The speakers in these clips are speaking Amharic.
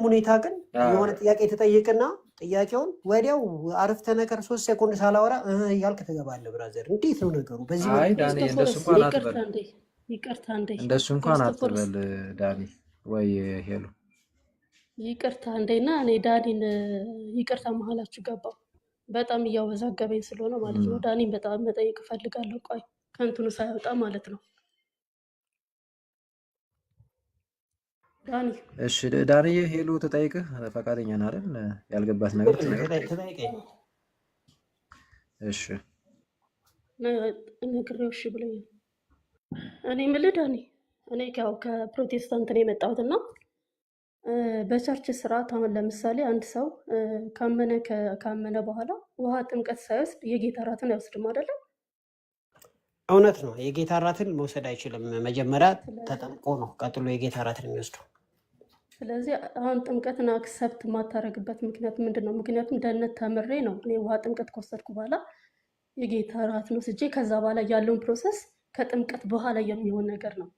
ሁኔታ ግን የሆነ ጥያቄ ተጠይቅና ጥያቄውን ወዲያው አረፍተ ነገር 3 ሴኮንድ ሳላወራ እያልክ ትገባለህ። ብራዘር እንዴት ነው ነገሩ? በዚህ አይ ዳኒ እንደሱ እንኳን አትበል፣ ይቅርታ እንዴ እንደሱ እንኳን አትበል ዳኒ። ወይ ሄሎ ይቅርታ እንዴና እኔ ዳኒን ይቅርታ መሀላችሁ ገባው። በጣም እያወዛገበኝ ስለሆነ ማለት ነው። ዳኒን በጣም መጠየቅ እፈልጋለሁ። ቆይ ከንቱኑ ሳይወጣ ማለት ነው። ዳኒ እሺ ዳኒ ሄሎ ተጠይቅህ ፈቃደኛ ነህ አይደል? ያልገባት ነገር ተጠይቀኝ። እሺ ነግሬው እሺ ብለኛል። እኔ የምልህ ዳኒ እኔ ያው ከፕሮቴስታንት ነው የመጣሁትና በቸርች ስርዓት አሁን ለምሳሌ አንድ ሰው ካመነ በኋላ ውሃ ጥምቀት ሳይወስድ የጌታ እራትን አይወስድም አይደለም? እውነት ነው። የጌታ እራትን መውሰድ አይችልም። መጀመሪያ ተጠምቆ ነው ቀጥሎ የጌታ እራትን የሚወስደው። ስለዚህ አሁን ጥምቀትን አክሰፕት የማታደርግበት ምክንያት ምንድን ነው? ምክንያቱም ደህንነት ተምሬ ነው እኔ ውሃ ጥምቀት ከወሰድኩ በኋላ የጌታ እራትን ወስጄ ከዛ በኋላ ያለውን ፕሮሰስ ከጥምቀት በኋላ የሚሆን ነገር ነው።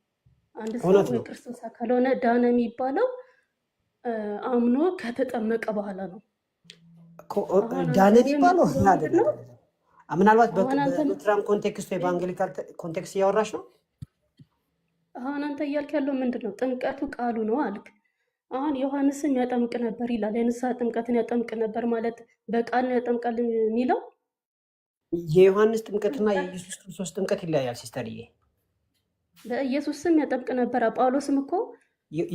አንድ ሰው የክርስቶስ ካልሆነ ዳነ የሚባለው አምኖ ከተጠመቀ በኋላ ነው። ዳነ የሚባለው አይደለም። ምናልባት በሉትራን ኮንቴክስት ወይ በአንግሊካል ኮንቴክስት እያወራሽ ነው። አሁን አንተ እያልክ ያለው ምንድን ነው? ጥምቀቱ ቃሉ ነው አልክ። አሁን ዮሐንስም ያጠምቅ ነበር ይላል። የንስሐ ጥምቀትን ያጠምቅ ነበር ማለት በቃል ነው ያጠምቃል የሚለው። የዮሐንስ ጥምቀትና የኢየሱስ ክርስቶስ ጥምቀት ይለያያል ሲስተርዬ። በኢየሱስ ስም ያጠምቅ ነበር። ጳውሎስም እኮ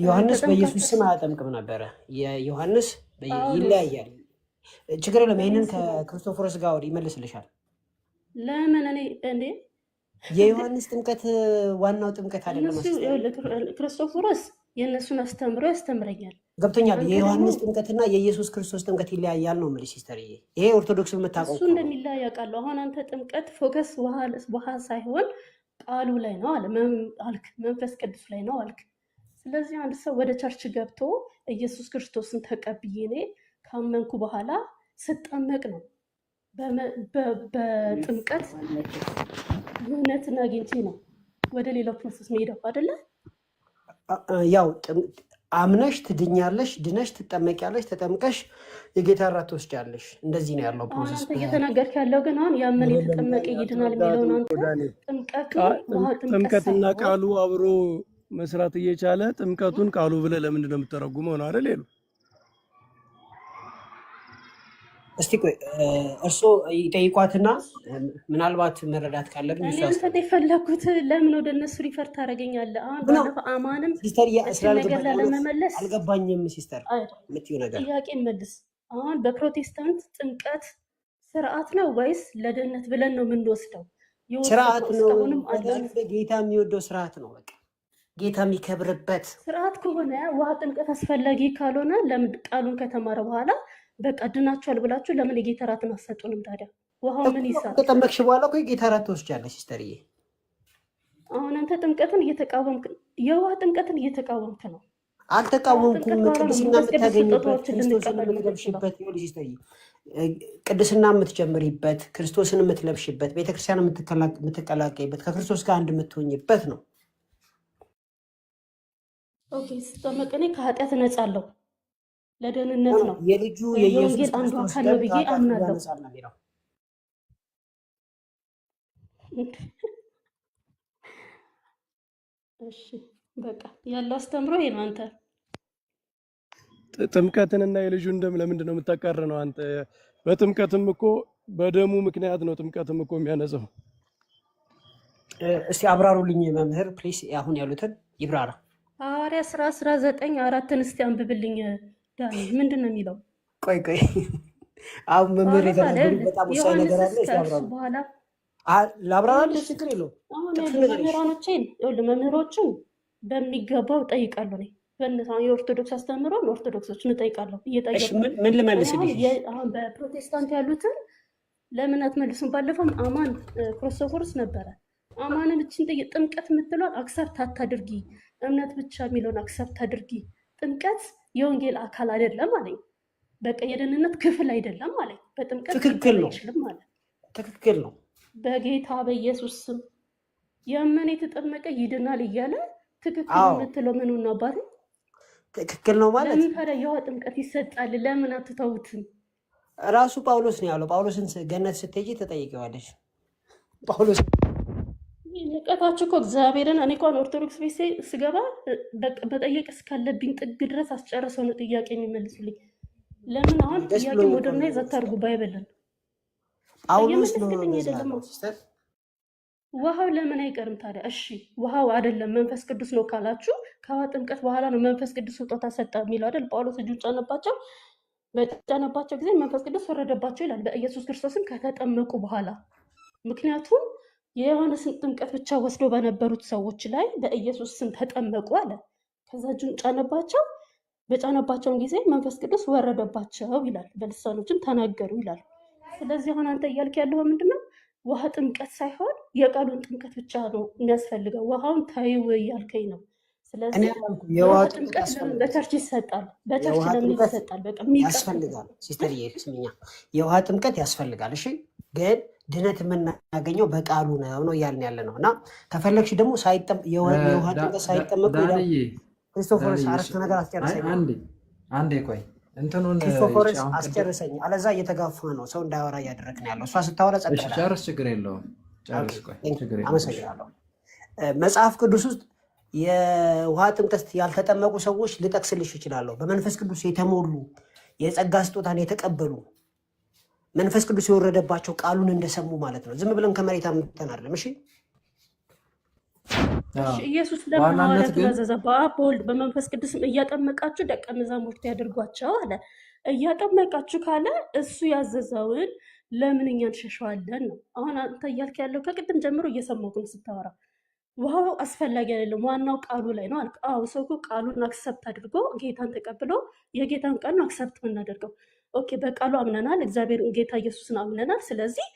ዮሐንስ በኢየሱስ ስም አያጠምቅም ነበረ። የዮሐንስ ይለያያል። ችግር የለም። ይህንን ከክርስቶፎሮስ ጋር ወዲህ ይመልስልሻል። ለምን እኔ እንዴ የዮሐንስ ጥምቀት ዋናው ጥምቀት አይደለም። ክርስቶፎሮስ የእነሱን አስተምሮ ያስተምረኛል። ገብቶኛል። የዮሐንስ ጥምቀትና የኢየሱስ ክርስቶስ ጥምቀት ይለያያል ነው የምልሽ ሲስተርዬ። ይሄ ኦርቶዶክስ የምታውቀው እሱ እንደሚለያይ አውቃለሁ። አሁን አንተ ጥምቀት ፎከስ ውሃ ሳይሆን ቃሉ ላይ ነው አልክ፣ መንፈስ ቅዱስ ላይ ነው አልክ። ስለዚህ አንድ ሰው ወደ ቸርች ገብቶ ኢየሱስ ክርስቶስን ተቀብዬ እኔ ካመንኩ በኋላ ስጠመቅ ነው በጥምቀት እውነትን አግኝቼ ነው ወደ ሌላው ፕሮሰስ መሄደው አይደለ? ያው አምነሽ ትድኛለሽ፣ ድነሽ ትጠመቂያለሽ፣ ተጠምቀሽ የጌታ እራት ትወስጃለሽ። እንደዚህ ነው ያለው ፕሮሰስ። አንተ እየተናገርክ ያለው ግን አሁን ያመነ የተጠመቀ ይድናል የሚለውን አንተ ጥምቀትና ቃሉ አብሮ መስራት እየቻለ ጥምቀቱን ቃሉ ብለህ ለምንድን ነው የምትተረጉመው? ነው አይደል? ሌሉ እስቲ ቆይ እርስዎ ይጠይቋትና ምናልባት መረዳት ካለብን የፈለኩት ለምን ወደ እነሱ ሪፈር ታደርገኛለህ? አሁን ባለፈው አማንም ሲስተር ነገር ለመመለስ አልገባኝም። ሲስተር የምትይው ነገር ጥያቄ መልስ። አሁን በፕሮቴስታንት ጥምቀት ስርዓት ነው ወይስ ለደህንነት ብለን ነው የምንወስደው? ስርዓት ነው። ጌታ የሚወደው ስርዓት ነው። በቃ ጌታ የሚከብርበት ስርዓት ከሆነ ውሃ ጥምቀት አስፈላጊ ካልሆነ ለምን ቃሉን ከተማረ በኋላ በቃ ድናችኋል ብላችሁ ለምን የጌታ እራትን አትሰጡንም ታዲያ? ውሃው ምን ይሳል? ከጠመቅሽ በኋላ እኮ የጌታ እራት ትወስጃለሽ ሲስተርዬ። አሁን አንተ ጥምቀትን እየተቃወምክ የውሃ ጥምቀትን እየተቃወምክ ነው። አልተቃወምኩም። ቅድስና የምታገኝበት ክርስቶስን የምትለብሽበት ይኸውልሽ ሲስተርዬ፣ ቅድስና የምትጀምሪበት ክርስቶስን የምትለብሽበት ቤተክርስቲያን የምትቀላቀይበት ከክርስቶስ ጋር አንድ የምትሆኝበት ነው። ኦኬ ስጠመቅ እኔ ከኃጢአት እነጻለሁ ለደህንነት ነው። የልጁ የኢየሱስ አንዱ አካል ነው ብዬ አምናለሁ። እሺ በቃ ያለው አስተምሮ ይሄ ነው። አንተ ጥምቀትንና የልጁን ደም ለምንድን ነው የምታቃርነው? አንተ በጥምቀትም እኮ በደሙ ምክንያት ነው ጥምቀትም እኮ የሚያነጻው። እስቲ አብራሩልኝ መምህር ፕሊስ፣ አሁን ያሉትን ይብራራ። ሐዋርያ ሥራ 19:4 እስቲ አንብብልኝ ዳኒ። ምንድን ነው የሚለው? ቆይ አሁን መምህር የተናገሩ በጣም ወሳኝ ነገር አለ። በኋላ ላብራራልሽ፣ ችግር የለውም። አሁን መምህሮችን በሚገባው እጠይቃለሁ። የኦርቶዶክስ አስተምሮን ኦርቶዶክሶችን እጠይቃለሁ። ምን ልመልስልሽ? አሁን በፕሮቴስታንት ያሉትን ለምን አትመልሱም? ባለፈውም አማን ክርስቶፎርስ ነበረ። አማንን እችን ጥምቀት የምትለውን አክሰፕት አታድርጊ፣ እምነት ብቻ የሚለውን አክሰፕት አድርጊ። ጥምቀት የወንጌል አካል አይደለም አለኝ። በቃ የደህንነት ክፍል አይደለም አለኝ። በጥምቀት ትክክል ነው፣ ትክክል ነው። በጌታ በኢየሱስ ስም ያመነ የተጠመቀ ይድናል እያለ ትክክል የምትለው ምኑን ነው አባቴ? ትክክል ነው ማለት ለምን ታዲያ የውሃ ጥምቀት ይሰጣል? ለምን አትተውትም? ራሱ ጳውሎስ ነው ያለው። ጳውሎስን ገነት ስትሄጂ ተጠይቀዋለች። ጳውሎስ ንቀታችሁ እኮ እግዚአብሔርን እኔ እንኳን ኦርቶዶክስ ቤት ስገባ በጠየቅ እስካለብኝ ጥግ ድረስ አስጨርሰው ነው ጥያቄ የሚመልሱልኝ። ለምን አሁን ጥያቄ ሞደርናይዝ አታድርጉ? ባይበልን ጳውሎስ ነው እየመለስክልኝ አይደለም። ውሃው ለምን አይቀርም ታዲያ? እሺ ውሃው አይደለም መንፈስ ቅዱስ ነው ካላችሁ ከውሃ ጥምቀት በኋላ ነው መንፈስ ቅዱስ ስጦታ ሰጠ የሚለው አይደል? ጳውሎስ እጁን ጫነባቸው፣ በጫነባቸው ጊዜ መንፈስ ቅዱስ ወረደባቸው ይላል፣ በኢየሱስ ክርስቶስም ከተጠመቁ በኋላ። ምክንያቱም የዮሐንስን ጥምቀት ብቻ ወስዶ በነበሩት ሰዎች ላይ በኢየሱስ ስም ተጠመቁ አለ። ከዛ እጁን ጫነባቸው፣ በጫነባቸውን ጊዜ መንፈስ ቅዱስ ወረደባቸው ይላል፣ በልሳኖችም ተናገሩ ይላል። ስለዚህ አሁን አንተ እያልክ ያለው ምንድነው? ውሃ ጥምቀት ሳይሆን የቃሉን ጥምቀት ብቻ ነው የሚያስፈልገው። ውሃውን ተይው እያልከኝ ነው። ስለዚህ የውሃ ጥምቀት በቸርች ይሰጣል። በቸርች ለምን ይሰጣል? በቃ ያስፈልጋል። ሲስተር ስሚኛ፣ የውሃ ጥምቀት ያስፈልጋል። እሺ፣ ግን ድነት የምናገኘው በቃሉ ነው እያልን ያለ ነው። እና ከፈለግሽ ደግሞ የውሃ ጥምቀት ሳይጠመቁ ክርስቶፎሮስ አረፍተ ነገር አስጨርሰኝ። አንዴ ቆይ እንትኑን ክርስቶፎሮስ አስጨርሰኝ፣ አለዛ እየተጋፋ ነው፣ ሰው እንዳያወራ እያደረግን ያለው። እሷ ስታወራ ጸጥ ብላ ጨርስ፣ ችግር የለውም። አመሰግናለሁ። መጽሐፍ ቅዱስ ውስጥ የውሃ ጥምቀት ያልተጠመቁ ሰዎች ልጠቅስልሽ ይችላለሁ። በመንፈስ ቅዱስ የተሞሉ የጸጋ ስጦታን የተቀበሉ መንፈስ ቅዱስ የወረደባቸው ቃሉን እንደሰሙ ማለት ነው። ዝም ብለን ከመሬት አምጥተን አይደለም። እሺ ኢየሱስ ለምን ሐዋርያት ተዘዘ? በአብ በወልድ በመንፈስ ቅዱስም እያጠመቃችሁ ደቀ መዛሙርት ያድርጓቸው አለ። እያጠመቃችሁ ካለ እሱ ያዘዘውን ለምን እኛ እንሸሸዋለን ነው። አሁን አንተ እያልክ ያለው ከቅድም ጀምሮ እየሰማሁህ ነው ስታወራ። ውሃው አስፈላጊ አይደለም፣ ዋናው ቃሉ ላይ ነው አልክ። አዎ ሰው እኮ ቃሉን አክሰፕት አድርጎ ጌታን ተቀብሎ የጌታን ቃል ነው አክሰፕት የምናደርገው። ኦኬ በቃሉ አምነናል፣ እግዚአብሔር ጌታ ኢየሱስን አምነናል። ስለዚህ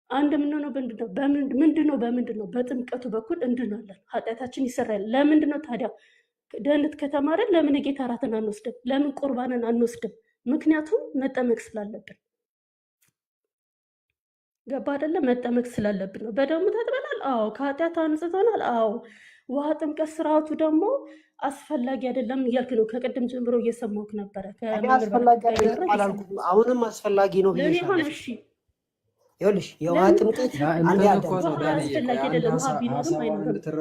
አንድ የምንሆነው በምንድን ነው? በጥምቀቱ በኩል እንድናለን፣ ኃጢአታችን ይሰራል። ለምንድን ነው ታዲያ ደህንነት ከተማረን ለምን የጌታ እራትን አንወስድም? ለምን ቁርባንን አንወስድም? ምክንያቱም መጠመቅ ስላለብን። ገባ አይደለም? መጠመቅ ስላለብን ነው። በደሙ ታጥበናል። አዎ። ከኃጢአት አንጽተናል። አዎ። ውሃ ጥምቀት ስርዓቱ ደግሞ አስፈላጊ አይደለም እያልክ ነው። ከቅድም ጀምሮ እየሰማሁህ ነበረ። አሁንም አስፈላጊ ነው ብዬሻለሁ። እሺ ይኸውልሽ የውሃ ጥምቀት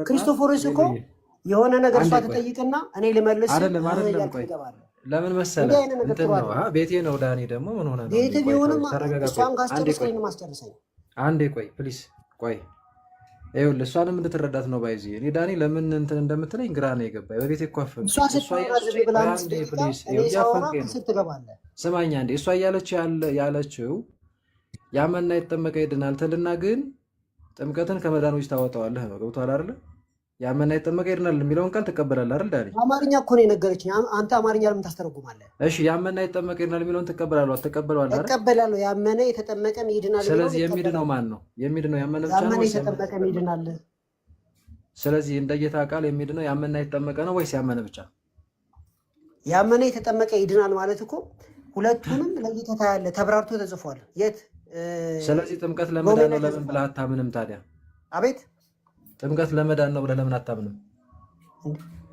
ክርስቶፎሮስ እኮ የሆነ ነገር እሷ ትጠይቅና እኔ ልመልስ ለምን መሰለህ እንትን ነው ቤቴ ነው። ዳኒ ደግሞ ምን ሆነ ነው ቤቴ ቢሆንም እሷን ካስጨርሰኝ ነው ማስጨርሰኝ። አንዴ ቆይ ፕሊስ ቆይ ይኸውልህ እሷንም እንድትረዳት ነው ባይዚ እኔ ዳኒ ለምን እንትን እንደምትለኝ ግራ ነው የገባኝ። በቤቴ እኮ አፈን ስማኝ አንዴ እሷ እያለች ያለችው ያመና የተጠመቀ ይድናል ትልና ግን ጥምቀትን ከመዳን ውጭ ታወጣዋለህ ነው። ገብቶሃል አይደለ? ያመና የተጠመቀ ይድናል የሚለውን ቃል ትቀበላለህ አይደል? ዳኒ አማርኛ እኮ ነው የነገረችኝ። አንተ አማርኛ ለምን ታስተረጉማለህ? እሺ ያመና የተጠመቀ ይድናል የሚለውን ትቀበላለህ? አትቀበለዋለህ አይደል? እቀበላለሁ። ያመነ የተጠመቀም ይድናል። ስለዚህ የሚድነው ማን ነው? የሚድነው ያመነ ብቻ ነው ወይስ የተጠመቀም ይድናል? ስለዚህ እንደ ጌታ ቃል የሚድነው ያመና የተጠመቀ ነው ወይስ ያመነ ብቻ? ያመነ የተጠመቀ ይድናል ማለት እኮ ሁለቱንም ለይተህ ታያለህ። ተብራርቶ ተጽፏል። የት? ስለዚህ ጥምቀት ለመዳን ነው ለምን ብለህ አታምንም ታዲያ? አቤት ጥምቀት ለመዳን ነው ብለህ ለምን አታምንም?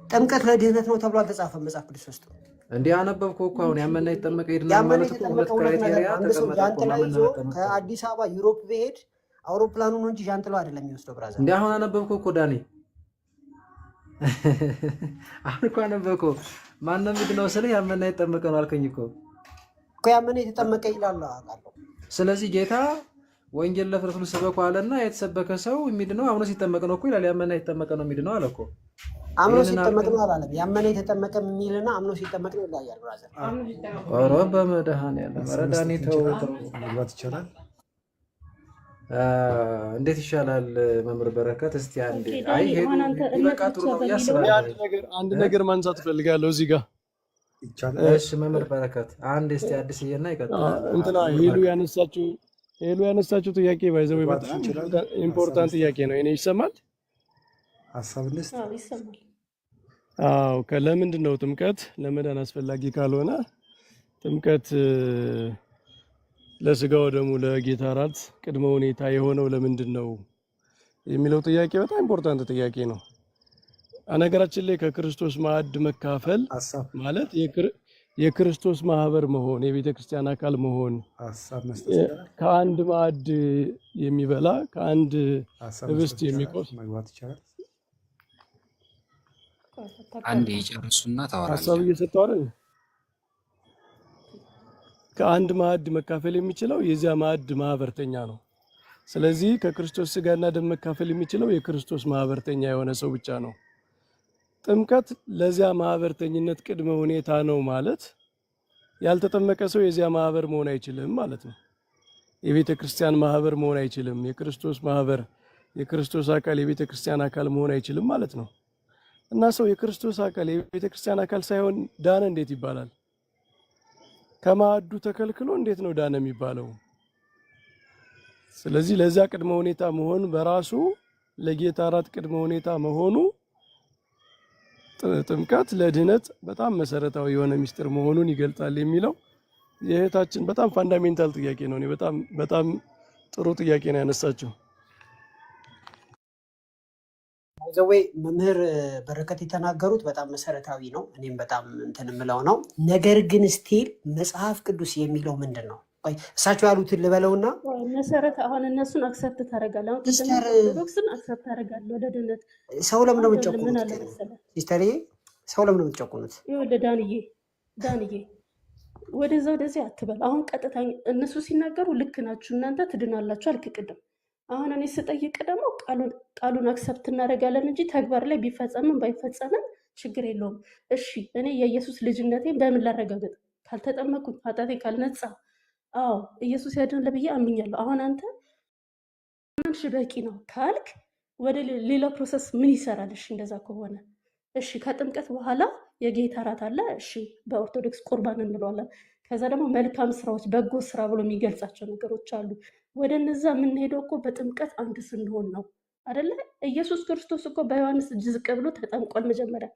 ጥምቀት ለድህነት ነው ተብሎ አልተጻፈም መጽሐፍ ቅዱስ ውስጥ። እንዲህ አነበብኩ እኮ አሁን ያመና የተጠመቀ ይድናል ማለት እኮ ሁለት ክራይቴሪያ ተቀመጠ። ከአዲስ አበባ ዩሮፕ ብሄድ አውሮፕላኑ ነው እንጂ ዣንጥላው አይደለም የሚወስደው። ብራዘር እንዲህ አሁን አነበብኩ እኮ ዳኒ፣ አሁን እኮ አነበብኩ። ማነው የሚድነው ስልህ ያመና የተጠመቀ ነው አልከኝ እኮ ያመነ የተጠመቀ ይላል አውቃለሁ። ስለዚህ ጌታ ወንጌል ለፍጥረቱ ስበኩ አለና የተሰበከ ሰው የሚድነው አምኖ ሲጠመቅ ነው እኮ ይላል። ያመነ የተጠመቀ ነው የሚድነው አለ እኮ። አምኖ ሲጠመቅ ነው አላለም። ያመነ የተጠመቀ የሚልና አምኖ ሲጠመቅ ነው ይለያል። ብራዘር ኦሮ በመድኃኒዓለም ረዳኒ ተው መግባት ይቻላል። እንዴት ይሻላል? መምህር በረከት እስቲ አንዴ አይ ሄዱ ይበቃ ጥሩ ነው ያስባል። አንድ ነገር ማንሳት ፈልጋለሁ እዚህ ጋር ይቻላል። እሺ መምህር በረከት አንድ እስቲ አዲስ ይየና ይቀጥላል። እንትና ሄሉ ያነሳችሁ ጥያቄ ባይዘው በጣም ኢምፖርታንት ጥያቄ ነው። እኔ ይሰማል ሐሳብ ልስጥ። ይሰማል። አዎ ለምንድን ነው ጥምቀት ለመዳን አስፈላጊ ካልሆነ ጥምቀት ለስጋው ደግሞ ለጌታ እራት ቅድመ ሁኔታ የሆነው ለምንድን ነው የሚለው ጥያቄ በጣም ኢምፖርታንት ጥያቄ ነው። ነገራችን ላይ ከክርስቶስ ማዕድ መካፈል ሀሳብ ማለት የክርስቶስ ማህበር መሆን፣ የቤተ ክርስቲያን አካል መሆን፣ ሀሳብ መስጠት ይቻላል። ከአንድ ማዕድ የሚበላ ከአንድ ሀሳብ ህብስት መስጠት ይቻላል። የሚቆርስ መግባት ይቻላል። አንድ ይጨርሱና ሀሳብ ታወራለህ። እየሰጠው አይደል? ከአንድ ማዕድ መካፈል የሚችለው የዚያ ማዕድ ማህበርተኛ ነው። ስለዚህ ከክርስቶስ ስጋና ደም መካፈል የሚችለው የክርስቶስ ማህበርተኛ የሆነ ሰው ብቻ ነው። ጥምቀት ለዚያ ማህበርተኝነት ቅድመ ሁኔታ ነው ማለት ያልተጠመቀ ሰው የዚያ ማህበር መሆን አይችልም ማለት ነው። የቤተ ክርስቲያን ማህበር መሆን አይችልም። የክርስቶስ ማህበር፣ የክርስቶስ አካል፣ የቤተ ክርስቲያን አካል መሆን አይችልም ማለት ነው። እና ሰው የክርስቶስ አካል፣ የቤተ ክርስቲያን አካል ሳይሆን ዳነ እንዴት ይባላል? ከማዕዱ ተከልክሎ እንዴት ነው ዳነ የሚባለው? ስለዚህ ለዚያ ቅድመ ሁኔታ መሆን በራሱ ለጌታ እራት ቅድመ ሁኔታ መሆኑ ጥምቀት ለድህነት በጣም መሰረታዊ የሆነ ሚስጥር መሆኑን ይገልጻል የሚለው የእህታችን በጣም ፋንዳሜንታል ጥያቄ ነው። እኔ በጣም ጥሩ ጥያቄ ነው ያነሳችው። ዘዌ መምህር በረከት የተናገሩት በጣም መሰረታዊ ነው። እኔም በጣም እንትን የምለው ነው። ነገር ግን ስቲል መጽሐፍ ቅዱስ የሚለው ምንድን ነው? እሳቸው ያሉትን ልበለውና መሰረት አሁን እነሱን አክሰፕት ታደርጋለህ። አሁን ኦርቶዶክስን አክሰፕት ታደርጋለህ ወደ ድነት። ሰው ለምን ነው ምን የምትጨቁኑት? አለ መሰለህ ሲስተር ሰው ለምን ነው የምትጨቁኑት? ይኸውልህ ዳንዬ ወደዚህ አትበል። አሁን ቀጥታ እነሱ ሲናገሩ ልክ ናችሁ እናንተ ትድናላችሁ አልክ ቅድም። አሁን እኔ ስጠይቅ ደግሞ ቃሉን አክሰፕት እናደርጋለን እንጂ ተግባር ላይ ቢፈጸምም ባይፈጸምም ችግር የለውም። እሺ እኔ የኢየሱስ ልጅነቴን በምን ላረጋግጥ? ካልተጠመኩኝ ኃጢአቴ ካልነጻ አዎ ኢየሱስ ያድናል ብዬ አምኛለሁ። አሁን አንተ አመንሽ በቂ ነው ካልክ ወደ ሌላ ፕሮሰስ ምን ይሰራል? እሺ እንደዛ ከሆነ እሺ ከጥምቀት በኋላ የጌታ እራት አለ። እሺ በኦርቶዶክስ ቁርባን እንለዋለን። ከዛ ደግሞ መልካም ስራዎች፣ በጎ ስራ ብሎ የሚገልጻቸው ነገሮች አሉ። ወደ እነዛ የምንሄደው እኮ በጥምቀት አንድ ስንሆን ነው አደለ? ኢየሱስ ክርስቶስ እኮ በዮሐንስ እጅ ዝቅ ብሎ ተጠምቋል። መጀመሪያ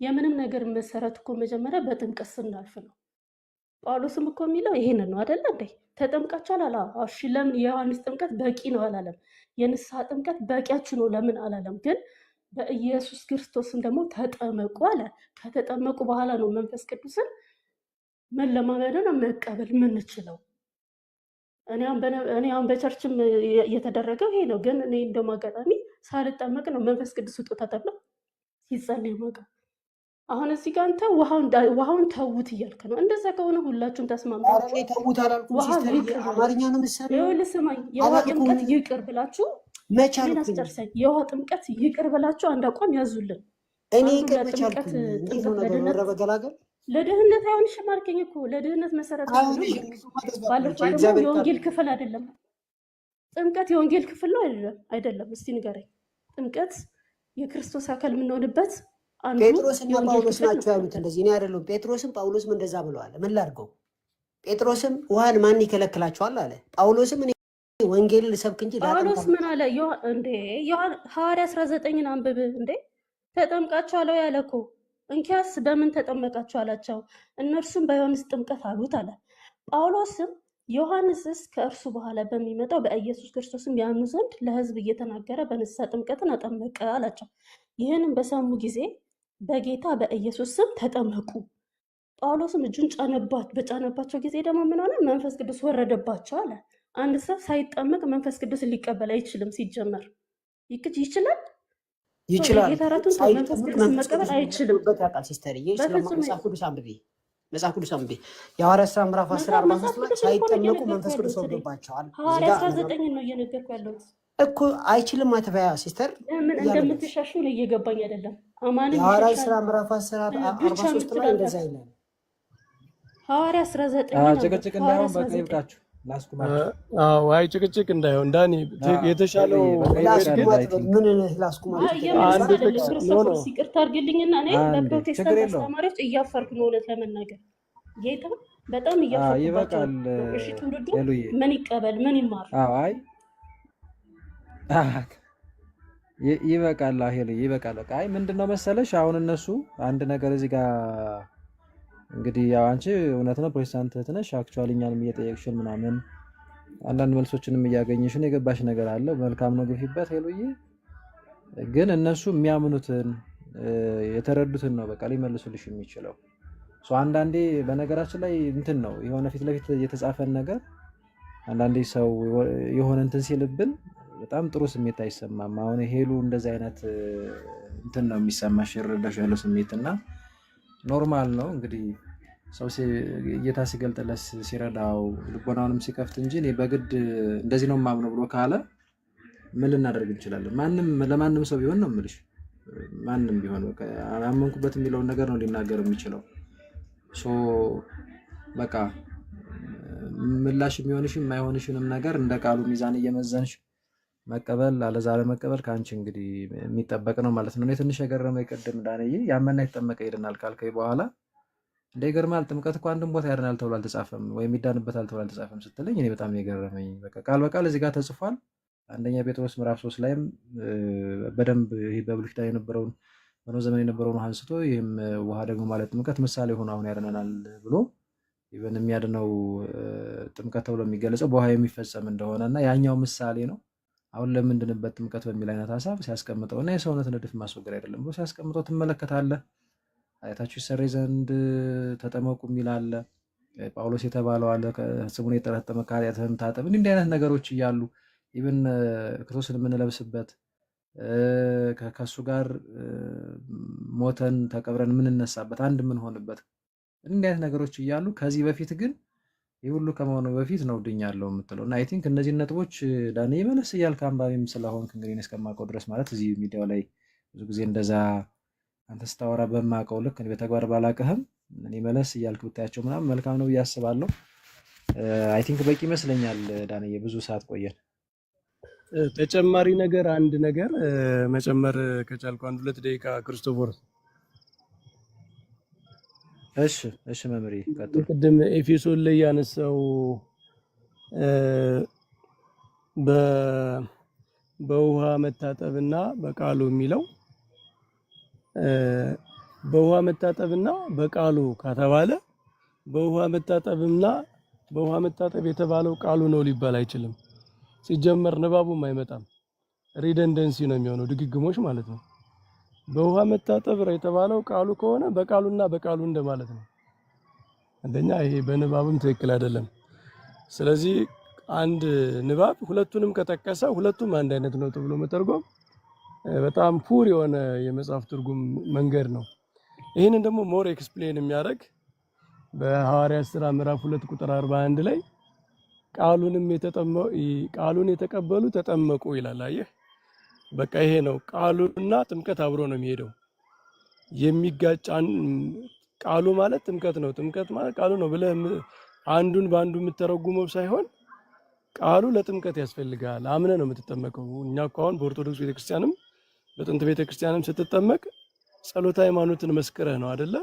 የምንም ነገር መሰረት እኮ መጀመሪያ በጥምቀት ስናልፍ ነው። ጳውሎስም እኮ የሚለው ይሄንን ነው አደለ እንዴ? ተጠምቃችኋል አላ? እሺ ለምን የዮሐንስ ጥምቀት በቂ ነው አላለም? የንስሐ ጥምቀት በቂያችሁ ነው ለምን አላለም? ግን በኢየሱስ ክርስቶስን ደግሞ ተጠመቁ አለ። ከተጠመቁ በኋላ ነው መንፈስ ቅዱስን መለማመድን መቀበል የምንችለው። እኔ አሁን በቸርችም እየተደረገው ይሄ ነው። ግን እኔ እንደውም አጋጣሚ ሳልጠመቅ ነው መንፈስ ቅዱስ ስጦታ ተብሎ ሲጸልይ ማቀ። አሁን እዚህ ጋር አንተ ውሃውን ተዉት እያልክ ነው። እንደዛ ከሆነ ሁላችሁም ተስማምታችሁ ተዉት አላልኩም ሲስተር፣ አማርኛ ነው ምሳሌ። ይኸውልህ ስማኝ፣ የውሃ ጥምቀት ይቅር ብላችሁ ምን አስጨርሰኝ። የውሃ ጥምቀት ይቅር ብላችሁ አንድ አቋም ያዙልን። እኔ ይቅር መቻልኩኝ በገላገል ለድህነት አይሆንሽም አልከኝ እኮ። ለድህነት መሰረት ባለፈው ደግሞ የወንጌል ክፍል አይደለም ጥምቀት። የወንጌል ክፍል ነው አይደለም? እስቲ ንገረኝ። ጥምቀት የክርስቶስ አካል የምንሆንበት አንዱ ጴጥሮስና ጳውሎስ ናቸው ያሉት እንደዚህ። እኔ አይደለሁም። ጴጥሮስም ጳውሎስም እንደዛ ብለዋል። ምን ላድርገው? ጴጥሮስም ውሃን ማን ይከለክላቸዋል አለ። ጳውሎስም እኔ ወንጌልን ልሰብክ እንጂ ጳውሎስ ምን አለ እንዴ? ሐዋርያ 19ን አንብብ እንዴ። ተጠምቃችኋል ያለ እኮ እንኪያስ በምን ተጠመቃችሁ አላቸው። እነርሱም በዮሐንስ ጥምቀት አሉት አለ። ጳውሎስም ዮሐንስስ ከእርሱ በኋላ በሚመጣው በኢየሱስ ክርስቶስም ያምኑ ዘንድ ለሕዝብ እየተናገረ በንስሐ ጥምቀትን አጠመቀ አላቸው። ይህንም በሰሙ ጊዜ በጌታ በኢየሱስ ስም ተጠመቁ። ጳውሎስም እጁን በጫነባቸው ጊዜ ደግሞ ምን ሆነ? መንፈስ ቅዱስ ወረደባቸው አለ። አንድ ሰው ሳይጠመቅ መንፈስ ቅዱስ ሊቀበል አይችልም። ሲጀመር ይችላል ይችላል ጌታራቱን መንፈስ ቅዱስ መቀበል አይችልም። መጽሐፍ ቅዱስ አንብቤ የሐዋርያት ሥራ ምዕራፍ 10:43 ላይ ሳይጠመቁ መንፈስ ቅዱስ ወርዶባቸዋል። ሐዋርያት 19 ነው እየነገርኩ ያለሁት እኮ። አይችልም አትበያ ሲስተር። ምን እንደምትሻሹ ነው እየገባኝ አይደለም። አማን የሐዋርያት ሥራ ምዕራፍ 10:43 ላይ እንደዛ ይላል። ሐዋርያት 19 ጭቅጭቅ እንዳይሆን በቃ ይብቃችሁ። አይ ጭቅጭቅ እንዳይሆን ዳኒ፣ የተሻለው ምን ላስቁማት? ይቅርታ አድርግልኝና እኔ በፕሮቴስታንት አስተማሪዎች እያፈርኩ ነው እውነት ለመናገር ጌታ በጣም እያፈርኩባቸው። እሺ ትውልዱ ምን ይቀበል ምን ይማር? አይ ይበቃል፣ ይበቃል። በቃ አይ ምንድነው መሰለሽ አሁን እነሱ አንድ ነገር እዚህ ጋር እንግዲህ ያው አንቺ እውነት ነው ፕሮቴስታንት ነሽ፣ አክቹአሊ እኛንም እየጠየቅሽን ምናምን አንዳንድ መልሶችንም እያገኘሽን የገባሽ ነገር አለ። መልካም ነው፣ ግፊበት ሄሉዬ። ግን እነሱ የሚያምኑትን የተረዱትን ነው በቃ ሊመልሱልሽ የሚችለው። አንዳንዴ በነገራችን ላይ እንትን ነው የሆነ ፊት ለፊት የተጻፈን ነገር አንዳንዴ ሰው የሆነ እንትን ሲልብን በጣም ጥሩ ስሜት አይሰማም። አሁን ሄሉ እንደዚህ አይነት እንትን ነው የሚሰማሽ ይረዳሽ ያለው ስሜት እና ኖርማል ነው እንግዲህ ሰው ጌታ ሲገልጥለት ሲረዳው ልቦናውንም ሲከፍት እንጂ እኔ በግድ እንደዚህ ነው የማምነው ብሎ ካለ ምን ልናደርግ እንችላለን? ለማንም ሰው ቢሆን ነው የምልሽ፣ ማንም ቢሆን በቃ አመንኩበት የሚለውን ነገር ነው ሊናገር የሚችለው። በቃ ምላሽ የሚሆንሽም የማይሆንሽንም ነገር እንደ ቃሉ ሚዛን እየመዘንሽ መቀበል አለዛ ለመቀበል ከአንቺ እንግዲህ የሚጠበቅ ነው ማለት ነው። እኔ ትንሽ የገረመኝ ቅድም ዳንዬ ያመና የተጠመቀ ይድናል ካልከኝ በኋላ እንደ ይገርማል ጥምቀት እኮ አንድም ቦታ ያድናል ተብሎ አልተጻፈም ወይም ይዳንበታል ተብሎ አልተጻፈም ስትለኝ እኔ በጣም የገረመኝ በቃ ቃል በቃል እዚህ ጋር ተጽፏል። አንደኛ ጴጥሮስ ምዕራፍ 3 ላይም በደንብ ይሄ በብሉይ ኪዳን የነበረውን በኖህ ዘመን የነበረውን አንስቶ ይህም ውሃ ደግሞ ማለት ጥምቀት ምሳሌ ሆኖ አሁን ያድነናል ብሎ ይበን የሚያድነው ጥምቀት ተብሎ የሚገለጸው በውሃ የሚፈጸም እንደሆነ እና ያኛው ምሳሌ ነው። አሁን ለምንድንበት ጥምቀት በሚል አይነት ሀሳብ ሲያስቀምጠው እና የሰውነትን እድፍ ማስወገድ አይደለም ብሎ ሲያስቀምጠው ትመለከታለህ። ኃጢአታችሁ ይሰረይ ዘንድ ተጠመቁ የሚል አለ። ጳውሎስ የተባለው አለ ስሙን የጠረጠመ ከኃጢአትህም ታጠብ። እንዲህ አይነት ነገሮች እያሉ ኢብን ክርስቶስን የምንለብስበት ከሱ ጋር ሞተን ተቀብረን የምንነሳበት አንድ የምንሆንበት እንዲህ አይነት ነገሮች እያሉ ከዚህ በፊት ግን ይህ ሁሉ ከመሆኑ በፊት ነው ድኛለሁ የምትለው እና አይ ቲንክ እነዚህ ነጥቦች ዳኔ መለስ እያልክ አንባቢም ስለሆንክ እንግዲህ እስከማውቀው ድረስ ማለት እዚህ ሚዲያው ላይ ብዙ ጊዜ እንደዛ አንተ ስታወራ በማውቀው ልክ በተግባር ባላውቅህም እኔ መለስ እያልክ ብታያቸው ምናምን መልካም ነው ብዬ አስባለሁ። አይ ቲንክ በቂ ይመስለኛል ዳንዬ፣ ብዙ ሰዓት ቆየን። ተጨማሪ ነገር አንድ ነገር መጨመር ከቻልኩ 1-2 ደቂቃ ክርስቶፎር። እሺ መምሪ ቀጥል። ቅድም ኤፌሶን ላይ ያነሳው በውሃ መታጠብና በቃሉ የሚለው በውሃ መታጠብና በቃሉ ከተባለ በውሃ መታጠብ የተባለው ቃሉ ነው ሊባል አይችልም። ሲጀመር ንባቡም አይመጣም። ሪደንደንሲ ነው የሚሆነው፣ ድግግሞሽ ማለት ነው። በውሃ መታጠብ የተባለው ቃሉ ከሆነ በቃሉና በቃሉ እንደማለት ነው። አንደኛ ይሄ በንባብም ትክክል አይደለም። ስለዚህ አንድ ንባብ ሁለቱንም ከጠቀሰ ሁለቱም አንድ አይነት ነው ተብሎ መተርጎም በጣም ፑር የሆነ የመጽሐፍ ትርጉም መንገድ ነው። ይህንን ደግሞ ሞር ኤክስፕሌን የሚያደርግ በሐዋርያት ሥራ ምዕራፍ 2 ቁጥር 41 ላይ ቃሉን የተቀበሉ ተጠመቁ ይላል። አየህ በቃ ይሄ ነው ቃሉና ጥምቀት አብሮ ነው የሚሄደው። ቃሉ ማለት ጥምቀት ነው፣ ጥምቀት ማለት ቃሉ ነው ብለህ አንዱን በአንዱ የምትተረጉመው ሳይሆን ቃሉ ለጥምቀት ያስፈልጋል። አምነህ ነው የምትጠመቀው። እኛ እኮ አሁን በኦርቶዶክስ ቤተክርስቲያንም በጥንት ቤተክርስቲያንም ስትጠመቅ ጸሎተ ሃይማኖትን መስክረህ ነው አይደለ?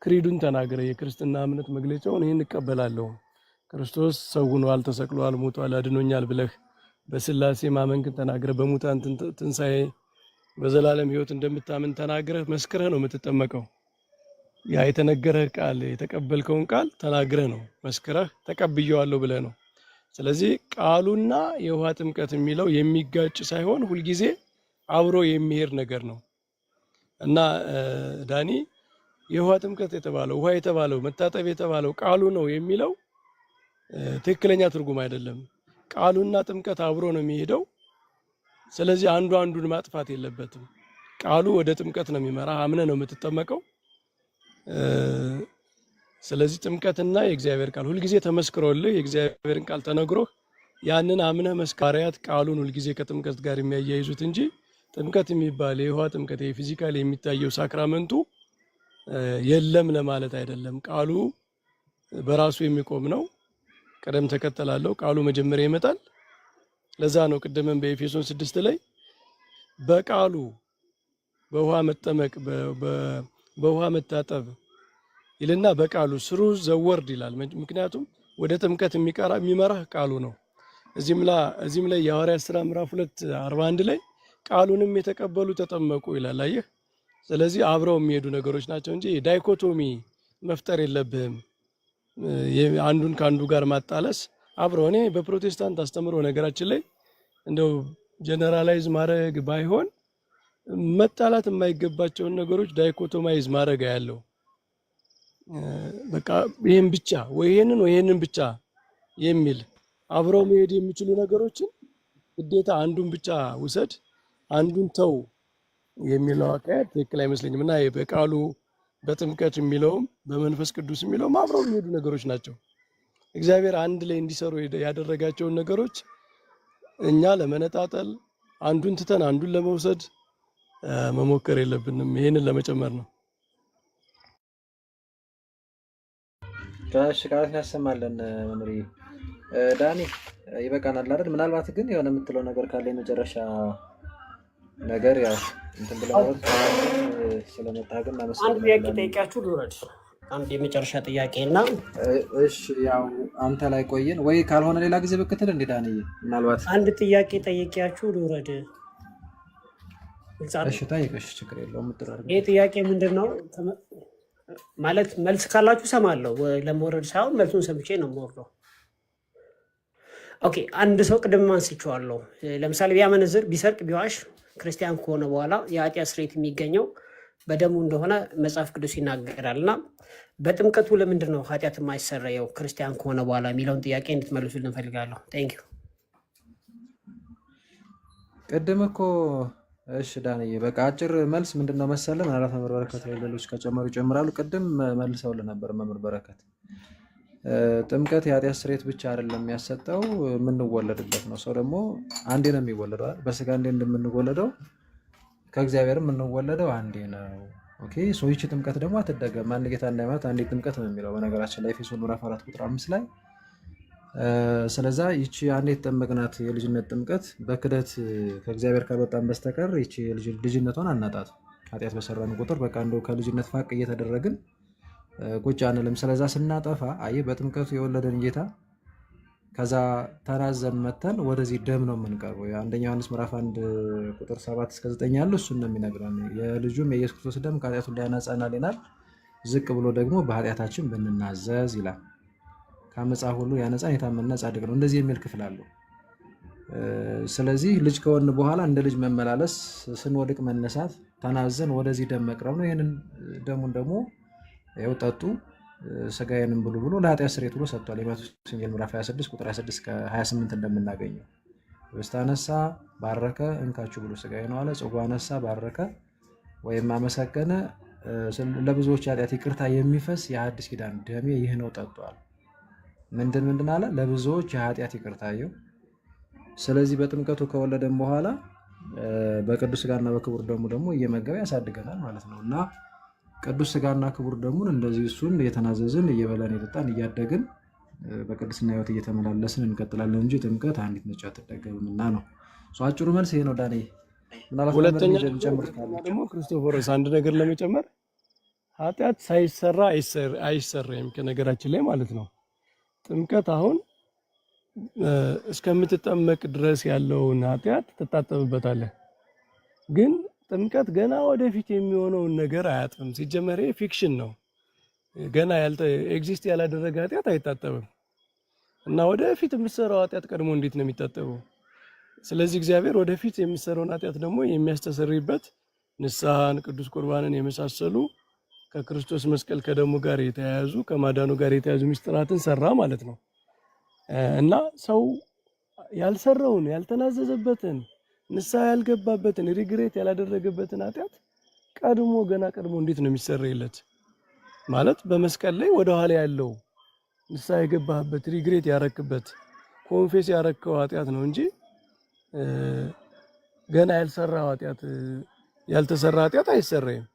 ክሪዱን ተናግረህ የክርስትና እምነት መግለጫውን ይህን እቀበላለሁ ክርስቶስ ሰው ሆኗል፣ ተሰቅሏል፣ ሞቷል፣ አድኖኛል ብለህ በስላሴ ማመንክን ተናግረህ በሙታን ትንሣኤ በዘላለም ሕይወት እንደምታምን ተናግረህ መስክረህ ነው የምትጠመቀው። ያ የተነገረህ ቃል የተቀበልከውን ቃል ተናግረህ ነው መስክረህ ተቀብየዋለሁ ብለህ ነው። ስለዚህ ቃሉና የውሃ ጥምቀት የሚለው የሚጋጭ ሳይሆን ሁልጊዜ አብሮ የሚሄድ ነገር ነው እና ዳኒ የውሃ ጥምቀት የተባለው ውሃ የተባለው መታጠብ የተባለው ቃሉ ነው የሚለው ትክክለኛ ትርጉም አይደለም። ቃሉና ጥምቀት አብሮ ነው የሚሄደው። ስለዚህ አንዱ አንዱን ማጥፋት የለበትም። ቃሉ ወደ ጥምቀት ነው የሚመራ። አምነህ ነው የምትጠመቀው። ስለዚህ ጥምቀትና የእግዚአብሔር ቃል ሁልጊዜ ተመስክሮልህ የእግዚአብሔርን ቃል ተነግሮህ ያንን አምነህ መስካሪያት ቃሉን ሁልጊዜ ከጥምቀት ጋር የሚያያይዙት እንጂ ጥምቀት የሚባል የውሃ ጥምቀት የፊዚካል የሚታየው ሳክራመንቱ የለም ለማለት አይደለም። ቃሉ በራሱ የሚቆም ነው። ቀደም ተከተላለው። ቃሉ መጀመሪያ ይመጣል። ለዛ ነው ቅድምም በኤፌሶን 6 ላይ በቃሉ በውሃ መጠመቅ በውሃ መታጠብ ይልና በቃሉ ስሩ ዘወርድ ይላል። ምክንያቱም ወደ ጥምቀት የሚመራህ ቃሉ ነው። እዚህም ላይ የሐዋርያት ሥራ ምዕራፍ 2:41 ላይ ቃሉንም የተቀበሉ ተጠመቁ ይላል። አየህ፣ ስለዚህ አብረው የሚሄዱ ነገሮች ናቸው እንጂ ዳይኮቶሚ መፍጠር የለብህም። አንዱን ከአንዱ ጋር ማጣለስ አብረው። እኔ በፕሮቴስታንት አስተምሮ ነገራችን ላይ እንደው ጀነራላይዝ ማድረግ ባይሆን መጣላት የማይገባቸውን ነገሮች ዳይኮቶማይዝ ማድረግ ያለው በቃ ይሄን ብቻ ወይ ይሄንን ብቻ የሚል አብረው መሄድ የሚችሉ ነገሮችን ግዴታ አንዱን ብቻ ውሰድ አንዱን ተው የሚለው አካሄድ ትክክል አይመስለኝም። እና በቃሉ በጥምቀት የሚለውም በመንፈስ ቅዱስ የሚለውም አብረው የሚሄዱ ነገሮች ናቸው። እግዚአብሔር አንድ ላይ እንዲሰሩ ያደረጋቸውን ነገሮች እኛ ለመነጣጠል አንዱን ትተን አንዱን ለመውሰድ መሞከር የለብንም። ይሄንን ለመጨመር ነው። ጋሽ ቃላት ያሰማለን። መምሪ ዳኒ ይበቃናል አይደል? ምናልባት ግን የሆነ የምትለው ነገር ካለ የመጨረሻ ነገር ያው እንትን ብለው ስለመጣ ግን አንድ ጥያቄ ጠይቃችሁ ልውረድ። አንድ የመጨረሻ ጥያቄ እና እሺ፣ ያው አንተ ላይ ቆየን ወይ ካልሆነ ሌላ ጊዜ ብክትል እንዴ ዳኒ፣ ምናልባት አንድ ጥያቄ ጠይቂያችሁ ልውረድ። እሺ ጠይቀሽ፣ ችግር የለውም። ይሄ ጥያቄ ምንድነው ማለት መልስ ካላችሁ ሰማለሁ። ለመውረድ ሳይሆን መልሱን ሰምቼ ነው የምወርደው። ኦኬ፣ አንድ ሰው ቅድም አንስቼዋለሁ። ለምሳሌ ቢያመነዝር፣ ቢሰርቅ፣ ቢዋሽ ክርስቲያን ከሆነ በኋላ የኃጢአት ስርየት የሚገኘው በደሙ እንደሆነ መጽሐፍ ቅዱስ ይናገራል። እና በጥምቀቱ ለምንድን ነው ኃጢአት የማይሰረየው ክርስቲያን ከሆነ በኋላ የሚለውን ጥያቄ እንድትመልሱልን እንፈልጋለሁ። ቴንክ ዩ። ቅድም እኮ እሺ ዳንዬ፣ በቃ አጭር መልስ ምንድን ነው መሰለ፣ ምናልባት መምህር በረከት ላይ ሌሎች ከጨመሩ ይጨምራሉ። ቅድም መልሰውልን ነበር መምህር በረከት። ጥምቀት የኃጢአት ስርየት ብቻ አይደለም የሚያሰጠው፣ የምንወለድበት ነው። ሰው ደግሞ አንዴ ነው የሚወለደው አይደል? በስጋ አንዴ እንደምንወለደው ከእግዚአብሔር የምንወለደው አንዴ ነው። ኦኬ፣ ይቺ ጥምቀት ደግሞ አትደገም። አንድ ጌታ አንድ ሃይማኖት አንዴ ጥምቀት ነው የሚለው በነገራችን ላይ ኤፌሶን ምዕራፍ 4 ቁጥር 5 ላይ። ስለዛ ይቺ አንዴ የተጠመቅናት የልጅነት ጥምቀት በክደት ከእግዚአብሔር ካልወጣን በስተቀር ይቺ ልጅነቷን አናጣት። ኃጢአት በሰራን ቁጥር በቃ እንደው ከልጅነት ፋቅ እየተደረግን ቁጭ አንልም። ስለዛ ስናጠፋ አየህ በጥምቀቱ የወለደን ጌታ ከዛ ተናዘን መተን ወደዚህ ደም ነው የምንቀርበው። የአንደኛ ዮሐንስ ምዕራፍ 1 ቁጥር 7 እስከ 9 ያለው እሱን ነው የሚነግረን። የልጁም የኢየሱስ ክርስቶስ ደም ከኃጢአቱ ሊያነጻናል ይላል። ዝቅ ብሎ ደግሞ በኃጢአታችን ብንናዘዝ ይላል። ከአመፃ ሁሉ ያነጻን የታመነና ጻድቅ ነው። እንደዚህ የሚል ክፍል አለው። ስለዚህ ልጅ ከሆን በኋላ እንደ ልጅ መመላለስ፣ ስንወድቅ መነሳት፣ ተናዘን ወደዚህ ደም መቅረብ ነው። ይህንን ደሙን ደግሞ ያው ጠጡ ስጋዬንም ብሉ ብሎ ለኃጢአት ስርየት ብሎ ሰጥቷል። የማቴዎስ ወንጌል ምዕራፍ 26 ቁጥር 26 እስከ 28 እንደምናገኘው ህብስት አነሳ፣ ባረከ፣ እንካችሁ ብሉ ስጋዬ ነው አለ። ጽዋ አነሳ፣ ባረከ ወይም አመሰገነ፣ ለብዙዎች ኃጢአት ይቅርታ የሚፈስ የአዲስ ኪዳን ደሜ ይህ ነው ጠጧል። ምንድን አለ? ለብዙዎች የኃጢአት ይቅርታ ይው። ስለዚህ በጥምቀቱ ከወለደን በኋላ በቅዱስ ስጋና በክቡር ደሙ ደግሞ እየመገበ ያሳድገናል ማለት ነው። እና ቅዱስ ስጋና ክቡር ደሙን እንደዚህ እሱን እየተናዘዝን እየበላን የጠጣን እያደግን በቅድስና ህይወት እየተመላለስን እንቀጥላለን እንጂ ጥምቀት አንዲት ነች አትደገምም እና ነው። አጭሩ መልስ ይሄ ነው። ዳኔ ሁለተኛ ደግሞ ክርስቶፎሮስ አንድ ነገር ለመጨመር ኃጢአት ሳይሰራ አይሰራም ከነገራችን ላይ ማለት ነው። ጥምቀት አሁን እስከምትጠመቅ ድረስ ያለውን ኃጢአት ትታጠብበታለህ። ግን ጥምቀት ገና ወደፊት የሚሆነውን ነገር አያጥብም። ሲጀመር ፊክሽን ነው። ገና ኤግዚስት ያላደረገ ኃጢአት አይታጠብም እና ወደፊት የምትሰራው ኃጢአት ቀድሞ እንዴት ነው የሚታጠበው? ስለዚህ እግዚአብሔር ወደፊት የምትሰራውን ኃጢአት ደግሞ የሚያስተሰርይበት ንስሐን፣ ቅዱስ ቁርባንን የመሳሰሉ ከክርስቶስ መስቀል ከደሙ ጋር የተያያዙ ከማዳኑ ጋር የተያያዙ ምስጢራትን ሰራ ማለት ነው። እና ሰው ያልሰራውን ያልተናዘዘበትን ንስሐ ያልገባበትን ሪግሬት ያላደረገበትን ኃጢአት ገና ቀድሞ እንዴት ነው የሚሰረይለት? ማለት በመስቀል ላይ ወደ ኋላ ያለው ንስሐ የገባህበት ሪግሬት ያረክበት ኮንፌስ ያረከው ኃጢአት ነው እንጂ ገና ያልተሰራ ኃጢአት አይሰረይም።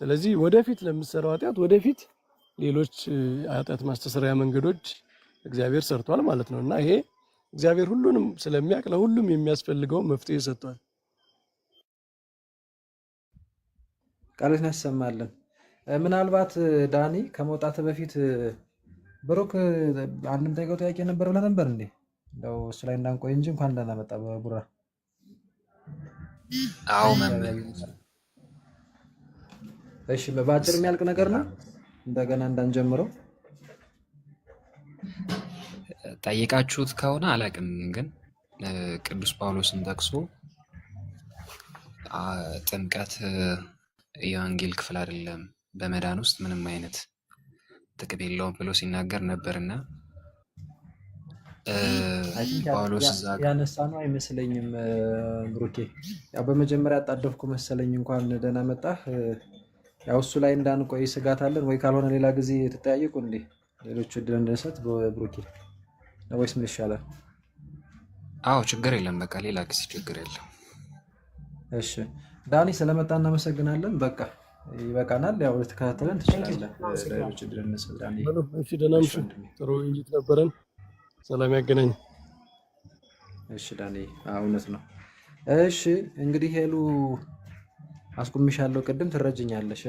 ስለዚህ ወደፊት ለምትሰራው ኃጢአት ወደፊት ሌሎች ኃጢአት ማስተሰሪያ መንገዶች እግዚአብሔር ሰርቷል ማለት ነው። እና ይሄ እግዚአብሔር ሁሉንም ስለሚያውቅ ለሁሉም የሚያስፈልገው መፍትሄ ሰጥቷል። ቃልን ያሰማልን። ምናልባት ዳኒ ከመውጣት በፊት ብሩክ አንድም ጠይቀው ጥያቄ ነበር ብለህ ነበር እንዴ? እንደው እሱ ላይ እንዳንቆይ እንጂ እንኳን እንዳናመጣ በቡራ አዎ መምህር። እሺ በአጭር የሚያልቅ ነገር ነው፣ እንደገና እንዳንጀምረው ጠይቃችሁት ከሆነ አላውቅም፣ ግን ቅዱስ ጳውሎስን ጠቅሶ ጥምቀት የወንጌል ክፍል አይደለም፣ በመዳን ውስጥ ምንም አይነት ጥቅም የለውም ብሎ ሲናገር ነበርና ጳውሎስ እዛ ያነሳ ነው አይመስለኝም። ብሩኬ ያው በመጀመሪያ አጣደፍኩ መሰለኝ። እንኳን ደህና መጣህ። ያው እሱ ላይ እንዳንቆይ ስጋት አለን ወይ ካልሆነ ሌላ ጊዜ ተጠያየቁ እንዴ ሌሎች እድል እንደሰጥ ብሩኬ ነው ወይስ ምን ይሻላል? አዎ ችግር የለም፣ በቃ ሌላ ጊዜ ችግር የለም። እሺ ዳኒ ስለመጣ እናመሰግናለን። በቃ ይበቃናል። ያው ልትከታተለን ትችላለህ። ሌሎች እድል እንደሰጥ ዳኒ። እሺ ደህና ምሽት። ጥሩ ውይይት ነበረን። ሰላም ያገናኝ። እሺ ዳኒ እውነት ነው። እሺ እንግዲህ ሄሉ አስቁምሻለሁ። ቅድም ትረጅኛለሽ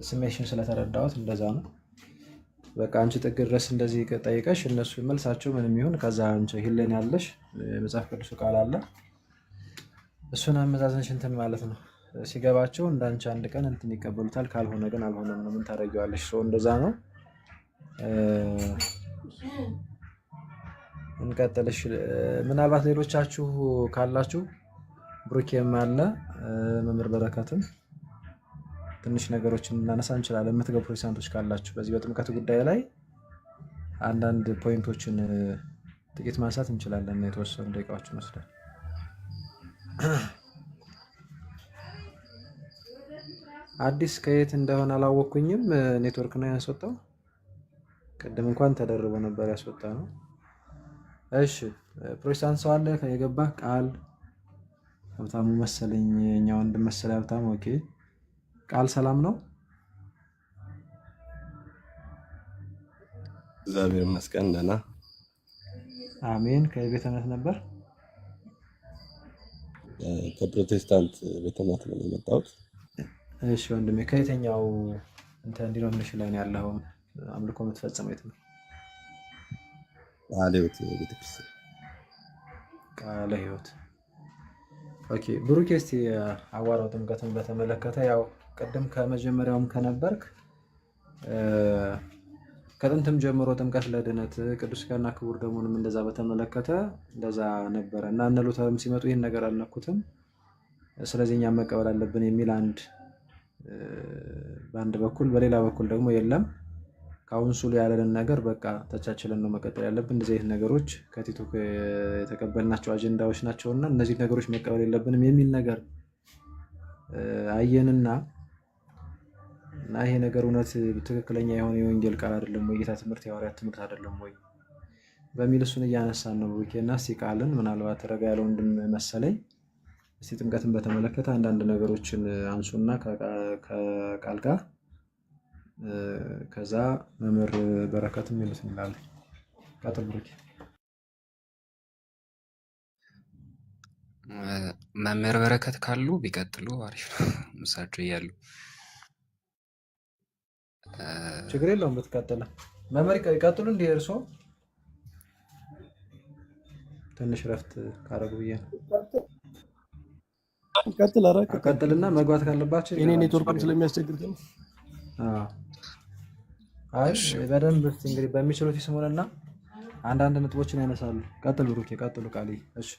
ስሜሽን ስለተረዳሁት እንደዛ ነው። በቃ አንቺ ጥግ ድረስ እንደዚህ ጠይቀሽ እነሱ መልሳቸው ምንም ይሁን ከዛ አንቺ ሂለን ያለሽ የመጽሐፍ ቅዱስ ቃል አለ እሱን አመዛዘንሽ እንትን ማለት ነው። ሲገባቸው እንዳንቺ አንድ ቀን እንትን ይቀበሉታል፣ ካልሆነ ግን አልሆነም ነው። ምን ታደርጊዋለሽ? ሰው እንደዛ ነው። እንቀጥልሽ። ምናልባት ሌሎቻችሁ ካላችሁ ብሩኬም አለ መምህር በረከትም ትንሽ ነገሮችን እናነሳ እንችላለን። የምትገቡ ፕሮቴስታንቶች ካላችሁ በዚህ በጥምቀት ጉዳይ ላይ አንዳንድ ፖይንቶችን ጥቂት ማንሳት እንችላለን። የተወሰኑ ደቂቃዎችን ወስደን አዲስ ከየት እንደሆነ አላወቅኩኝም። ኔትወርክ ነው ያስወጣው። ቅድም እንኳን ተደርቦ ነበር ያስወጣ ነው። እሺ ፕሮቴስታንት ሰው አለ የገባ ቃል ሀብታሙ መሰለኝ፣ እኛ ወንድም መሰለኝ ሀብታሙ። ኦኬ ቃል ሰላም ነው። እግዚአብሔር ይመስገን ደህና። አሜን። ከቤተ እምነት ነበር? ከፕሮቴስታንት ቤተ እምነት ነው የመጣሁት። እሺ ወንድሜ ከየትኛው እንትን ዲኖሚኔሽን ላይ ነው ያለው? አምልኮ የምትፈጽመው የት ነው? ቃለ ሕይወት ቤተክርስቲያን። ቃለ ሕይወት። ኦኬ ብሩኬ እስቲ አዋራው ጥምቀትን በተመለከተ ያው ቅድም ከመጀመሪያውም ከነበርክ ከጥንትም ጀምሮ ጥምቀት ለድነት ቅዱስ ሥጋና ክቡር ደሙንም እንደዛ በተመለከተ እንደዛ ነበረ እና እነ ሉተርም ሲመጡ ይህን ነገር አልነኩትም። ስለዚህ እኛም መቀበል አለብን የሚል አንድ በአንድ በኩል፣ በሌላ በኩል ደግሞ የለም ካውንስሉ ያለንን ነገር በቃ ተቻችለን ነው መቀጠል ያለብን። እንደዚህ አይነት ነገሮች ከቲቶ የተቀበልናቸው አጀንዳዎች ናቸውና እነዚህ ነገሮች መቀበል የለብንም የሚል ነገር አየንና እና ይሄ ነገር እውነት ትክክለኛ የሆነ የወንጌል ቃል አይደለም ወይ? ጌታ ትምህርት የሐዋርያት ትምህርት አይደለም ወይ በሚል እሱን እያነሳን ነው። ብሩኬና እስቲ ቃልን ምናልባት ረጋ ያለው ወንድም መሰለኝ እስቲ ጥምቀትን በተመለከተ አንዳንድ ነገሮችን አንሱና ከቃል ጋር ከዛ መምህር በረከትም ይሉት እንላለን። ቀጥል ብሩኬ። መምህር በረከት ካሉ ቢቀጥሉ አሪፍ ነው። እሳቸው እያሉ ችግር የለውም ብትቀጥል። መምህር ይቀጥሉ። እንደ እርሶ ትንሽ ረፍት ካረጉ ብዬ ነው። ቀጥልና መግባት ካለባቸው እኔ ኔትወርክም ስለሚያስቸግር ነው። አይ በደንብ እንግዲህ በሚችሉት ይስሙንና አንዳንድ ነጥቦችን ያነሳሉ። ቀጥል ብሩኬ፣ ቀጥሉ ቃል። እሺ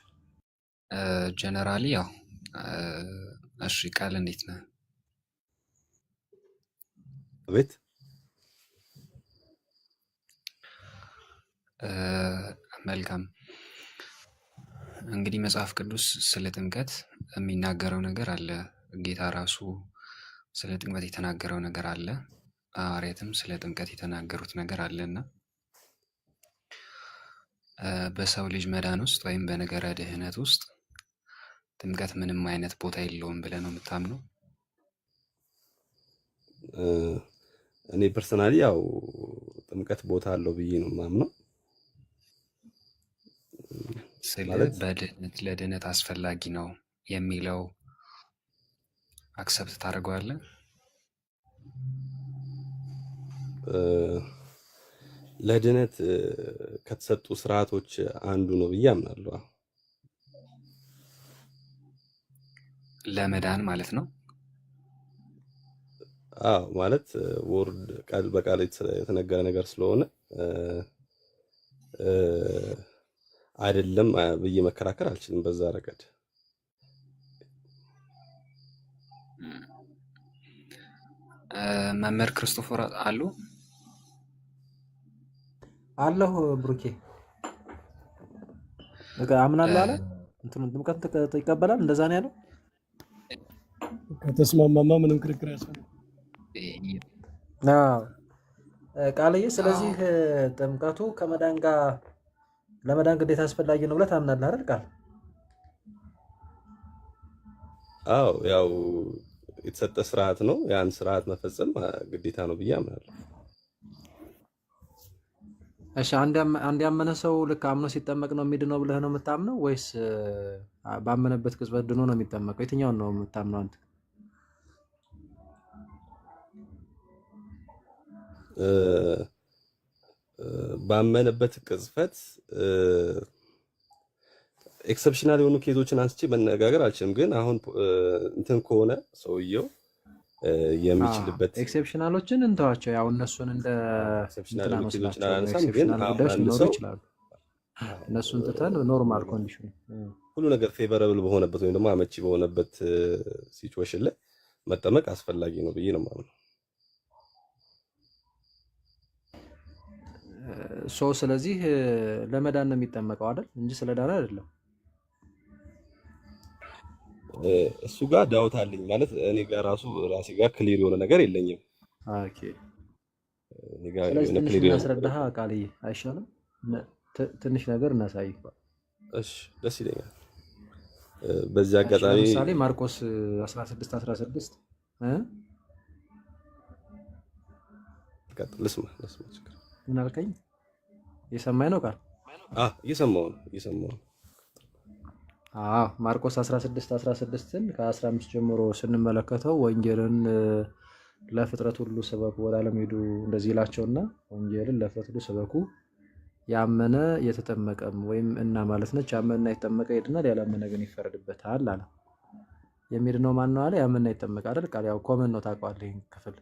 ጀነራሊ ያው እሺ ቃል እንዴት ነህ? ቤት መልካም። እንግዲህ መጽሐፍ ቅዱስ ስለ ጥምቀት የሚናገረው ነገር አለ። ጌታ ራሱ ስለ ጥምቀት የተናገረው ነገር አለ። ሐዋርያትም ስለ ጥምቀት የተናገሩት ነገር አለና በሰው ልጅ መዳን ውስጥ ወይም በነገረ ድህነት ውስጥ ጥምቀት ምንም አይነት ቦታ የለውም ብለህ ነው የምታምነው? እኔ ፐርሰናሊ ያው ጥምቀት ቦታ አለው ብዬ ነው የማምነው። ስለ በድህነት ለድህነት አስፈላጊ ነው የሚለው አክሰፕት ታደርገዋለህ? ለድህነት ከተሰጡ ስርዓቶች አንዱ ነው ብዬ አምናለሁ። ለመዳን ማለት ነው። አዎ ማለት ወርድ ቃል በቃል የተነገረ ነገር ስለሆነ አይደለም ብዬ መከራከር አልችልም በዛ ረገድ። መምህር ክርስቶፎር አሉ አለሁ ብሩኬ በቃ አምናለሁ አለ እንትኑን ጥምቀት ይቀበላል። እንደዛ ነው ያለው። ከተስማማማ ምንም ክርክር ያስፈልግ ቃልዬ። ስለዚህ ጥምቀቱ ከመዳን ጋር ለመዳን ግዴታ አስፈላጊ ነው ብለህ ታምናለህ አይደል? ቃል አዎ ያው የተሰጠ ስርዓት ነው። ያን ስርዓት መፈጸም ግዴታ ነው ብዬ አምናለሁ። እሺ አንድ ያመነ ሰው ልክ አምኖ ሲጠመቅ ነው የሚድነው ብለህ ነው የምታምነው ወይስ ባመነበት ቅጽበት ድኖ ነው የሚጠመቀው? የትኛውን ነው የምታምነው አንተ? ባመነበት ቅጽበት ኤክሰፕሽናል የሆኑ ኬዞችን አንስቼ መነጋገር አልችልም። ግን አሁን እንትን ከሆነ ሰውየው የሚችልበት ኤክሰፕሽናሎችን እንተዋቸው። ያው እነሱን እንደ ኤክሰፕሽናል ኬዞችን ግን አንድ ሰው ይችላሉ። እነሱን ትተን ኖርማል ኮንዲሽን ሁሉ ነገር ፌቨረብል በሆነበት ወይም ደግሞ አመቺ በሆነበት ሲቹዌሽን ላይ መጠመቅ አስፈላጊ ነው ብዬ ነው የማምነው። ስለዚህ ለመዳን ነው የሚጠመቀው አይደል እንጂ ስለዳን አይደለም። እሱ ጋር ዳውት አለኝ ማለት እኔ ጋር ራሴ ጋር ክሊር የሆነ ነገር የለኝም። ኦኬ እኔ ጋር የሆነ ክሊር እናስረዳህ ቃልዬ አይሻልም? ትንሽ ነገር እናሳይ። እሺ ደስ ይለኛል። በዚህ አጋጣሚ ለምሳሌ ማርቆስ 16 ልስማ ምን አልከኝ? እየሰማኝ ነው ቃል? እየሰማሁ ነው። ማርቆስ 16ን ከ15 ጀምሮ ስንመለከተው ወንጌልን ለፍጥረት ሁሉ ስበኩ፣ ወደ ዓለም ሄዱ እንደዚህ ይላቸውና ወንጌልን ለፍጥረት ሁሉ ስበኩ፣ ያመነ የተጠመቀም ወይም እና ማለት ነች። ያመነና የተጠመቀ ይድናል፣ ያላመነ ግን ይፈረድበታል አለ። የሚድነው ማን ነው አለ? ያመነና የተጠመቀ አይደል? ቃል ያው ኮመን ነው ታውቀዋለህ ይሄን ክፍል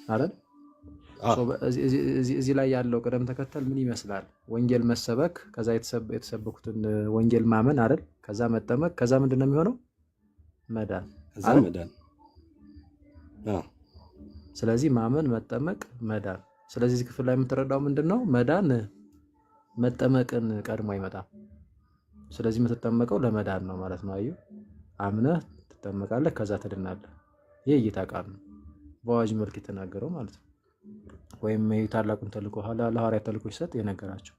አይደል? እዚህ ላይ ያለው ቅደም ተከተል ምን ይመስላል? ወንጌል መሰበክ፣ ከዛ የተሰበኩትን ወንጌል ማመን አይደል? ከዛ መጠመቅ፣ ከዛ ምንድን ነው የሚሆነው? መዳን። ስለዚህ ማመን፣ መጠመቅ፣ መዳን። ስለዚህ እዚህ ክፍል ላይ የምትረዳው ምንድን ነው? መዳን መጠመቅን ቀድሞ አይመጣም። ስለዚህ የምትጠመቀው ለመዳን ነው ማለት ነው። አየሁ፣ አምነህ ትጠመቃለህ፣ ከዛ ትድናለህ። ይህ እይታ ቃል ነው፣ በአዋጅ መልክ የተናገረው ማለት ነው። ወይም ታላቁን ተልእኮ ለሐዋርያት ተልእኮ ሲሰጥ የነገራቸው።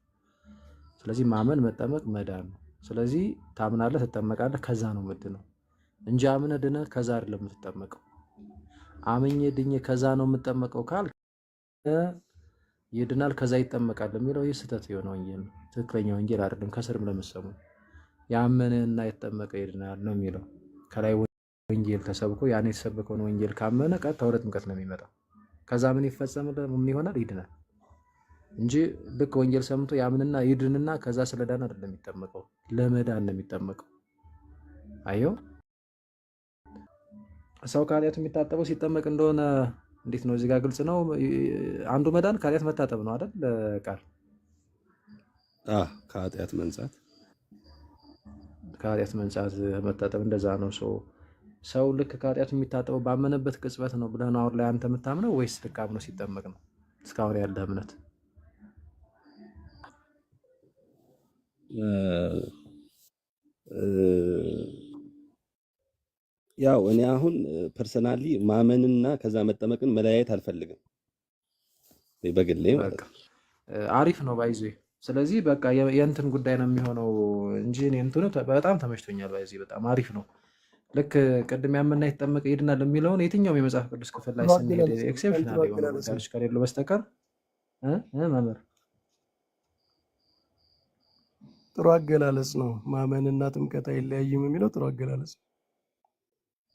ስለዚህ ማመን፣ መጠመቅ፣ መዳን ነው። ስለዚህ ታምናለህ፣ ትጠመቃለህ፣ ከዛ ነው ምድነው እንጂ አምነህ ድነህ ከዛ አይደለም የምትጠመቀው። አምኜ ድኜ ከዛ ነው የምጠመቀው ካል ይድናል ከዛ ይጠመቃል የሚለው ይህ ስህተት የሆነ ወንጌል ነው። ትክክለኛ ወንጌል አይደለም። ከስርም ለምሰሙ ያመነና የተጠመቀ ይድናል ነው የሚለው። ከላይ ወንጌል ተሰብኮ ያን የተሰበከውን ወንጌል ካመነ ቀጥታ ወደ ጥምቀት ነው የሚመጣው። ከዛ ምን ይፈጸምልህ? ምን ይሆናል? ይድናል እንጂ ልክ ወንጌል ሰምቶ ያምንና ይድንና ከዛ ስለዳን አይደለም የሚጠመቀው፣ ለመዳን ነው የሚጠመቀው። አየው፣ ሰው ከኃጢአቱ የሚታጠበው ሲጠመቅ እንደሆነ እንዴት ነው? እዚህ ጋር ግልጽ ነው። አንዱ መዳን ከኃጢአት መታጠብ ነው አይደል? ቃል ከኃጢአት መንጻት መታጠብ እንደዛ ነው። ሰው ልክ ከኃጢአቱ የሚታጠበው ባመነበት ቅጽበት ነው ብለህ ነው አሁን ላይ አንተ የምታምነው ወይስ ልክ አምኖ ሲጠመቅ ነው? እስካሁን ያለ እምነት ያው እኔ አሁን ፐርሰናሊ ማመንና ከዛ መጠመቅን መለያየት አልፈልግም በግሌ ማለት ነው። አሪፍ ነው ባይዚ። ስለዚህ በቃ የእንትን ጉዳይ ነው የሚሆነው እንጂ እኔ እንትኑ በጣም ተመችቶኛል። ባይዚ በጣም አሪፍ ነው። ልክ ቅድም ያመንና የተጠመቀ ይድናል የሚለውን የትኛውም የመጽሐፍ ቅዱስ ክፍል ላይ ስንሄድ ኤክሴፕሽናል የሆነ ጉዳዮች ከሌሉ በስተቀር መምህር ጥሩ አገላለጽ ነው። ማመንና ጥምቀት አይለያይም የሚለው ጥሩ አገላለጽ ነው።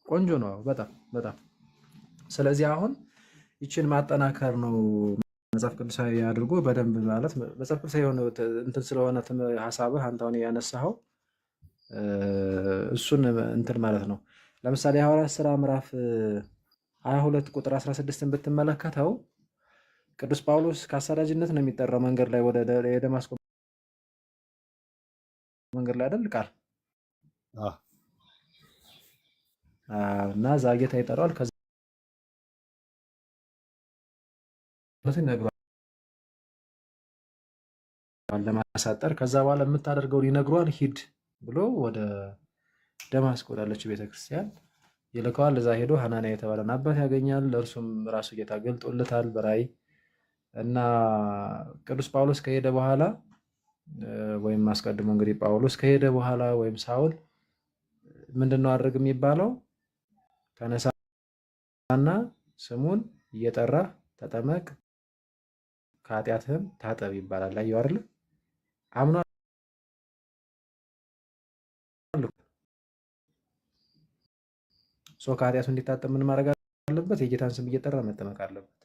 ቆንጆ ነው። በጣም በጣም። ስለዚህ አሁን ይችን ማጠናከር ነው መጽሐፍ ቅዱሳዊ አድርጎ በደንብ ማለት መጽሐፍ ቅዱሳዊ የሆነ እንትን ስለሆነ ሀሳብህ አንተ አሁን ያነሳኸው እሱን እንትን ማለት ነው። ለምሳሌ የሐዋርያት ሥራ ምዕራፍ 22 ቁጥር 16ን ብትመለከተው ቅዱስ ጳውሎስ ከአሳዳጅነት ነው የሚጠራው መንገድ ላይ ወደ የደማስቆ መንገድ ላይ አይደል ቃል እና እዛ ጌታ ይጠራዋል። ከዛ ይነግረዋል ለማሳጠር። ከዛ በኋላ የምታደርገውን ይነግረዋል። ሂድ ብሎ ወደ ደማስቆ ወዳለችው ቤተክርስቲያን ይልከዋል። እዛ ሄዶ ሐናንያ የተባለን አባት ያገኛል። ለእርሱም ራሱ ጌታ ገልጦለታል በራእይ እና ቅዱስ ጳውሎስ ከሄደ በኋላ ወይም አስቀድሞ እንግዲህ ጳውሎስ ከሄደ በኋላ ወይም ሳውል ምንድነው አድርግ የሚባለው? ተነሳና ስሙን እየጠራ ተጠመቅ ከኃጢአትህም ታጠብ ይባላል። አየሁ አይደል? አምኗል። ከኃጢአቱ እንዲታጠብ ምን ማድረግ አለበት? የጌታን ስም እየጠራ መጠመቅ አለበት።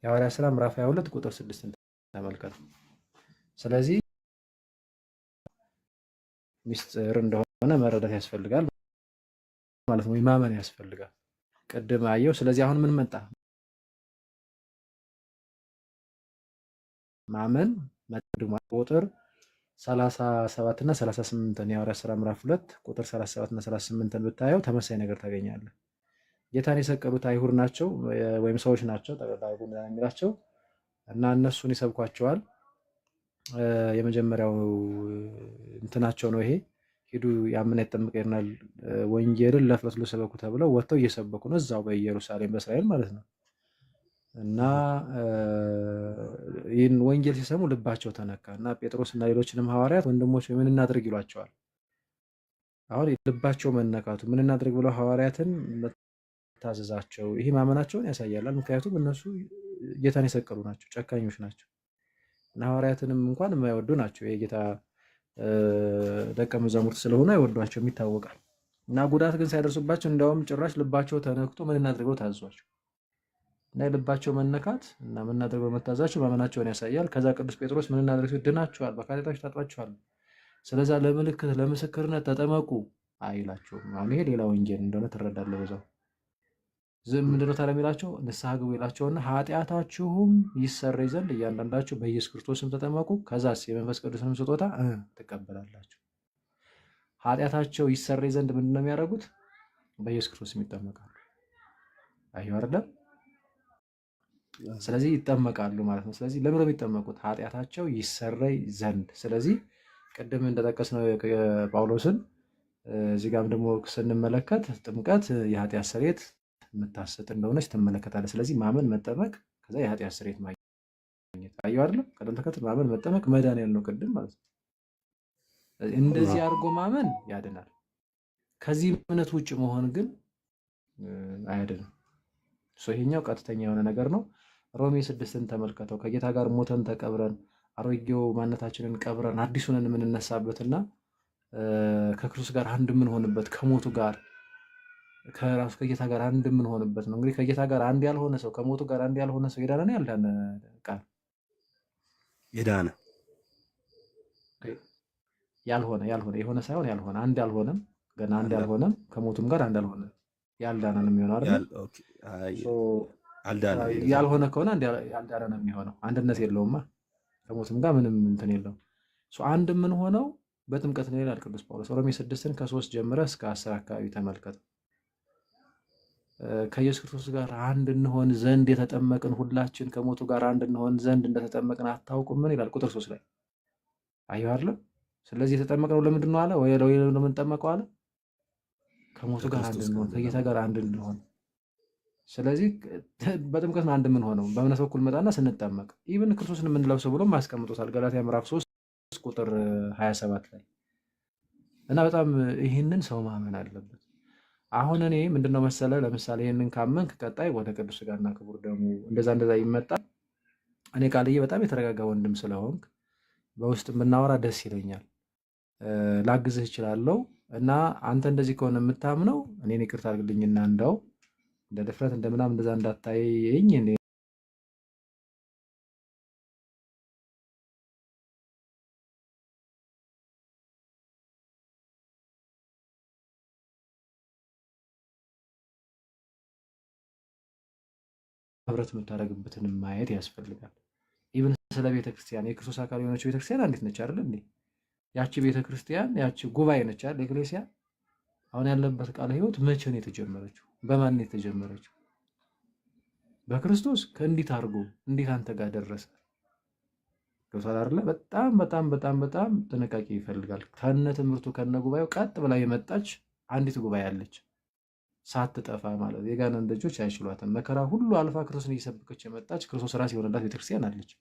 የሐዋርያት ሥራ ምዕራፍ 22 ቁጥር 6 ተመልከቱ። ስለዚህ ሚስጥር እንደሆነ መረዳት ያስፈልጋል ማለት ነው። ማመን ያስፈልጋል። ቅድም አየው። ስለዚህ አሁን ምን መጣ? ማመን መጥቷል። ቁጥር 37 እና 38 የሐዋርያት ሥራ ምዕራፍ 2 ቁጥር 37 እና 38 ብታየው ተመሳሳይ ነገር ታገኛለህ። ጌታን የሰቀሉት አይሁድ ናቸው ወይም ሰዎች ናቸው ተቀዳዩ የሚላቸው እና እነሱን ይሰብኳቸዋል። የመጀመሪያው እንትናቸው ነው ይሄ። ሂዱ ያምን ይጠመቅ ይሆናል ወንጌልን ለፍጥረት ሁሉ ሰበኩ ተብለው ወጥተው እየሰበኩ ነው እዛው በኢየሩሳሌም በእስራኤል ማለት ነው። እና ይህን ወንጌል ሲሰሙ ልባቸው ተነካ እና ጴጥሮስ እና ሌሎችንም ሐዋርያት ወንድሞች ምን እናድርግ ይሏቸዋል። አሁን ልባቸው መነካቱ ምን እናድርግ ብለው ሐዋርያትን መታዘዛቸው ይሄ ማመናቸውን ያሳያል። ምክንያቱም እነሱ ጌታን የሰቀሉ ናቸው፣ ጨካኞች ናቸው እና ሐዋርያትንም እንኳን የማይወዱ ናቸው። የጌታ ደቀ መዛሙርት ስለሆኑ አይወዷቸውም ይታወቃል። እና ጉዳት ግን ሳይደርሱባቸው እንዲያውም ጭራሽ ልባቸው ተነክቶ ምን እናድርገው ታዟቸው እና የልባቸው መነካት እና ምን እናድርገው መታዛቸው ማመናቸውን ያሳያል። ከዛ ቅዱስ ጴጥሮስ ምን እናድርገው ድናችኋል፣ በኃጢአታችሁ ታጥባችኋል፣ ስለዛ ለምልክት ለምስክርነት ተጠመቁ አይላቸውም። አሁን ይሄ ሌላ ወንጌል እንደሆነ ትረዳለህ በዛው ምንድነው ታዲያ የሚላቸው? ንስሐ ግቡ ይላቸውና ኃጢአታችሁም ይሰረይ ዘንድ እያንዳንዳችሁ በኢየሱስ ክርስቶስም ተጠመቁ ከዛስ የመንፈስ ቅዱስንም ስጦታ ትቀበላላችሁ። ኃጢአታቸው ይሰረይ ዘንድ ምንድነው የሚያደርጉት? በኢየሱስ ክርስቶስም ይጠመቃሉ። አየሁ አይደለም? ስለዚህ ይጠመቃሉ ማለት ነው። ስለዚህ ለምን ነው የሚጠመቁት? ኃጢአታቸው ይሰረይ ዘንድ። ስለዚህ ቅድም እንደጠቀስነው ጳውሎስን እዚህ ጋርም ደግሞ ስንመለከት ጥምቀት የኃጢአት ስርየት የምታሰጥ እንደሆነች ትመለከታለህ። ስለዚህ ማመን፣ መጠመቅ፣ ከዛ የኃጢአት ስርየት ማግኘት። አየሁ አይደለም? ቅደም ተከተል ማመን፣ መጠመቅ፣ መዳን ያልነው ቅድም ማለት ነው። እንደዚህ አድርጎ ማመን ያድናል። ከዚህ እምነት ውጭ መሆን ግን አያድንም። ይሄኛው ቀጥተኛ የሆነ ነገር ነው። ሮሜ 6ን ተመልከተው። ከጌታ ጋር ሞተን ተቀብረን አሮጌው ማንነታችንን ቀብረን አዲሱንን የምንነሳበትና ከክርስቶስ ጋር አንድ የምንሆንበት ከሞቱ ጋር ከራሱ ከጌታ ጋር አንድ የምንሆንበት ነው። እንግዲህ ከጌታ ጋር አንድ ያልሆነ ሰው ከሞቱ ጋር አንድ ያልሆነ ሰው የዳነ ነው ያልዳነ? ቃል የዳነ ያልሆነ የሆነ ሳይሆን ያልሆነ አንድ ያልሆነም ገና አንድ ያልሆነም ከሞቱም ጋር አንድ ያልሆነ ያልዳነ ነው የሚሆነው አይደል? ያልሆነ ከሆነ ያልዳነ ነው የሚሆነው። አንድነት የለውማ ከሞቱም ጋር ምንም እንትን የለውም። አንድ የምንሆነው በጥምቀት ነው ይላል ቅዱስ ጳውሎስ። ሮሜ 6ን ከ3 ጀምረ እስከ 10 አካባቢ ተመልከት። ከኢየሱስ ክርስቶስ ጋር አንድ እንሆን ዘንድ የተጠመቅን ሁላችን ከሞቱ ጋር አንድ እንሆን ዘንድ እንደተጠመቅን አታውቁምን ይላል ቁጥር 3 ላይ። አየሁ አይደል? ስለዚህ የተጠመቅነው ለምንድን ነው አለ? ወይ ለምን የምንጠመቀው አለ? ከሞቱ ጋር አንድ እንሆን፣ ከጌታ ጋር አንድ እንሆን። ስለዚህ በጥምቀት ነው አንድ የምንሆነው። በእምነት በኩል መጣና ስንጠመቅ ኢቭን ክርስቶስን የምንለብሰው ብሎም አስቀምጦታል ገላትያ ምዕራፍ 3 ቁጥር 27 ላይ። እና በጣም ይህንን ሰው ማመን አለበት። አሁን እኔ ምንድነው መሰለ፣ ለምሳሌ ይህንን ካመንክ ቀጣይ ወደ ቅዱስ ሥጋና ክቡር ደሙ እንደዛ ይመጣል። እኔ ቃልዬ በጣም የተረጋጋ ወንድም ስለሆንክ በውስጥ ብናወራ ደስ ይለኛል፣ ላግዝህ እችላለሁ። እና አንተ እንደዚህ ከሆነ የምታምነው እኔን ይቅርታ አድርግልኝና እንደው እንደ ድፍረት እንደምናም እንደዛ እንዳታየኝ ህብረት የምታደርግበትን ማየት ያስፈልጋል። ኢቭን ስለ ቤተክርስቲያን የክርስቶስ አካል የሆነችው ቤተክርስቲያን አንዲት ነች አይደል እንዴ? ያቺ ቤተክርስቲያን ያቺ ጉባኤ ነች አይደል? ኤክሌሲያ አሁን ያለበት ቃለ ሕይወት መቼ ነው የተጀመረችው? በማን ነው የተጀመረችው? በክርስቶስ። ከእንዴት አድርጎ እንዴት አንተ ጋር ደረሰ? ገብቶሃል አይደለ? በጣም በጣም በጣም በጣም ጥንቃቄ ይፈልጋል። ከነ ትምህርቱ ከነ ጉባኤው ቀጥ ብላ የመጣች አንዲት ጉባኤ አለች፣ ሳትጠፋ ማለት የጋነን ደጆች አይችሏትም። መከራ ሁሉ አልፋ ክርስቶስን እየሰበከች የመጣች ክርስቶስ ራስ የሆነላት ቤተክርስቲያን አለች።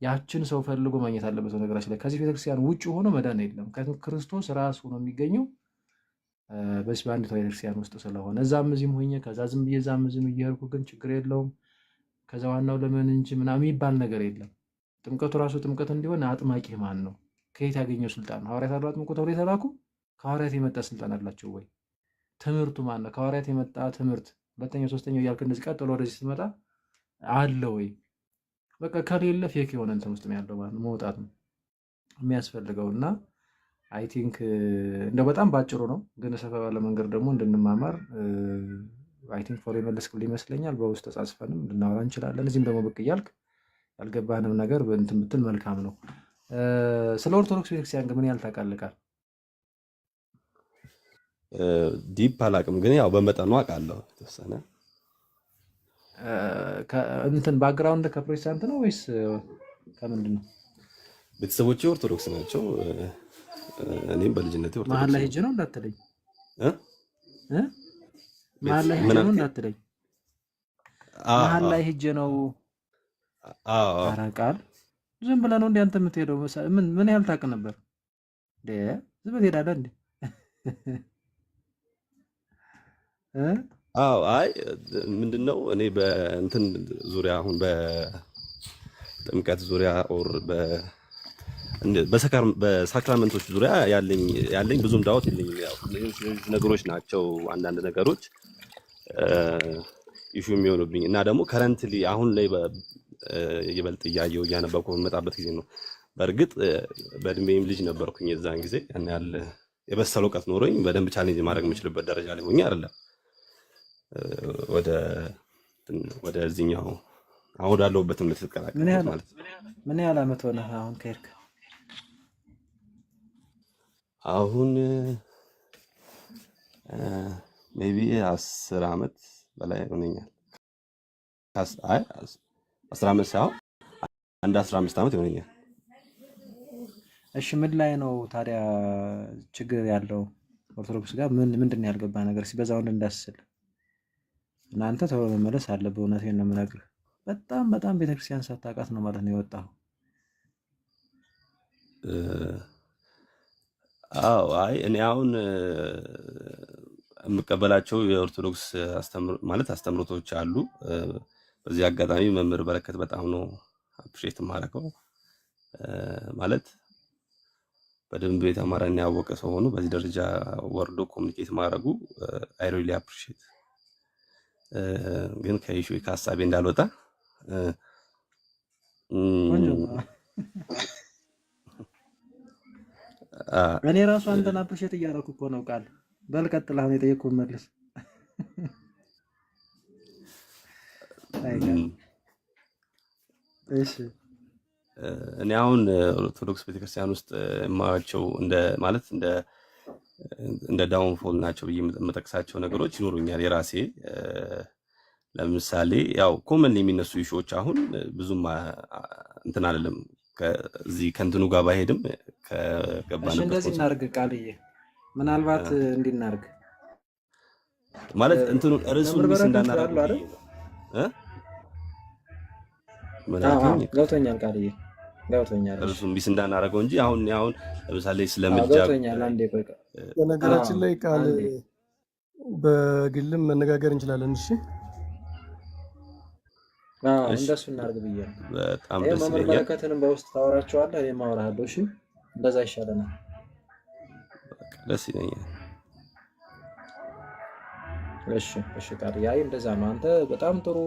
ያችን ሰው ፈልጎ ማግኘት አለበት። ነገራችን ላይ ከዚህ ቤተክርስቲያን ውጭ ሆኖ መዳን የለም። ክርስቶስ ራስ ሆኖ የሚገኘው በዚህ በአንዲቷ ቤተክርስቲያን ውስጥ ስለሆነ እዛም እዚህም ሆኜ ከዛ ዝም ብዬ እዛም እዚህም እየሄድኩ ግን ችግር የለውም ከዛ ዋናው ለምን እንጂ ምናምን የሚባል ነገር የለም። ጥምቀቱ ራሱ ጥምቀት እንዲሆን አጥማቂ ማን ነው? ከየት ያገኘው ስልጣን? ሐዋርያት አይደል አጥምቁ ተብሎ የተላኩ? ከሐዋርያት የመጣ ስልጣን አላቸው ወይ? ትምህርቱ ማን ነው? ከሐዋርያት የመጣ ትምህርት ሁለተኛው ሶስተኛው እያልክ እንደዚህ ቀጥሎ ወደዚህ ስትመጣ አለ ወይ? በቃ ከሌለ ፌክ የሆነ እንትን ውስጥ ነው ያለው ማለት ነው። መውጣት ነው የሚያስፈልገውና አይ ቲንክ እንደው በጣም ባጭሩ ነው ግን ሰፋ ባለ መንገድ ደግሞ እንድንማማር አይ ቲንክ ፎር የመለስክልኝ ይመስለኛል። በውስጥ ተጻጽፈንም እንድናወራ እንችላለን። እዚህም ደግሞ ብቅ እያልክ ያልገባንም ነገር እንትን ብትል መልካም ነው። ስለ ኦርቶዶክስ ቤተክርስቲያን ግን ምን ያህል ታውቃለህ? ዲፕ አላውቅም፣ ግን ያው በመጠኑ አውቃለሁ የተወሰነ። እንትን ባክግራውንድ ከፕሮቴስታንት ነው ወይስ ከምንድን ነው? ቤተሰቦቼ ኦርቶዶክስ ናቸው። እኔም በልጅነቴ ኦርቶዶክስ መሀል ላይ ሂጅ ነው እንዳትለኝ መሀል ላይ ሂጅ ነው እንዳትለኝ መሀል ላይ ሂጅ ነው። ኧረ ቃል ዝም ብለህ ነው እንደ አንተ የምትሄደው? ምን ያህል ታውቅ ነበር? ዝም ብለህ ትሄዳለህ እንዴ? አይ ምንድነው እኔ በእንትን ዙሪያ አሁን በጥምቀት ዙሪያ ኦር በሳክራመንቶች ዙሪያ ያለኝ ብዙም ዳውት የለኝም። ያው እነዚህ ነገሮች ናቸው አንዳንድ ነገሮች ኢሹ የሚሆኑብኝ እና ደግሞ ከረንትሊ አሁን ላይ ይበልጥ እያየሁ እያነበብኩ በመጣበት ጊዜ ነው። በእርግጥ በእድሜም ልጅ ነበርኩኝ የዛን ጊዜ ያን ያህል የበሰለ እውቀት ኖሮኝ በደንብ ቻሌንጅ ማድረግ የምችልበት ደረጃ ላይ ሆኜ አይደለም ወደዚህኛው አሁን ወዳለሁበት እምነት ተቀላቀልኩ ማለት ነው። ምን ያህል ዓመት ሆነህ አሁን ከሄድክ? አሁን ሜቢ 10 ዓመት በላይ ሆነኛል። 10 ዓመት ሳይሆን አንድ 15 ዓመት ይሆነኛል። እሺ ምን ላይ ነው ታዲያ ችግር ያለው ኦርቶዶክስ ጋር? ምንድን ነው ያልገባ ነገር? ሲበዛው እንዳስል እናንተ ተው መመለስ አለብህ። እውነቴን ነው የምነግርህ። በጣም በጣም ቤተክርስቲያን ሳታውቃት ነው ማለት ነው የወጣው። አዎ አይ እኔ አሁን የምቀበላቸው የኦርቶዶክስ አስተምሮቶች አሉ። በዚህ አጋጣሚ መምህር በረከት በጣም ነው አፕሪሼት የማደርገው። ማለት በደንብ የተማረና ያወቀ ሰው ሆኖ በዚህ ደረጃ ወርዶ ኮሚኒኬት ማድረጉ አይ ሪሊ አፕሪሼት። ግን ከኢሹ ከሀሳቤ እንዳልወጣ እኔ ራሱ አንተን አፕሪሼት እያደረኩ እኮ ነው። ቃል በል ቀጥል። አሁን የጠየቅኩህን መልስ። እሺ እኔ አሁን ኦርቶዶክስ ቤተክርስቲያን ውስጥ የማያቸው እንደ ዳውንፎል ናቸው ብዬ የምጠቅሳቸው ነገሮች ይኖሩኛል የራሴ። ለምሳሌ ያው ኮመን የሚነሱ ኢሹዎች አሁን ብዙም እንትን አይደለም ከዚህ ከእንትኑ ጋር ባይሄድም ከገባንበት እንደዚህ እናድርግ። ቃልዬ ምናልባት እንዲናርግ ማለት እንትኑ ርዕሱን ሚስ እንዳናረግ ገብቶኛል። ቃልዬ ገብቶኛል። ርዕሱን ሚስ እንዳናረገው እንጂ አሁን ለምሳሌ ስለምልጃ ገብቶኛል። አንዴ ቆይ። በነገራችን ላይ ቃል በግልም መነጋገር እንችላለን። እሺ እንደሱ እናድርግ ብዬ ነው። በጣም ደስ ይለኛል። መመለከትንም በውስጥ ታወራቸዋለህ፣ እኔም አወራሃለሁ። እሺ እንደዛ ይሻለናል። ደስ ይለኛል። እሺ ቃል ያይ እንደዛ ነው። አንተ በጣም ጥሩ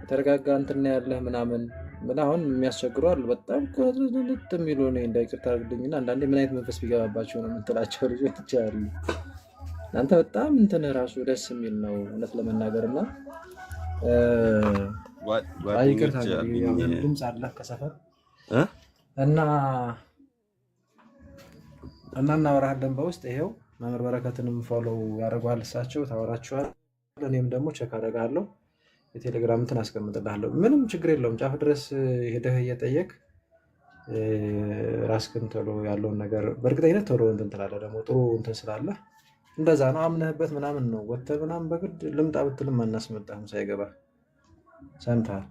የተረጋጋ እንትን ያለህ ምናምን ምን አሁን የሚያስቸግሩ አሉ። በጣም ኮትልት የሚሉ ነው። እንደ ይቅርታ አድርግልኝና አንዳንዴ ምን አይነት መንፈስ ቢገባባቸው ነው የምትላቸው ልጆች አሉ። አንተ በጣም እንትን ራሱ ደስ የሚል ነው እውነት ለመናገርና ይቅርታ ድምፅ አለ ከሰፈር እና እናወራለን በውስጥ ይሄው መምህር በረከትንም ፎሎው ያደርጓል፣ እሳቸው ታወራችኋል። እኔም ደግሞ ቼክ አደርጋለሁ፣ የቴሌግራም እንትን አስቀምጥልሃለሁ። ምንም ችግር የለውም። ጫፍ ድረስ ሄደህ እየጠየቅ ራስክን ቶሎ ያለውን ነገር በእርግጠኝነት ቶሎ እንትን ትላለህ። ደግሞ ጥሩ እንትን ስላለህ እንደዛ ነው አምነህበት ምናምን ነው ወጥተህ ምናምን በግድ ልምጣ ብትልም አናስመጣህም ሳይገባ። ሰምተሃል?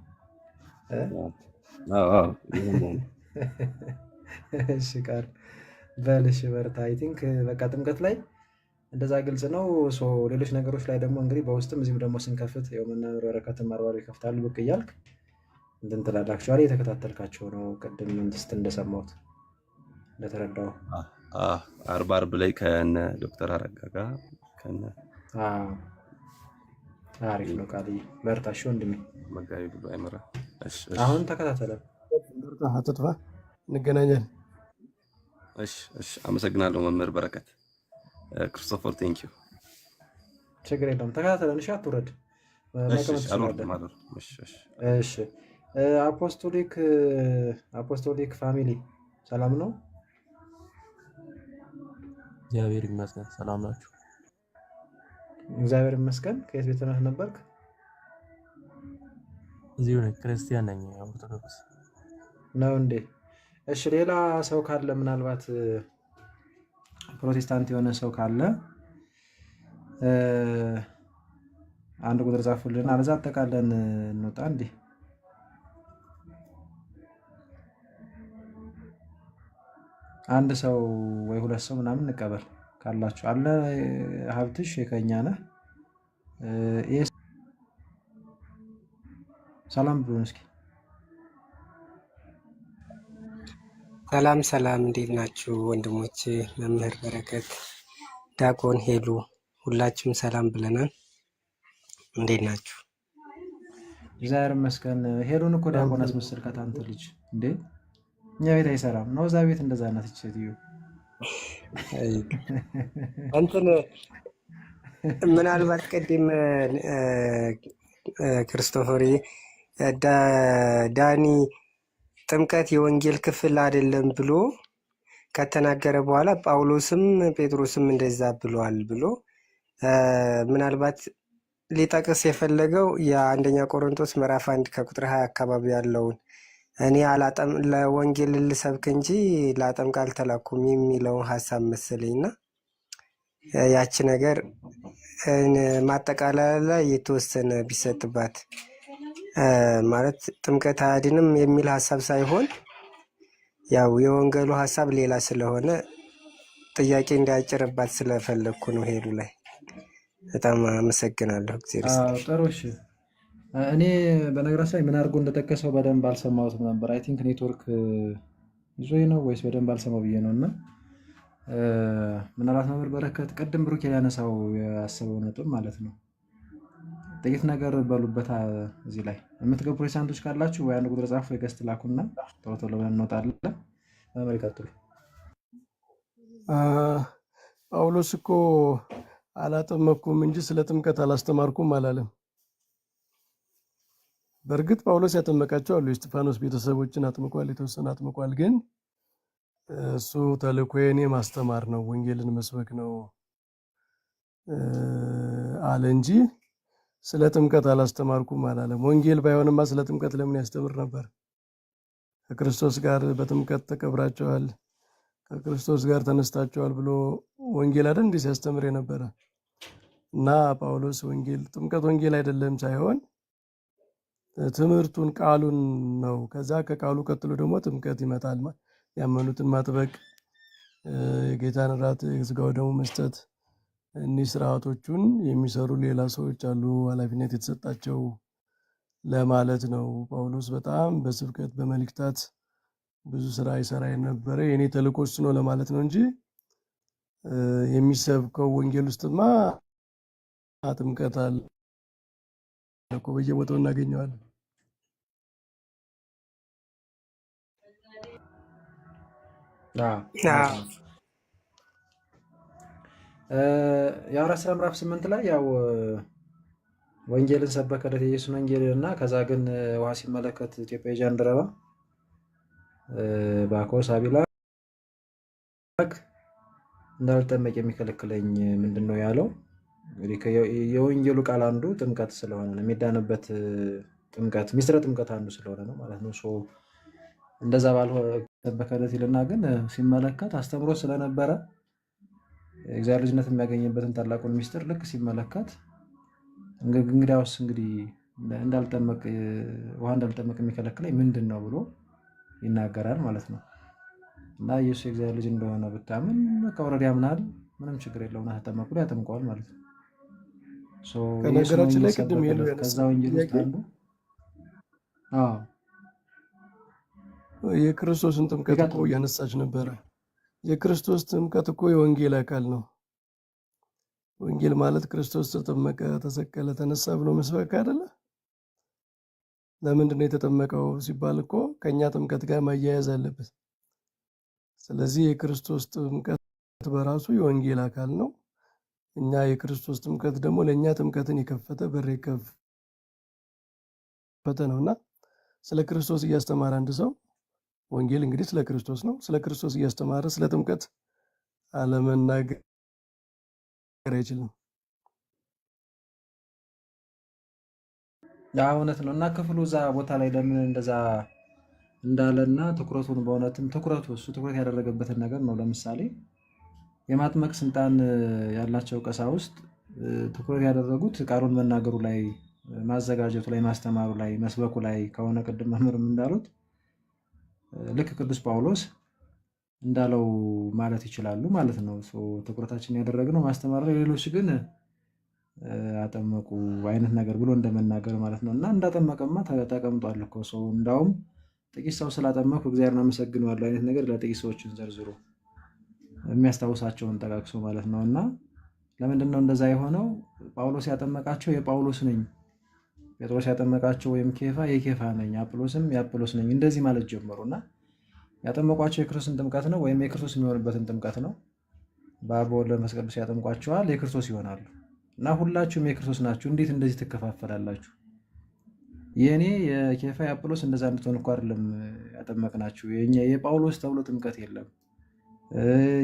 እሺ ቃል በልሽ በርታ። አይ ቲንክ በቃ ጥምቀት ላይ እንደዛ ግልጽ ነው። ሌሎች ነገሮች ላይ ደግሞ እንግዲህ በውስጥም እዚህም ደግሞ ስንከፍት ያው መምህር በረከትም አርባሪ ይከፍታሉ ብቅ እያልክ እንትን ትላለህ። አክቹዋሊ የተከታተልካቸው ነው ቅድም እንትን እንደሰማሁት እንደተረዳው አርብ ላይ ከነ ዶክተር አረጋ ጋር ከነ አሪፍ ነው። ቃል በርታ እሺ ወንድሜ። መጋቢ ብሎ አይመራ። አሁን ተከታተለ አትጥፋ፣ እንገናኛለን። እሺ አመሰግናለሁ መምህር በረከት። ክርስቶፈር ቴንክ ዩ። ችግር የለውም ተከታተለን። እሺ አትውረድ። እሺ አፖስቶሊክ ፋሚሊ ሰላም ነው? እግዚአብሔር ይመስገን። ሰላም ናችሁ? እግዚአብሔር ይመስገን። ከየት ቤተ እምነት ነበርክ? እዚሁ ነኝ። ክርስቲያን ነኝ፣ ኦርቶዶክስ ነው እንዴ? እሺ ሌላ ሰው ካለ ምናልባት ፕሮቴስታንት የሆነ ሰው ካለ አንድ ቁጥር ጻፉልን፣ አለዛ አጠቃለን እንውጣ። እንዴ አንድ ሰው ወይ ሁለት ሰው ምናምን እንቀበል ካላችሁ አለ። ሀብትሽ የከኛ ነህ። ሰላም ብሎን እስኪ። ሰላም ሰላም፣ እንዴት ናችሁ ወንድሞቼ? መምህር በረከት፣ ዲያቆን ሄሉ ሁላችሁም ሰላም ብለናል። እንዴት ናችሁ? እግዚአብሔር ይመስገን። ሄሉን እኮ ዲያቆን አስመሰልካት አንተ ልጅ እንዴ! እኛ ቤት አይሰራም ነው፣ እዛ ቤት እንደዛ ናት ሴትዮ። እንትን ምናልባት ቅድም ክርስቶፈር ዳኒ ጥምቀት የወንጌል ክፍል አይደለም ብሎ ከተናገረ በኋላ ጳውሎስም ጴጥሮስም እንደዛ ብለዋል ብሎ ምናልባት ሊጠቅስ የፈለገው የአንደኛ ቆሮንቶስ ምዕራፍ 1 ከቁጥር 20 አካባቢ ያለውን እኔ ለወንጌል ልሰብክ እንጂ ላጠምቅ አልተላኩም የሚለውን ሀሳብ መሰለኝና ያቺ ነገር ማጠቃለያ ላይ የተወሰነ ቢሰጥባት ማለት ጥምቀት አያድንም የሚል ሀሳብ ሳይሆን ያው የወንጌሉ ሀሳብ ሌላ ስለሆነ ጥያቄ እንዳያጭርባት ስለፈለግኩ ነው። ሄዱ ላይ በጣም አመሰግናለሁ። ጥሩ እሺ። እኔ በነገራችን ላይ ምን አድርጎ እንደጠቀሰው በደንብ አልሰማሁትም ነበር። አይ ቲንክ ኔትወርክ ይዞ ነው ወይስ በደንብ አልሰማው ብዬ ነው። እና ምናልባት መምህር በረከት ቅድም ብሩክ ያነሳው ያሰበው ነጥብ ማለት ነው። ጥቂት ነገር በሉበት። እዚህ ላይ የምትገቡ ፕሮቴስታንቶች ካላችሁ ወይ አንድ ቁጥር ጻፉ፣ ወይ ገስት ላኩና ቶሎ ቶሎ ብለን እንወጣለን። መምህር ይቀጥሉ። ጳውሎስ እኮ አላጠመኩም እንጂ ስለ ጥምቀት አላስተማርኩም አላለም። በእርግጥ ጳውሎስ ያጠመቃቸው አሉ። የእስጢፋኖስ ቤተሰቦችን አጥምቋል፣ የተወሰነ አጥምቋል። ግን እሱ ተልእኮዬ እኔ ማስተማር ነው፣ ወንጌልን መስበክ ነው አለ እንጂ ስለ ጥምቀት አላስተማርኩም አላለም። ወንጌል ባይሆንማ ስለ ጥምቀት ለምን ያስተምር ነበር? ከክርስቶስ ጋር በጥምቀት ተቀብራቸዋል፣ ከክርስቶስ ጋር ተነስታቸዋል ብሎ ወንጌል አይደል እንዲህ ሲያስተምር የነበረ እና ጳውሎስ ወንጌል ጥምቀት ወንጌል አይደለም ሳይሆን ትምህርቱን ቃሉን ነው። ከዛ ከቃሉ ቀጥሎ ደግሞ ጥምቀት ይመጣል። ያመኑትን ማጥበቅ፣ የጌታን እራት የሥጋው ደሙ መስጠት፣ እኒህ ስርዓቶቹን የሚሰሩ ሌላ ሰዎች አሉ ኃላፊነት የተሰጣቸው ለማለት ነው። ጳውሎስ በጣም በስብከት በመልእክታት ብዙ ስራ ይሰራ የነበረ የኔ ተልእኮ እሱ ነው ለማለት ነው እንጂ የሚሰብከው ወንጌል ውስጥማ ጥምቀት አለ እኮ በየቦታው እናገኘዋለን። የሐዋርያት ሥራ ምዕራፍ 8 ላይ ያው ወንጌልን ሰበከለት የኢየሱስን ወንጌል እና ከዛ ግን ውሃ ሲመለከት ኢትዮጵያ ጃንደረባ ባኮስ አቢላክ እንዳልጠመቅ የሚከለክለኝ ምንድን ነው ያለው? እንግዲህ የወንጌሉ ቃል አንዱ ጥምቀት ስለሆነ ነው የሚዳንበት ጥምቀት ሚስጥረ ጥምቀት አንዱ ስለሆነ ነው ማለት ነው። እንደዛ ባልተበከለት ይልና ግን ሲመለከት አስተምሮ ስለነበረ እግዚአብሔር ልጅነት የሚያገኝበትን ታላቁን ሚስጥር ልክ ሲመለከት እንግዲያውስ እንግዲህ እንዳልጠመቅ ውሃ እንዳልጠመቅ የሚከለክለኝ ምንድን ነው ብሎ ይናገራል ማለት ነው። እና ኢየሱስ የእግዚአብሔር ልጅ እንደሆነ ብታምን ከወረድ ያምናል፣ ምንም ችግር የለውም። ተጠመቁ ላይ ያጠምቀዋል ማለት ነው። ከነገራችን ላይ ቅድም ከዛ ወንጌል ውስጥ አንዱ የክርስቶስን ጥምቀት እኮ እያነሳች ነበረ። የክርስቶስ ጥምቀት እኮ የወንጌል አካል ነው። ወንጌል ማለት ክርስቶስ ተጠመቀ፣ ተሰቀለ፣ ተነሳ ብሎ መስበክ አይደለ? ለምንድን ነው የተጠመቀው ሲባል እኮ ከኛ ጥምቀት ጋር ማያያዝ አለበት። ስለዚህ የክርስቶስ ጥምቀት በራሱ የወንጌል አካል ነው። እኛ የክርስቶስ ጥምቀት ደግሞ ለእኛ ጥምቀትን የከፈተ በር የከፈተ ነውና ስለ ክርስቶስ እያስተማረ አንድ ሰው ወንጌል እንግዲህ ስለ ክርስቶስ ነው። ስለ ክርስቶስ እያስተማረ ስለ ጥምቀት አለመናገር አይችልም። ያ እውነት ነው። እና ክፍሉ እዛ ቦታ ላይ ለምን እንደዛ እንዳለና ትኩረቱን በእውነትም እሱ ትኩረት ያደረገበትን ነገር ነው። ለምሳሌ የማጥመቅ ስልጣን ያላቸው ቀሳውስት ትኩረት ያደረጉት ቃሉን መናገሩ ላይ፣ ማዘጋጀቱ ላይ፣ ማስተማሩ ላይ፣ መስበኩ ላይ ከሆነ ቅድም መምህርም እንዳሉት ልክ ቅዱስ ጳውሎስ እንዳለው ማለት ይችላሉ ማለት ነው። ትኩረታችን ያደረግነው ማስተማር ላይ፣ ሌሎች ግን አጠመቁ አይነት ነገር ብሎ እንደመናገር ማለት ነው። እና እንዳጠመቀማ ተቀምጧል እኮ ሰው እንዳውም ጥቂት ሰው ስላጠመኩ እግዚአብሔርን አመሰግነዋለሁ አይነት ነገር ለጥቂት ሰዎችን ዘርዝሮ የሚያስታውሳቸውን ጠቃቅሶ ማለት ነው። እና ለምንድን ነው እንደዛ የሆነው? ጳውሎስ ያጠመቃቸው የጳውሎስ ነኝ፣ ጴጥሮስ ያጠመቃቸው ወይም ኬፋ የኬፋ ነኝ፣ አጵሎስም የአጵሎስ ነኝ እንደዚህ ማለት ጀመሩ። እና ያጠመቋቸው የክርስቶስን ጥምቀት ነው ወይም የክርስቶስ የሚሆንበትን ጥምቀት ነው። በአብ በወልድ በመንፈስ ቅዱስ ያጠምቋቸዋል፣ የክርስቶስ ይሆናሉ። እና ሁላችሁም የክርስቶስ ናችሁ፣ እንዴት እንደዚህ ትከፋፈላላችሁ? የእኔ የኬፋ የአጵሎስ እንደዛ እንድትሆን እኮ አይደለም ያጠመቅናችሁ። የጳውሎስ ተብሎ ጥምቀት የለም፣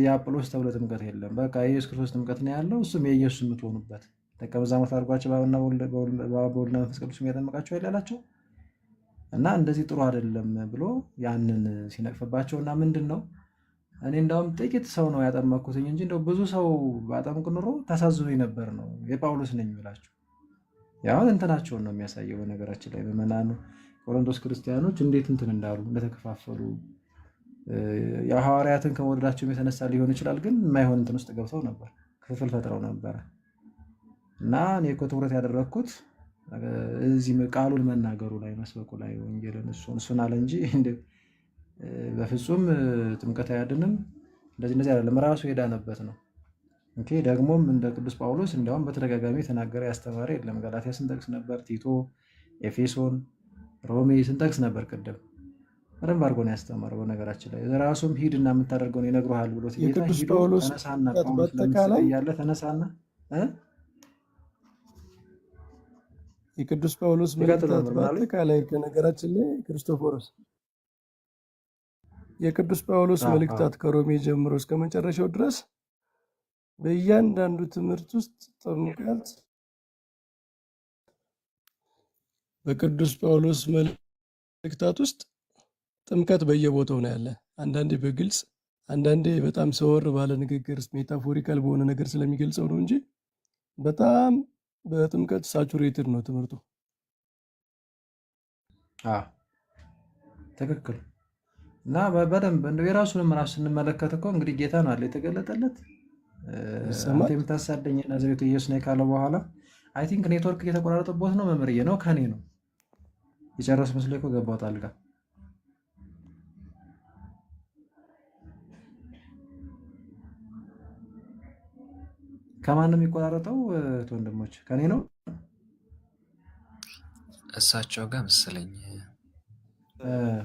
የአጵሎስ ተብሎ ጥምቀት የለም። በቃ የኢየሱስ ክርስቶስ ጥምቀት ነው ያለው። እሱም የኢየሱስ የምትሆኑበት ደቀ መዛሙርት አድርጓቸው በአብና በወልድና መንፈስ ቅዱስ ያጠመቃቸው ያላቸው እና እንደዚህ ጥሩ አይደለም ብሎ ያንን ሲነቅፍባቸው እና ምንድን ነው እኔ እንዳውም ጥቂት ሰው ነው ያጠመቅኩትኝ እንጂ እንደው ብዙ ሰው ባጠምቅ ኑሮ ታሳዝኑኝ ነበር ነው የጳውሎስ ነኝ የሚላቸው። ያሁን እንትናቸውን ነው የሚያሳየው። በነገራችን ላይ ምዕመናኑ ቆሮንቶስ ክርስቲያኖች እንዴት እንትን እንዳሉ እንደተከፋፈሉ የሐዋርያትን ከመውደዳቸውም የተነሳ ሊሆን ይችላል። ግን የማይሆን እንትን ውስጥ ገብተው ነበር፣ ክፍል ፈጥረው ነበረ። እና እኔ እኮ ትኩረት ያደረግኩት እዚህ ቃሉን መናገሩ ላይ፣ መስበኩ ላይ፣ ወንጌልን እሱን አለ እንጂ በፍጹም ጥምቀት አያድንም እንደዚህ አይደለም። ራሱ የዳነበት ነው። ደግሞም እንደ ቅዱስ ጳውሎስ እንዲያውም በተደጋጋሚ የተናገረ ያስተማረ የለም። ገላትያ ስንጠቅስ ነበር፣ ቲቶ፣ ኤፌሶን፣ ሮሜ ስንጠቅስ ነበር። ቅድም በደንብ አድርጎ ነው ያስተማረው። በነገራችን ላይ ራሱም ሂድና የምታደርገውን ይነግሩሃል ብሎ የቅዱስ ጳውሎስ በአጠቃላይ እያለ ተነሳና የቅዱስ ጳውሎስ መልእክታት በአጠቃላይ ከነገራችን ላይ ክርስቶፎሮስ የቅዱስ ጳውሎስ መልእክታት ከሮሜ ጀምሮ እስከ መጨረሻው ድረስ በእያንዳንዱ ትምህርት ውስጥ ጥምቀት በቅዱስ ጳውሎስ መልእክታት ውስጥ ጥምቀት በየቦታው ነው ያለ። አንዳንዴ በግልጽ አንዳንዴ በጣም ሰወር ባለ ንግግር ሜታፎሪካል በሆነ ነገር ስለሚገልጸው ነው እንጂ በጣም በጥምቀት ሳቹሬትድ ነው ትምህርቱ። ትክክል። እና በደንብ እንደው የራሱንም ራሱ ስንመለከት እኮ እንግዲህ ጌታ ነው አለ የተገለጠለት አንተ የምታሳደኝ ናዝሬቱ ኢየሱስ ነው ካለ በኋላ አይ ቲንክ ኔትወርክ እየተቆራረጠበት ነው። መምህርዬ ነው ከኔ ነው የጨረስ መስሎኝ እኮ ገባሁ ጣልቃ። ከማን ነው የሚቆራረጠው? ወንድሞች ከኔ ነው እሳቸው ጋር መሰለኝ።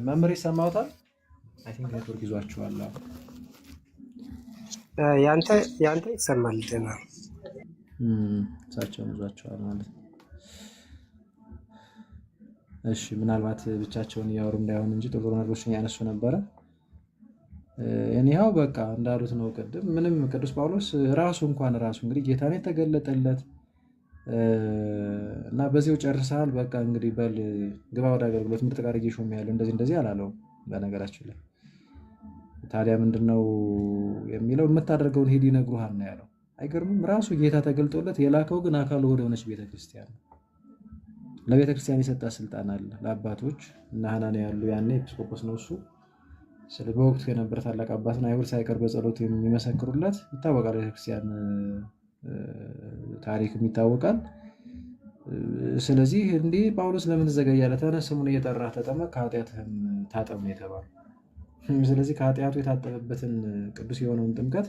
መምህር ይሰማዎታል? አይ ቲንክ ኔትወርክ ይዟችኋል። ያንተ ይሰማል ደህና። እሳቸውን ይዟቸዋል ማለት ነው። እሺ ምናልባት ብቻቸውን እያወሩ እንዳይሆን እንጂ ጥሩ ነገሮችን ያነሱ ነበረ። እኒያው በቃ እንዳሉት ነው ቅድም። ምንም ቅዱስ ጳውሎስ ራሱ እንግዲህ ጌታን የተገለጠለት እና በዚያው ጨርሰሃል፣ በቃ እንግዲህ በል ግባ ወደ አገልግሎት፣ ምርጥ አድርጌ ሾሜሃለሁ እንደዚህ አላለውም። በነገራችን ላይ ታዲያ ምንድነው የሚለው? የምታደርገውን ሂድ ይነግሩሃል ነው ያለው። አይገርምም? ራሱ ጌታ ተገልጦለት የላከው ግን አካሉ ወደ ሆነች ቤተክርስቲያን ነው። ለቤተክርስቲያን የሰጣ ስልጣን አለ ለአባቶች እና ሐናንያ ያሉ ያኔ ኤጲስቆጶስ ነው እሱ። በወቅቱ የነበረ ታላቅ አባት ነው። አይሁድ ሳይቀር በጸሎት የሚመሰክሩለት ይታወቃል። ቤተክርስቲያን ታሪክም ይታወቃል። ስለዚህ እንዲህ ጳውሎስ ለምን ትዘገያለህ? ተነስ፣ ስሙን እየጠራህ ተጠመቅ፣ ከኃጢአትህም ታጠብ ነው የተባለው። ስለዚህ ከኃጢአቱ የታጠበበትን ቅዱስ የሆነውን ጥምቀት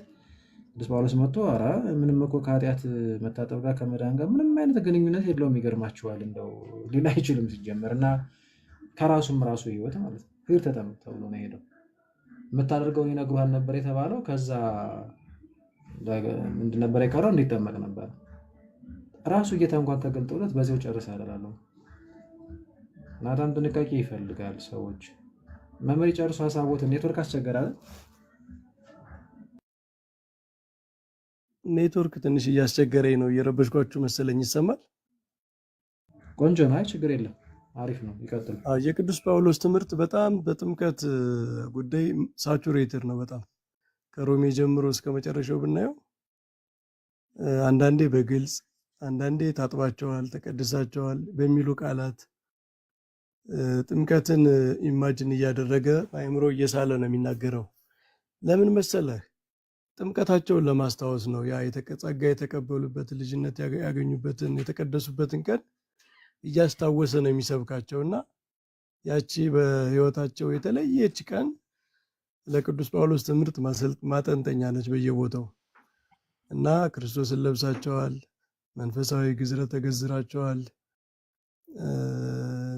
ቅዱስ ጳውሎስ መጥቶ ኧረ ምንም እኮ ከኃጢአት መታጠብ ጋር ከመዳን ጋር ምንም አይነት ግንኙነት የለውም፣ ይገርማችኋል፣ እንደው ሊል አይችልም ሲጀመር እና ከራሱም ራሱ ህይወት ማለት ነው። ሂድ ተጠመቅ ተብሎ ነው ሄደው። የምታደርገውን ይነግሩሃል ነበር የተባለው። ከዛ ምንድን ነበር የቀረው? እንዲጠመቅ ነበር። ራሱ ጌታ እንኳን ተገልጦለት በዚያው ጨርስ ያደላለሁ። ናታን ጥንቃቄ ይፈልጋል። ሰዎች መመሪ ጨርሶ ሀሳቦትን ኔትወርክ አስቸገራለ። ኔትወርክ ትንሽ እያስቸገረኝ ነው። እየረበሽኳችሁ መሰለኝ። ይሰማል? ቆንጆ ነው። አይ ችግር የለም። አሪፍ ነው። ይቀጥል። የቅዱስ ጳውሎስ ትምህርት በጣም በጥምቀት ጉዳይ ሳቹሬትድ ነው። በጣም ከሮሜ ጀምሮ እስከ መጨረሻው ብናየው አንዳንዴ በግልጽ አንዳንዴ ታጥባቸዋል፣ ተቀድሳቸዋል በሚሉ ቃላት ጥምቀትን ኢማጅን እያደረገ በአእምሮ እየሳለ ነው የሚናገረው። ለምን መሰለህ? ጥምቀታቸውን ለማስታወስ ነው። ያ ጸጋ የተቀበሉበት ልጅነት ያገኙበትን የተቀደሱበትን ቀን እያስታወሰ ነው የሚሰብካቸው እና ያቺ በሕይወታቸው የተለየች ቀን ለቅዱስ ጳውሎስ ትምህርት ማጠንጠኛ ነች በየቦታው እና ክርስቶስን ለብሳቸዋል፣ መንፈሳዊ ግዝረት ተገዝራቸዋል፣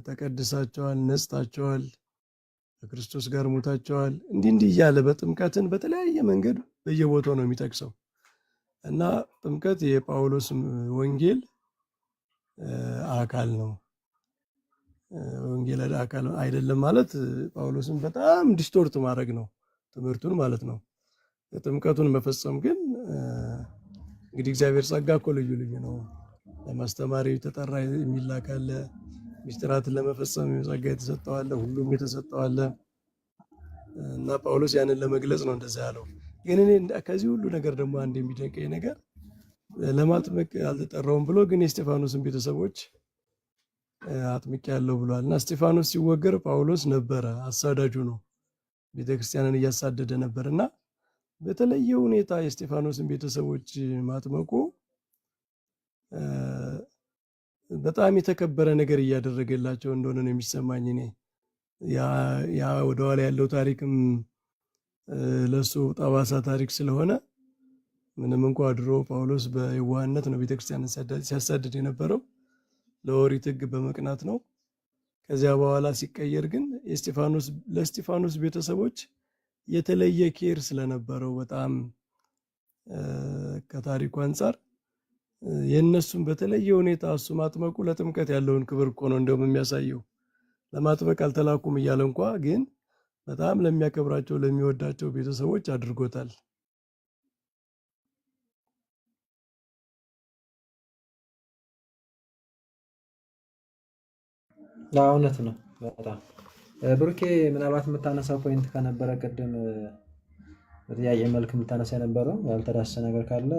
ተቀድሳቸዋል፣ ነጽታቸዋል፣ ከክርስቶስ ጋር ሞታቸዋል። እንዲህ እያለ በጥምቀትን በተለያየ መንገድ በየቦታው ነው የሚጠቅሰው እና ጥምቀት የጳውሎስ ወንጌል አካል ነው። ወንጌል አካል አይደለም ማለት ጳውሎስን በጣም ዲስቶርት ማድረግ ነው ትምህርቱን ማለት ነው። ጥምቀቱን መፈጸም ግን እንግዲህ እግዚአብሔር ጸጋ እኮ ልዩ ልዩ ነው። ለማስተማር የተጠራ የሚላክ አለ፣ ሚስጥራትን ለመፈጸም ጸጋ የተሰጠው አለ፣ ሁሉም የተሰጠው አለ እና ጳውሎስ ያንን ለመግለጽ ነው እንደዛ ያለው። ግን እኔ ከዚህ ሁሉ ነገር ደግሞ አንድ የሚደንቀኝ ነገር ለማጥመቅ አልተጠራውም ብሎ ግን የእስጢፋኖስን ቤተሰቦች አጥምቄ ያለው ብሏል እና እስጢፋኖስ ሲወገር ጳውሎስ ነበረ አሳዳጁ ነው፣ ቤተክርስቲያንን እያሳደደ ነበር እና በተለየ ሁኔታ የእስጢፋኖስን ቤተሰቦች ማጥመቁ በጣም የተከበረ ነገር እያደረገላቸው እንደሆነ ነው የሚሰማኝ። እኔ ያ ወደኋላ ያለው ታሪክም ለሱ ጠባሳ ታሪክ ስለሆነ ምንም እንኳ ድሮ ጳውሎስ በየዋህነት ነው ቤተክርስቲያንን ሲያሳድድ የነበረው፣ ለኦሪት ሕግ በመቅናት ነው። ከዚያ በኋላ ሲቀየር ግን ለእስጢፋኖስ ቤተሰቦች የተለየ ኬር ስለነበረው በጣም ከታሪኩ አንጻር የእነሱም በተለየ ሁኔታ እሱ ማጥመቁ ለጥምቀት ያለውን ክብር እኮ ነው እንደውም የሚያሳየው። ለማጥመቅ አልተላኩም እያለ እንኳ ግን በጣም ለሚያከብራቸው ለሚወዳቸው ቤተሰቦች አድርጎታል። እውነት ነው። በጣም ብሩኬ፣ ምናልባት የምታነሳው ፖይንት ከነበረ ቅድም በጥያቄ መልክ የምታነሳ የነበረው ያልተዳሰሰ ነገር ካለ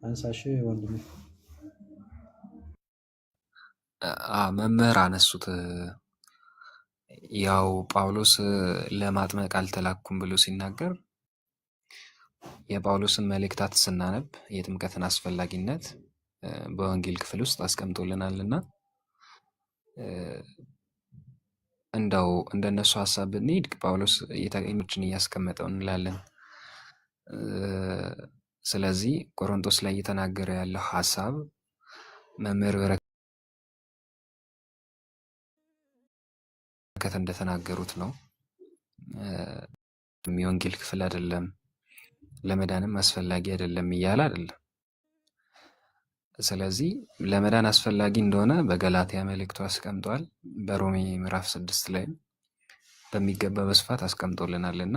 አንሳሽ ወንድሜ። መምህር አነሱት። ያው ጳውሎስ ለማጥመቅ አልተላኩም ብሎ ሲናገር የጳውሎስን መልእክታት ስናነብ የጥምቀትን አስፈላጊነት በወንጌል ክፍል ውስጥ አስቀምጦልናልና እንደው እንደነሱ ሀሳብ ብንሄድ ጳውሎስ የታቀኞችን እያስቀመጠው እንላለን። ስለዚህ ቆሮንቶስ ላይ እየተናገረ ያለው ሀሳብ መምህር በረከት እንደተናገሩት ነው። የወንጌል ክፍል አይደለም፣ ለመዳንም አስፈላጊ አይደለም እያለ አይደለም። ስለዚህ ለመዳን አስፈላጊ እንደሆነ በገላትያ መልእክቱ አስቀምጧል። በሮሜ ምዕራፍ 6 ላይ በሚገባ በስፋት አስቀምጦልናልና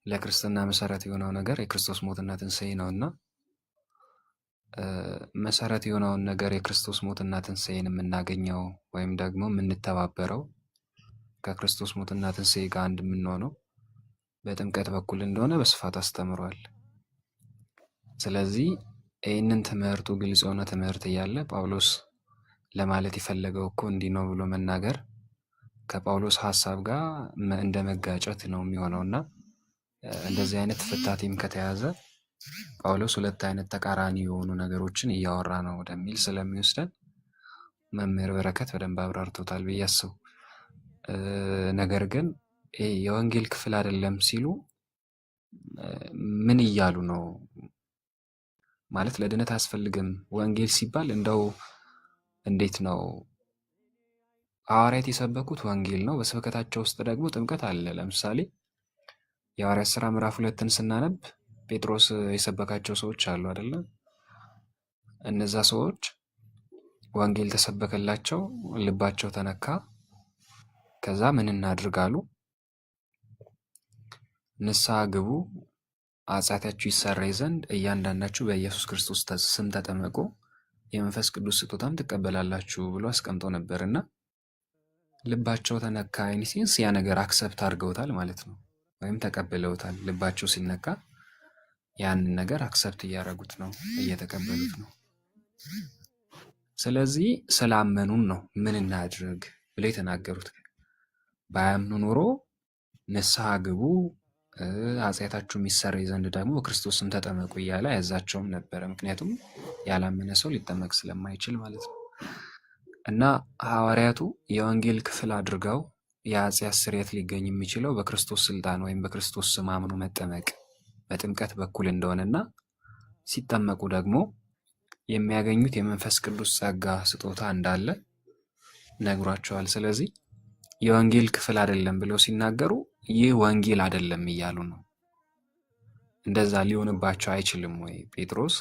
ለክርስትና መሰረት የሆነው ነገር የክርስቶስ ሞትና ትንሣኤ ነውና መሰረት የሆነውን ነገር የክርስቶስ ሞትና ትንሣኤን የምናገኘው ወይም ደግሞ የምንተባበረው ከክርስቶስ ሞትና ትንሣኤ ጋር አንድ የምንሆነው በጥምቀት በኩል እንደሆነ በስፋት አስተምሯል። ስለዚህ ይህንን ትምህርቱ ግልጽ የሆነ ትምህርት እያለ ጳውሎስ ለማለት የፈለገው እኮ እንዲህ ነው ብሎ መናገር ከጳውሎስ ሀሳብ ጋር እንደ መጋጨት ነው የሚሆነውና እንደዚህ አይነት ፍታቴም ከተያዘ ጳውሎስ ሁለት አይነት ተቃራኒ የሆኑ ነገሮችን እያወራ ነው ወደሚል ስለሚወስደን መምህር በረከት በደንብ አብራርቶታል ብዬ አስቡ። ነገር ግን የወንጌል ክፍል አይደለም ሲሉ ምን እያሉ ነው? ማለት ለድነት አያስፈልግም ወንጌል ሲባል እንደው እንዴት ነው? ሐዋርያት የሰበኩት ወንጌል ነው። በስብከታቸው ውስጥ ደግሞ ጥምቀት አለ። ለምሳሌ የሐዋርያት ሥራ ምዕራፍ 2ን ስናነብ ጴጥሮስ የሰበካቸው ሰዎች አሉ አይደለ? እነዛ ሰዎች ወንጌል ተሰበከላቸው፣ ልባቸው ተነካ። ከዛ ምን እናድርግ አሉ? ንስሐ ግቡ፣ ኃጢአታችሁ ይሰረይ ዘንድ እያንዳንዳችሁ በኢየሱስ ክርስቶስ ስም ተጠመቁ፣ የመንፈስ ቅዱስ ስጦታም ትቀበላላችሁ ብሎ አስቀምጦ ነበርና ልባቸው ተነካ። ኢንሴንስ ያ ነገር አክሰፕት አድርገውታል ማለት ነው፣ ወይም ተቀብለውታል። ልባቸው ሲነካ ያንን ነገር አክሰፕት እያደረጉት ነው፣ እየተቀበሉት ነው። ስለዚህ ስላመኑን ነው ምን እናድርግ ብለው የተናገሩት። ባያምኑ ኖሮ ንስሐ ግቡ፣ ኃጢአታችሁ የሚሰረይ ዘንድ ደግሞ በክርስቶስ ስም ተጠመቁ እያለ አያዛቸውም ነበረ። ምክንያቱም ያላመነ ሰው ሊጠመቅ ስለማይችል ማለት ነው። እና ሐዋርያቱ የወንጌል ክፍል አድርገው የኃጢአት ስርየት ሊገኝ የሚችለው በክርስቶስ ስልጣን ወይም በክርስቶስ ስም አምኖ መጠመቅ በጥምቀት በኩል እንደሆነና ሲጠመቁ ደግሞ የሚያገኙት የመንፈስ ቅዱስ ጸጋ ስጦታ እንዳለ ነግሯቸዋል። ስለዚህ የወንጌል ክፍል አይደለም ብለው ሲናገሩ ይህ ወንጌል አይደለም እያሉ ነው። እንደዛ ሊሆንባቸው አይችልም ወይ? ጴጥሮስ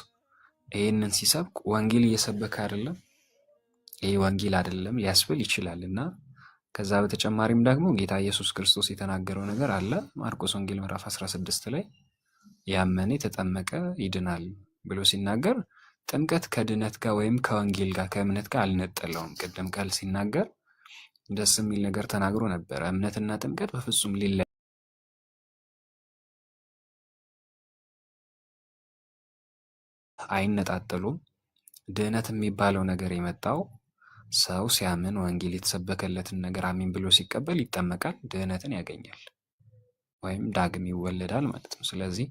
ይህንን ሲሰብክ ወንጌል እየሰበከ አይደለም፣ ይህ ወንጌል አይደለም ሊያስብል ይችላል። እና ከዛ በተጨማሪም ደግሞ ጌታ ኢየሱስ ክርስቶስ የተናገረው ነገር አለ። ማርቆስ ወንጌል ምዕራፍ 16 ላይ ያመነ የተጠመቀ ይድናል ብሎ ሲናገር ጥምቀት ከድነት ጋር ወይም ከወንጌል ጋር ከእምነት ጋር አልነጠለውም። ቅድም ቃል ሲናገር ደስ የሚል ነገር ተናግሮ ነበረ። እምነትና ጥምቀት በፍጹም ሊለያዩ አይነጣጠሉም። ድህነት የሚባለው ነገር የመጣው ሰው ሲያምን ወንጌል የተሰበከለትን ነገር አሚን ብሎ ሲቀበል ይጠመቃል፣ ድህነትን ያገኛል ወይም ዳግም ይወለዳል ማለት ነው። ስለዚህ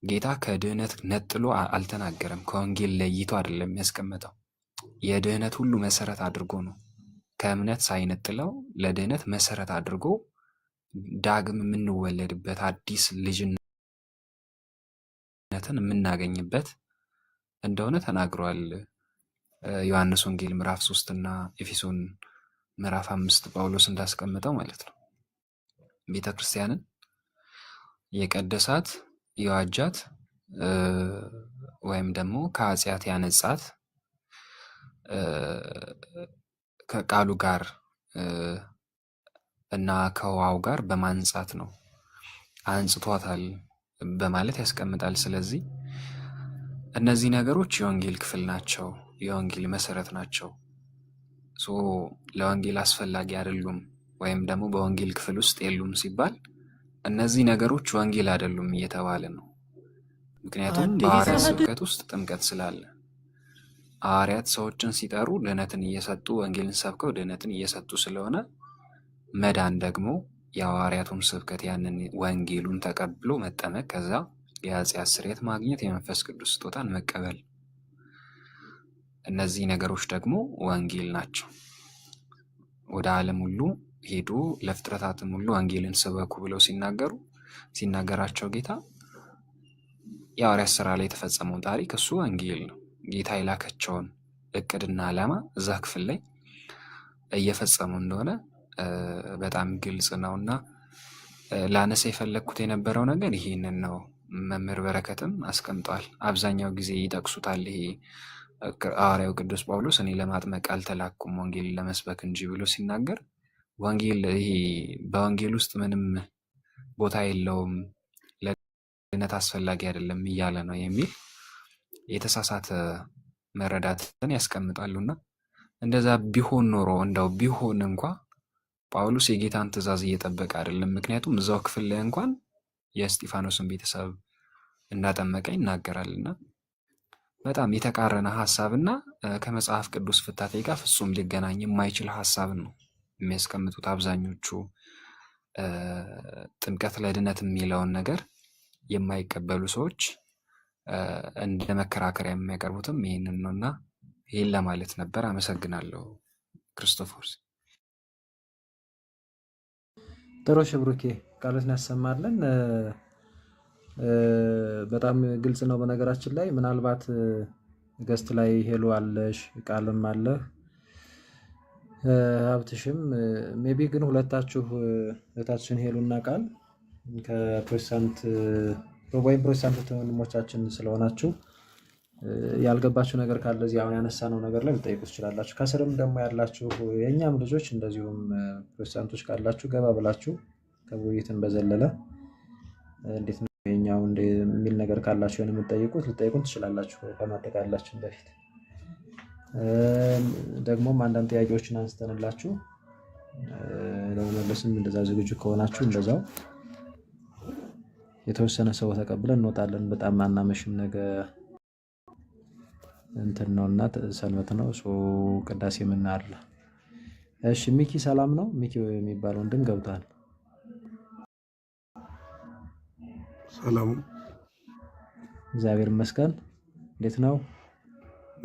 ጌታ ከድህነት ነጥሎ አልተናገረም። ከወንጌል ለይቶ አይደለም የሚያስቀምጠው። የድህነት ሁሉ መሰረት አድርጎ ነው ከእምነት ሳይነጥለው ለድህነት መሰረት አድርጎ ዳግም የምንወለድበት አዲስ ልጅነትን የምናገኝበት እንደሆነ ተናግሯል። ዮሐንስ ወንጌል ምዕራፍ 3 እና ኤፌሶን ምዕራፍ 5 ጳውሎስ እንዳስቀምጠው ማለት ነው። ቤተ ክርስቲያንን የቀደሳት የዋጃት ወይም ደግሞ ከኃጢአት ያነጻት ከቃሉ ጋር እና ከውሃው ጋር በማንጻት ነው፣ አንጽቷታል በማለት ያስቀምጣል። ስለዚህ እነዚህ ነገሮች የወንጌል ክፍል ናቸው፣ የወንጌል መሰረት ናቸው። ለወንጌል አስፈላጊ አይደሉም ወይም ደግሞ በወንጌል ክፍል ውስጥ የሉም ሲባል እነዚህ ነገሮች ወንጌል አይደሉም እየተባለ ነው። ምክንያቱም በሐዋርያት ስብከት ውስጥ ጥምቀት ስላለ ሐዋርያት ሰዎችን ሲጠሩ ድህነትን እየሰጡ ወንጌልን ሰብከው ድህነትን እየሰጡ ስለሆነ መዳን ደግሞ የሐዋርያቱን ስብከት ያንን ወንጌሉን ተቀብሎ መጠመቅ፣ ከዛ የኃጢአት ስርየት ማግኘት፣ የመንፈስ ቅዱስ ስጦታን መቀበል። እነዚህ ነገሮች ደግሞ ወንጌል ናቸው። ወደ ዓለም ሁሉ ሄዱ ለፍጥረታትም ሁሉ ወንጌልን ስበኩ ብለው ሲናገራቸው ጌታ የሐዋርያት ሥራ ላይ የተፈጸመውን ታሪክ እሱ ወንጌል ነው። ጌታ የላከቸውን እቅድና ዓላማ እዛ ክፍል ላይ እየፈጸሙ እንደሆነ በጣም ግልጽ ነውና ላነሳ የፈለግኩት የነበረው ነገር ይሄንን ነው። መምህር በረከትም አስቀምጧል። አብዛኛው ጊዜ ይጠቅሱታል። ይሄ ሐዋርያው ቅዱስ ጳውሎስ እኔ ለማጥመቅ አልተላኩም ወንጌልን ለመስበክ እንጂ ብሎ ሲናገር ወንጌል ይሄ በወንጌል ውስጥ ምንም ቦታ የለውም፣ ለድነት አስፈላጊ አይደለም እያለ ነው የሚል የተሳሳተ መረዳትን ያስቀምጣሉና እንደዛ ቢሆን ኖሮ እንደው ቢሆን እንኳ ጳውሎስ የጌታን ትእዛዝ እየጠበቀ አይደለም። ምክንያቱም እዛው ክፍል ላይ እንኳን የእስጢፋኖስን ቤተሰብ እንዳጠመቀ ይናገራልና በጣም የተቃረነ ሀሳብና ከመጽሐፍ ቅዱስ ፍታቴ ጋር ፍጹም ሊገናኝ የማይችል ሀሳብን ነው የሚያስቀምጡት አብዛኞቹ። ጥምቀት ለድነት የሚለውን ነገር የማይቀበሉ ሰዎች እንደ መከራከሪያ የሚያቀርቡትም ይህንን ነውና ይህን ለማለት ነበር። አመሰግናለሁ ክርስቶፎርስ። ጥሩ ሽብሩኬ ቃሎትን ያሰማልን። በጣም ግልጽ ነው። በነገራችን ላይ ምናልባት ገስት ላይ ሄሎ አለሽ ቃልም አለ ሀብትሽም ሜቢ ግን ሁለታችሁ እህታችን ሄሉና ቃል ከፕሮቴስታንት ወይም ፕሮቴስታንት ወንድሞቻችን ስለሆናችሁ ያልገባችሁ ነገር ካለ እዚህ አሁን ያነሳነው ነገር ላይ ልጠይቁ ትችላላችሁ። ከስርም ደግሞ ያላችሁ የእኛም ልጆች እንደዚሁም ፕሮቴስታንቶች ካላችሁ ገባ ብላችሁ ከውይይትን በዘለለ እንዴት ነው የኛው የሚል ነገር ካላችሁ የምትጠይቁት ልጠይቁን ትችላላችሁ። ከማጠቃላችን በፊት ደግሞም አንዳንድ ጥያቄዎችን አንስተንላችሁ ለመመለስም እንደዛ ዝግጁ ከሆናችሁ እንደዛው የተወሰነ ሰው ተቀብለን እንወጣለን። በጣም አናመሽም። ነገ እንትን ነውና ሰንበት ነው። ቅዳሴ ምን አለ? እሺ ሚኪ ሰላም ነው? ሚኪ የሚባለው ወንድም ገብቷል። ሰላም እግዚአብሔር ይመስገን። እንዴት ነው?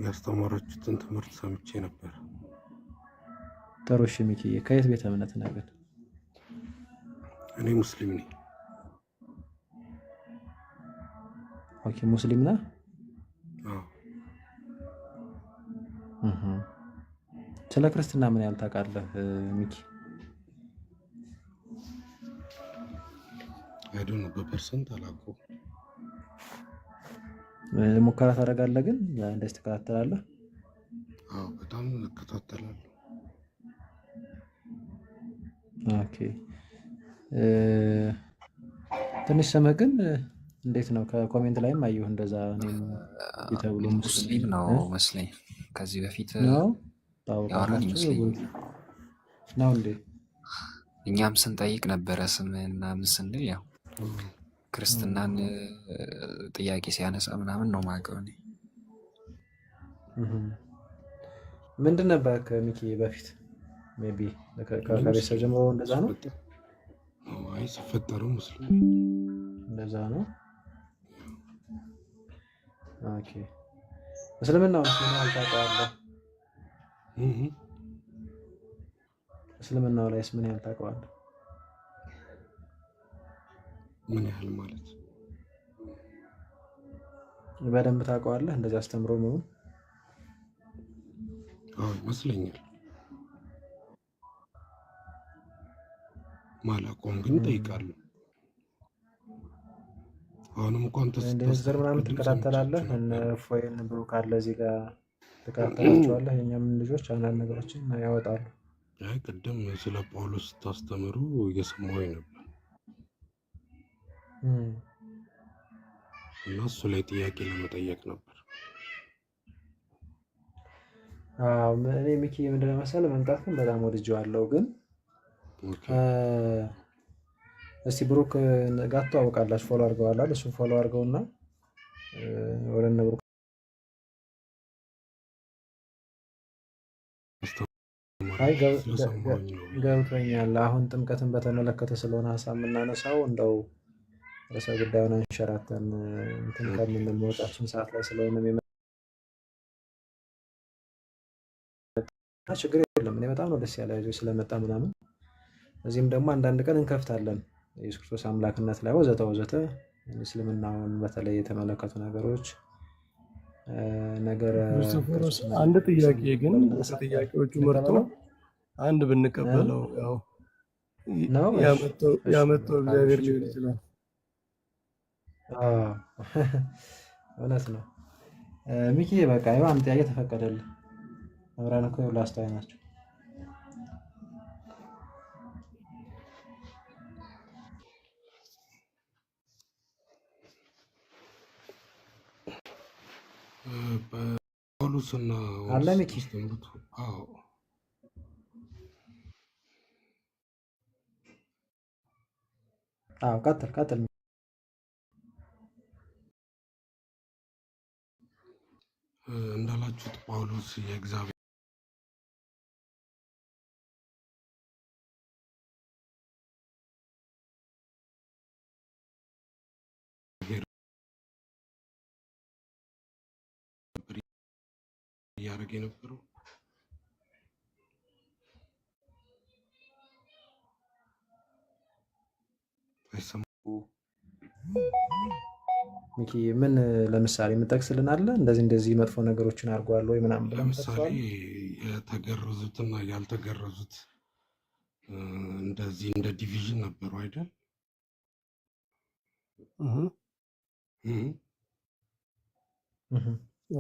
ያስተማራችሁትን ትምህርት ሰምቼ ነበር። ጥሩ። እሺ ሚኪ ከየት ቤተ እምነት ነህ ግን? እኔ ሙስሊም ነኝ። ኦኬ ሙስሊም ነህ? ስለ ክርስትና ምን ያህል ታውቃለህ ሚኪ? አይዶን በፐርሰንት አላውቀውም። ሙከራ ታደርጋለህ ግን እንደዚህ ትከታተላለህ? አዎ በጣም እከታተላለሁ። ኦኬ ትንሽ ስምህ ግን እንዴት ነው? ከኮሜንት ላይም አየሁ እንደዛ እኔም ይተብሉ ሙስሊም ነው መስለኝ። ከዚህ በፊት ነው ያወራን ይመስለኝ ነው እንዴ? እኛም ስንጠይቅ ነበረ ስምህን ምናምን ስንል ያው ክርስትናን ጥያቄ ሲያነሳ ምናምን ነው የማውቀው እኔ። ምንድን ነበር ከሚኪ በፊት ሜይ ቢ ከቤተሰብ ጀምሮ እንደዛ ነው? አይ ሲፈጠሩ ሙስሊም እንደዛ ነው። ኦኬ እስልምናው ምን ያህል ታውቀዋለህ? እስልምናው ላይስ ምን ያህል ታውቀዋለህ? ምን ያህል ማለት በደንብ ታውቀዋለህ? እንደዚህ አስተምሮ ነው? አዎ ይመስለኛል። ማላውቀውም ግን እጠይቃለሁ። አሁንም እንኳን እንደዚህ ምናምን ትከታተላለህ? እነ ፎይን ብሩክ አለ እዚህ ጋር ትከታተላቸዋለህ? የእኛም ልጆች አንዳንድ ነገሮችን ያወጣሉ። አይ ቅድም ስለ ጳውሎስ ስታስተምሩ እየሰማሁኝ ነበር እና እሱ ላይ ጥያቄ ለመጠየቅ ነበር። እኔ ሚኪ ምንድን ነው መሰለህ መምጣት ግን በጣም ወድጄዋለሁ። ግን እስቲ ብሩክ ጋር ትተዋወቃላችሁ፣ ፎሎ አድርገዋል። እሱ ፎሎ አድርገውና ወደ እነ ብሩክ ገብቶኛል። አሁን ጥምቀትን በተመለከተ ስለሆነ ሀሳብ የምናነሳው እንደው ርዕሰ ጉዳዩን አንሸራተን እንትን ከምንል መውጫችን ሰዓት ላይ ስለሆነ ችግር የለም። እኔ በጣም ነው ደስ ያለ ስለመጣ ምናምን። እዚህም ደግሞ አንዳንድ ቀን እንከፍታለን ኢየሱስ ክርስቶስ አምላክነት ላይ ወዘተ ወዘተ፣ እስልምናውን በተለይ የተመለከቱ ነገሮች ነገር። አንድ ጥያቄ ግን ከጥያቄዎቹ መርጦ አንድ ብንቀበለው ያው ያመጣው እግዚአብሔር ሊሆን ይችላል። እውነት ነው። ሚኪ በቃ ይኸው አንድ ጥያቄ ተፈቀደልህ። መብራን እኮ ይኸውልህ አስተዋይ ናቸው። ጳውሎስና አለ ሚኪ አስተምሩት። አዎ ቀጥል። እንዳላችሁት ጳውሎስ የእግዚአብሔር እያደረገ የነበረው ሚኪ ምን ለምሳሌ የምጠቅስልን አለ? እንደዚህ መጥፎ ነገሮችን አድርገዋል ወይ ምናምን ብለህ ለምሳሌ የተገረዙትና ያልተገረዙት እንደዚህ እንደ ዲቪዥን ነበሩ አይደል?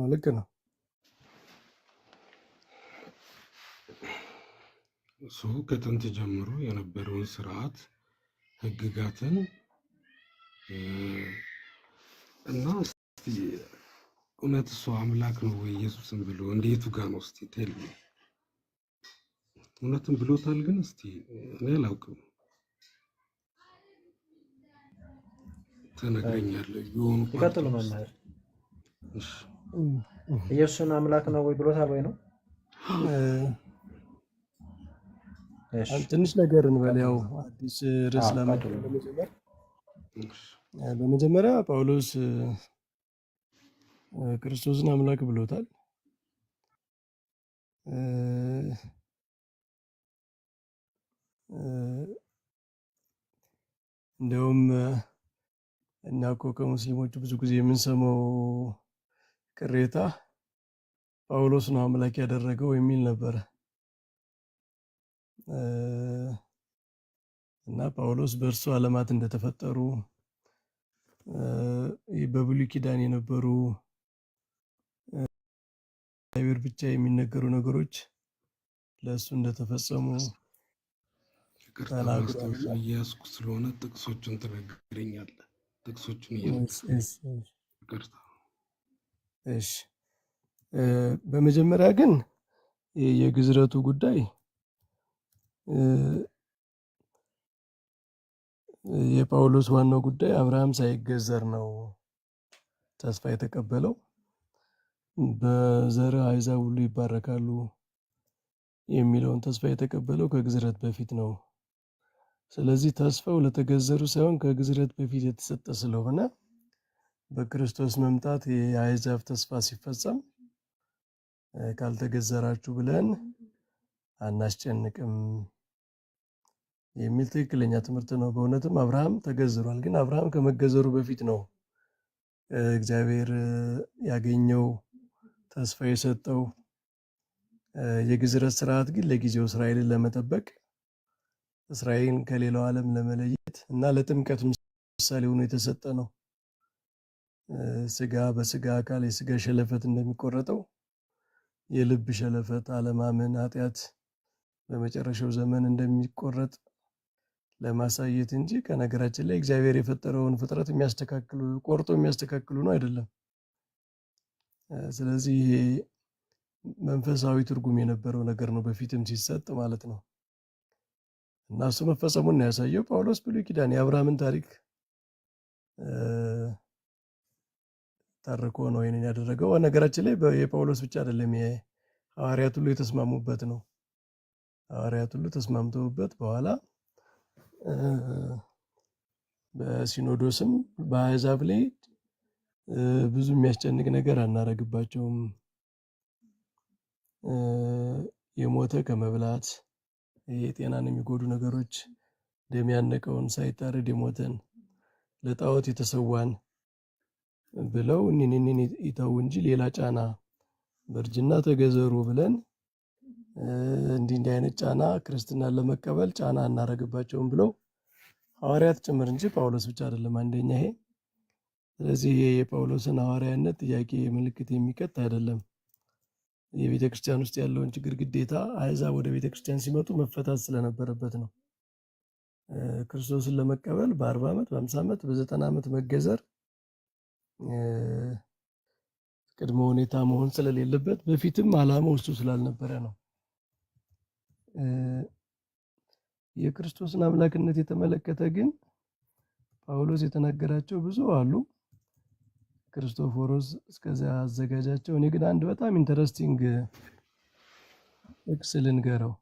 ልክ ነው። እሱ ከጥንት ጀምሮ የነበረውን ስርዓት ህግጋትን እና እውነት እሱ አምላክ ነው ወይ ኢየሱስን ብሎ እንዴቱ ጋር ነው? እስቲ ቴል እውነትን ብሎታል? ግን እስቲ እኔ አላውቅም። ትነግረኛለህ? የሆኑ ይቀጥሉ መምህር። ኢየሱስን አምላክ ነው ወይ ብሎታል ወይ ነው? ትንሽ ነገር እንበል። ያው አዲስ ርዕስ በመጀመሪያ ጳውሎስ ክርስቶስን አምላክ ብሎታል። እንዲያውም እና እኮ ከሙስሊሞቹ ብዙ ጊዜ የምንሰማው ቅሬታ ጳውሎስ ነው አምላክ ያደረገው የሚል ነበረ እና ጳውሎስ በእርሱ ዓለማት እንደተፈጠሩ በብሉይ ኪዳን የነበሩ እግዚአብሔር ብቻ የሚነገሩ ነገሮች ለእሱ እንደተፈጸሙ እያስኩ ስለሆነ ጥቅሶቹን ትነግረኛለህ። ጥቅሶቹን እሺ። በመጀመሪያ ግን የግዝረቱ ጉዳይ የጳውሎስ ዋናው ጉዳይ አብርሃም ሳይገዘር ነው ተስፋ የተቀበለው። በዘር አሕዛብ ሁሉ ይባረካሉ የሚለውን ተስፋ የተቀበለው ከግዝረት በፊት ነው። ስለዚህ ተስፋው ለተገዘሩ ሳይሆን ከግዝረት በፊት የተሰጠ ስለሆነ በክርስቶስ መምጣት የአሕዛብ ተስፋ ሲፈጸም ካልተገዘራችሁ ብለን አናስጨንቅም የሚል ትክክለኛ ትምህርት ነው። በእውነትም አብርሃም ተገዝሯል። ግን አብርሃም ከመገዘሩ በፊት ነው እግዚአብሔር ያገኘው ተስፋ የሰጠው። የግዝረት ስርዓት ግን ለጊዜው እስራኤልን ለመጠበቅ፣ እስራኤልን ከሌላው ዓለም ለመለየት እና ለጥምቀት ምሳሌ ሆኖ የተሰጠ ነው። ስጋ በስጋ አካል የስጋ ሸለፈት እንደሚቆረጠው የልብ ሸለፈት አለማመን፣ ኃጢአት በመጨረሻው ዘመን እንደሚቆረጥ ለማሳየት እንጂ ከነገራችን ላይ እግዚአብሔር የፈጠረውን ፍጥረት ቆርጦ የሚያስተካክሉ ነው አይደለም። ስለዚህ ይሄ መንፈሳዊ ትርጉም የነበረው ነገር ነው በፊትም ሲሰጥ ማለት ነው። እና እሱ መፈጸሙን ነው ያሳየው። ጳውሎስ ብሉይ ኪዳን የአብርሃምን ታሪክ ተርኮ ነው ይሄንን ያደረገው። ነገራችን ላይ የጳውሎስ ብቻ አይደለም፣ የሐዋርያት ሁሉ የተስማሙበት ነው። ሐዋርያት ሁሉ ተስማምተውበት በኋላ በሲኖዶስም በአሕዛብ ላይ ብዙ የሚያስጨንቅ ነገር አናረግባቸውም፣ የሞተ ከመብላት የጤናን የሚጎዱ ነገሮች እንደሚያነቀውን ሳይታረድ የሞተን ለጣዖት የተሰዋን ብለው እኒን ይተው እንጂ ሌላ ጫና በእርጅና ተገዘሩ ብለን እንዲህ አይነት ጫና ክርስትናን ለመቀበል ጫና አናረግባቸውም ብለው ሐዋርያት ጭምር እንጂ ጳውሎስ ብቻ አይደለም። አንደኛ ይሄ ስለዚህ የጳውሎስን ሐዋርያነት ጥያቄ ምልክት የሚከት አይደለም። የቤተ ክርስቲያን ውስጥ ያለውን ችግር ግዴታ አሕዛብ ወደ ቤተ ክርስቲያን ሲመጡ መፈታት ስለነበረበት ነው። ክርስቶስን ለመቀበል በ40 ዓመት በ50 ዓመት በ90 ዓመት መገዘር ቅድመ ሁኔታ መሆን ስለሌለበት በፊትም ዓላማው እሱ ስላልነበረ ነው። የክርስቶስን አምላክነት የተመለከተ ግን ጳውሎስ የተናገራቸው ብዙ አሉ። ክርስቶፎሮስ እስከዚያ አዘጋጃቸው። እኔ ግን አንድ በጣም ኢንተረስቲንግ ጥቅስ ልንገረው፣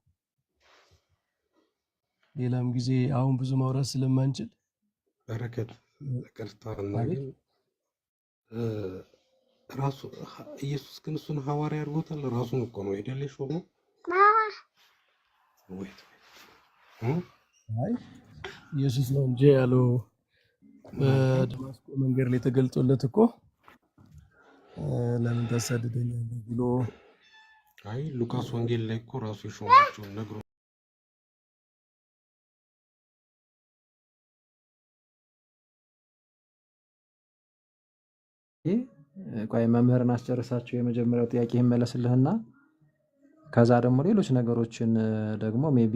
ሌላም ጊዜ አሁን ብዙ ማውራት ስለማንችል በረከት ቅርታና ግን ራሱ ኢየሱስ ግን እሱን ሐዋርያ አድርጎታል። ራሱን እኮ ነው አይደል የሾመው? አይ ኢየሱስ ነው እንጂ ያለው በደማስቆ መንገድ ላይ ተገልጦለት እኮ ለምን ታሳድደኛለህ ብሎ አይ ሉቃስ ወንጌል ላይ እኮ ራሱ የሾማቸውን ነግሮ ቆይ መምህርን አስጨርሳቸው የመጀመሪያው ጥያቄ ይመለስልህና ከዛ ደግሞ ሌሎች ነገሮችን ደግሞ ሜቢ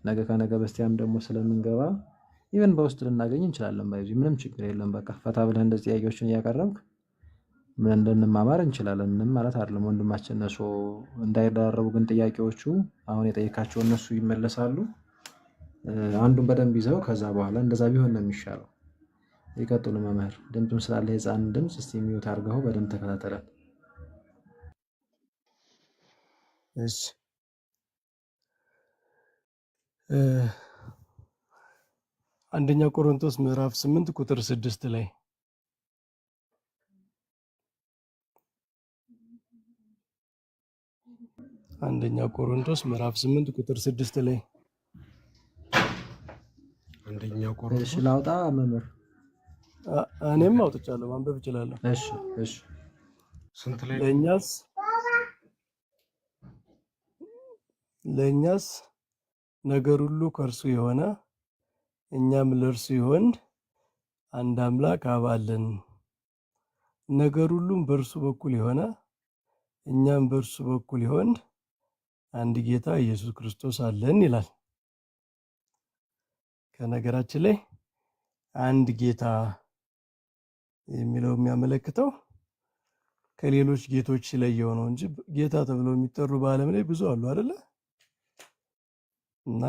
ነገ ከነገ በስቲያም ደግሞ ስለምንገባ ኢቨን በውስጥ ልናገኝ እንችላለን። ባይዚ ምንም ችግር የለም። በቃ ፈታ ብለህ እንደዚህ ጥያቄዎችን እያቀረብክ ምን እንድንማማር እንችላለን። ምንም ማለት አይደለም ወንድማችን። እነሱ እንዳይደራረቡ ግን ጥያቄዎቹ አሁን የጠየካቸው እነሱ ይመለሳሉ። አንዱን በደንብ ይዘው ከዛ በኋላ እንደዛ ቢሆን ነው የሚሻለው። ይቀጥሉ መምህር። ድምፅም ስላለ የህፃን ድምፅ እስቲ ሚዩት አድርገው በደንብ ተከታተላል። እሺ አንደኛ ቆሮንቶስ ምዕራፍ 8 ቁጥር 6 ላይ አንደኛ ቆሮንቶስ ምዕራፍ 8 ቁጥር 6 ላይ አንደኛ ቆሮንቶስ ላውጣ መምህር? እኔም አውጥቻለሁ፣ ማንበብ እችላለሁ። እሺ እሺ። ስንት ላይ? ለእኛስ ነገር ሁሉ ከእርሱ የሆነ እኛም ለእርሱ ይሆን አንድ አምላክ አብ አለን። ነገር ሁሉም በእርሱ በኩል የሆነ እኛም በእርሱ በኩል ይሆን አንድ ጌታ ኢየሱስ ክርስቶስ አለን ይላል። ከነገራችን ላይ አንድ ጌታ የሚለው የሚያመለክተው ከሌሎች ጌቶች ሲለየው ነው እንጂ ጌታ ተብለው የሚጠሩ በዓለም ላይ ብዙ አሉ አይደለ? እና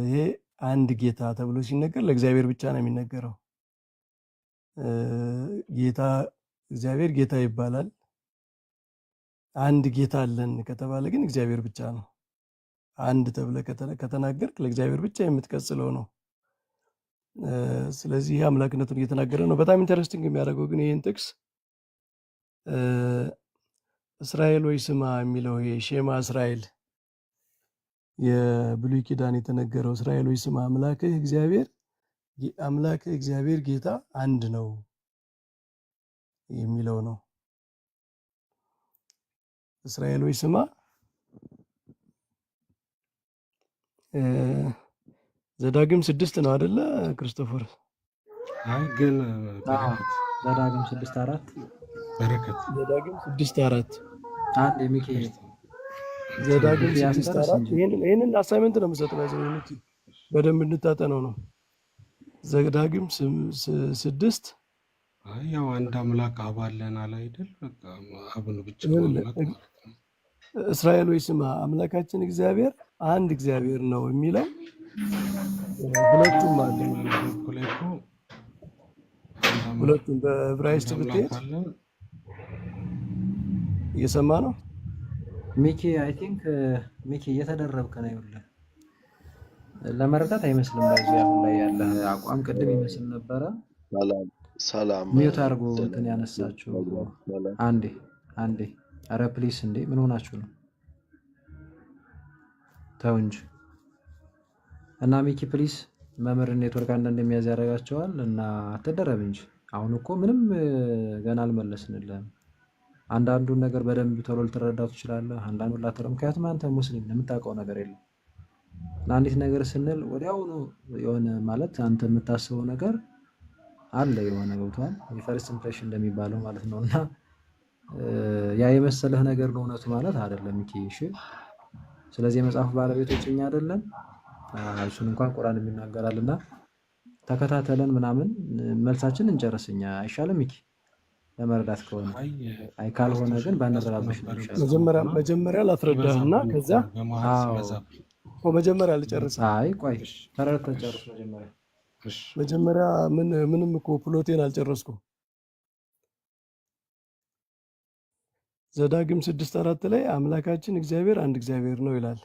ይሄ አንድ ጌታ ተብሎ ሲነገር ለእግዚአብሔር ብቻ ነው የሚነገረው። ጌታ እግዚአብሔር ጌታ ይባላል። አንድ ጌታ አለን ከተባለ ግን እግዚአብሔር ብቻ ነው። አንድ ተብለ ከተናገርክ ለእግዚአብሔር ብቻ የምትቀጽለው ነው። ስለዚህ አምላክነቱን እየተናገረ ነው። በጣም ኢንተረስቲንግ የሚያደርገው ግን ይህን ጥቅስ እስራኤል ወይ ስማ የሚለው ይሄ ሼማ እስራኤል የብሉይ ኪዳን የተነገረው እስራኤል ወይ ስማ አምላክህ እግዚአብሔር ጌታ አንድ ነው የሚለው ነው። እስራኤል ወይ ስማ ዘዳግም 6 ነው አይደለ ክርስቶፈር? አይ ግን ዘዳግም 6:4 በረከት ዘዳግም 6:4 አንድ የሚካኤል ዘዳግም 6:4 ይሄንን አሳይመንት ነው የምሰጠው። በደንብ እንታጠነው ነው። ዘዳግም 6 ያው አንድ አምላክ አብ አለን አለ አይደል? በቃ አብን ብቻ እስራኤል ወይ ስማ አምላካችን እግዚአብሔር አንድ እግዚአብሔር ነው የሚለው ሁለቱም አለ። ሁለቱም በዕብራይስጥ ብትሄድ እየሰማ ነው ሚኪ። አይ ቲንክ ሚኪ እየተደረብክ ነው። ይኸውልህ ለመረዳት አይመስልም። በዚህ አሁን ላይ ያለ አቋም ቅድም ይመስል ነበረ። ሰላም ሚዩት አድርጎ እንትን ያነሳችሁ አንዴ። ኧረ ፕሊስ እንዴ ምን ሆናችሁ ነው? ተው እንጂ እና ሚኪ ፕሊስ መምህር ኔትወርክ አንዳንድ የሚያዝ ያደርጋቸዋል እና አትደረብ እንጂ። አሁን እኮ ምንም ገና አልመለስንልህም። አንዳንዱን ነገር በደንብ ቶሎ ልትረዳው ትችላለህ፣ አንዳንዱን ላትረዳው። ምክንያቱም አንተ ሙስሊም የምታውቀው ነገር የለም እና አንዲት ነገር ስንል ወዲያውኑ የሆነ ማለት አንተ የምታስበው ነገር አለ የሆነ ገብቷል። የፈርስት ኢምፕሬሽን እንደሚባለው ማለት ነው። እና ያ የመሰለህ ነገር ነው እውነቱ ማለት አይደለም። እሺ ስለዚህ የመጽሐፉ ባለቤቶች እኛ አይደለም። እሱን እንኳን ቁርአን የሚናገራልና ተከታተለን ምናምን መልሳችን እንጨርስኛ አይሻልም? ሚኪ ለመረዳት ከሆነ አይ ካልሆነ ግን ባንረባበሽ ነው ይሻላል። መጀመሪያ ላስረዳህና ከዛ መጀመሪያ ልጨርስ። አይ ቆይ ተረድተህ ጨርስ መጀመሪያ ምንም እኮ ፕሎቴን አልጨረስኩም። ዘዳግም 6:4 ላይ አምላካችን እግዚአብሔር አንድ እግዚአብሔር ነው ይላል።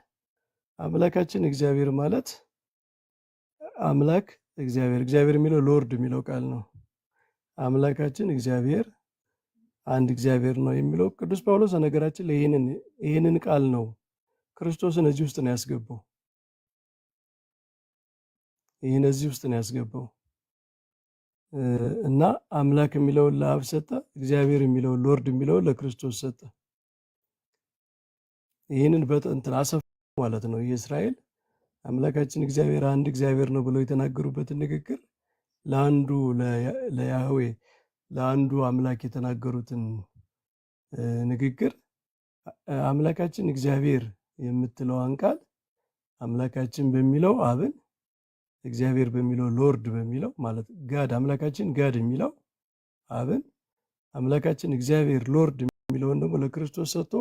አምላካችን እግዚአብሔር ማለት አምላክ እግዚአብሔር የሚለው ሎርድ የሚለው ቃል ነው። አምላካችን እግዚአብሔር አንድ እግዚአብሔር ነው የሚለው ቅዱስ ጳውሎስ ነገራችን ላይ ይህንን ቃል ነው ክርስቶስን እዚህ ውስጥ ነው ያስገባው። ይህን እዚህ ውስጥ ነው ያስገባው እና አምላክ የሚለውን ለአብ ሰጠ፣ እግዚአብሔር የሚለውን ሎርድ የሚለውን ለክርስቶስ ሰጠ። ይህንን በጥንት አሰፍ ማለት ነው። የእስራኤል አምላካችን እግዚአብሔር አንድ እግዚአብሔር ነው ብለው የተናገሩበትን ንግግር ለአንዱ ለያህዌ ለአንዱ አምላክ የተናገሩትን ንግግር አምላካችን እግዚአብሔር የምትለዋን ቃል አምላካችን በሚለው አብን እግዚአብሔር በሚለው ሎርድ በሚለው ማለት ጋድ አምላካችን ጋድ የሚለው አብን አምላካችን እግዚአብሔር ሎርድ የሚለውን ደግሞ ለክርስቶስ ሰጥቶ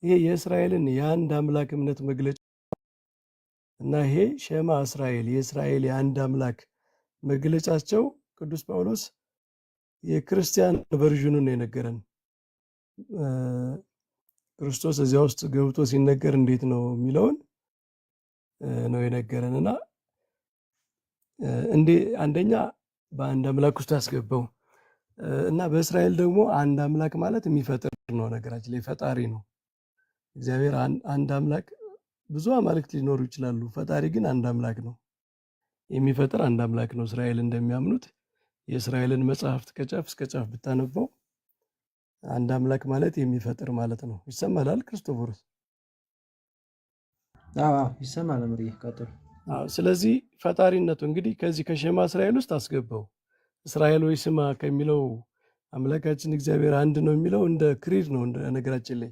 ይሄ የእስራኤልን የአንድ አምላክ እምነት መግለጫ እና ይሄ ሸማ እስራኤል የእስራኤል የአንድ አምላክ መግለጫቸው ቅዱስ ጳውሎስ የክርስቲያን ቨርዥኑን ነው የነገረን። ክርስቶስ እዚያ ውስጥ ገብቶ ሲነገር እንዴት ነው የሚለውን ነው የነገረንና አንደኛ በአንድ አምላክ ውስጥ አስገባው እና በእስራኤል ደግሞ አንድ አምላክ ማለት የሚፈጥር ነው። ነገራችን ላይ ፈጣሪ ነው። እግዚአብሔር አንድ አምላክ፣ ብዙ አማልክት ሊኖሩ ይችላሉ። ፈጣሪ ግን አንድ አምላክ ነው። የሚፈጥር አንድ አምላክ ነው። እስራኤል እንደሚያምኑት የእስራኤልን መጽሐፍት ከጫፍ እስከ ጫፍ ብታነበው አንድ አምላክ ማለት የሚፈጥር ማለት ነው። ይሰማላል ክርስቶፎርስ? አዎ ይሰማል። ምሪ ቀጥል። ስለዚህ ፈጣሪነቱ እንግዲህ ከዚህ ከሸማ እስራኤል ውስጥ አስገባው። እስራኤል ወይ ስማ ከሚለው አምላካችን እግዚአብሔር አንድ ነው የሚለው እንደ ክሪድ ነው። እንደ ነገራችን ላይ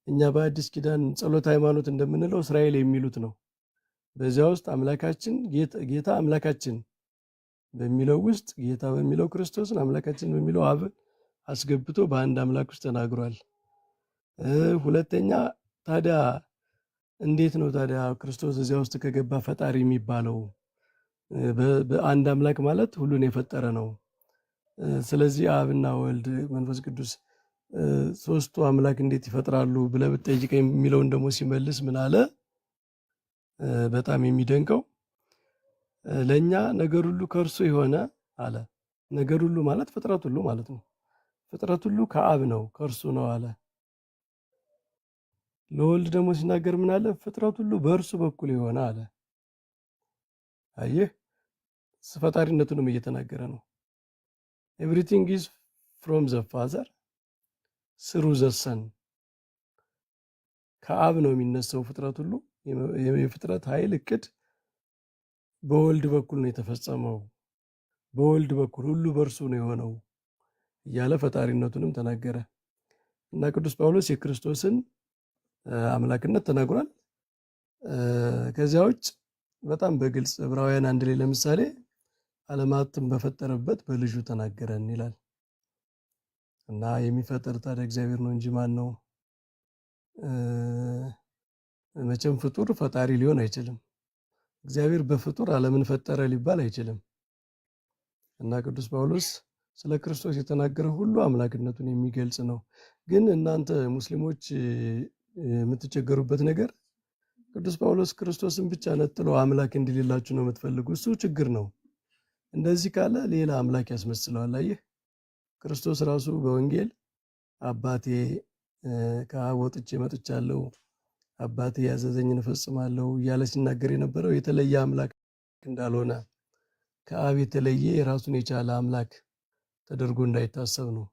እኛ በአዲስ ኪዳን ጸሎት ሃይማኖት እንደምንለው እስራኤል የሚሉት ነው። በዚያ ውስጥ አምላካችን ጌታ አምላካችን በሚለው ውስጥ ጌታ በሚለው ክርስቶስን አምላካችን በሚለው አብ አስገብቶ በአንድ አምላክ ውስጥ ተናግሯል። ሁለተኛ ታዲያ እንዴት ነው ታዲያ ክርስቶስ እዚያ ውስጥ ከገባ ፈጣሪ የሚባለው? በአንድ አምላክ ማለት ሁሉን የፈጠረ ነው። ስለዚህ አብና ወልድ መንፈስ ቅዱስ ሶስቱ አምላክ እንዴት ይፈጥራሉ ብለህ ብትጠይቀኝ የሚለውን ደግሞ ሲመልስ ምን አለ? በጣም የሚደንቀው ለእኛ ነገር ሁሉ ከእርሱ የሆነ አለ። ነገር ሁሉ ማለት ፍጥረት ሁሉ ማለት ነው። ፍጥረት ሁሉ ከአብ ነው ከእርሱ ነው አለ። ለወልድ ደግሞ ሲናገር ምን አለ? ፍጥረት ሁሉ በእርሱ በኩል የሆነ አለ። አየህ፣ ፈጣሪነቱንም እየተናገረ ነው። ኤቭሪቲንግ ኢዝ ፍሮም ዘ ፋዘር ስሩ ዘ ሰን። ከአብ ነው የሚነሳው ፍጥረት ሁሉ። የፍጥረት ኃይል እቅድ በወልድ በኩል ነው የተፈጸመው። በወልድ በኩል ሁሉ በእርሱ ነው የሆነው እያለ ፈጣሪነቱንም ተናገረ እና ቅዱስ ጳውሎስ የክርስቶስን አምላክነት ተናግሯል። ከዚያ ውጭ በጣም በግልጽ ዕብራውያን 1 ላይ ለምሳሌ ዓለማትን በፈጠረበት በልጁ ተናገረን ይላል እና የሚፈጠር ታዲያ እግዚአብሔር ነው እንጂ ማን ነው? መቼም ፍጡር ፈጣሪ ሊሆን አይችልም። እግዚአብሔር በፍጡር ዓለምን ፈጠረ ሊባል አይችልም እና ቅዱስ ጳውሎስ ስለ ክርስቶስ የተናገረ ሁሉ አምላክነቱን የሚገልጽ ነው። ግን እናንተ ሙስሊሞች የምትቸገሩበት ነገር ቅዱስ ጳውሎስ ክርስቶስን ብቻ ነጥሎ አምላክ እንዲሌላችሁ ነው የምትፈልጉ። እሱ ችግር ነው። እንደዚህ ካለ ሌላ አምላክ ያስመስለዋል። አየህ፣ ክርስቶስ ራሱ በወንጌል አባቴ ከአብ ወጥቼ መጥቻለሁ፣ አባቴ ያዘዘኝን እፈጽማለሁ እያለ ሲናገር የነበረው የተለየ አምላክ እንዳልሆነ፣ ከአብ የተለየ የራሱን የቻለ አምላክ ተደርጎ እንዳይታሰብ ነው።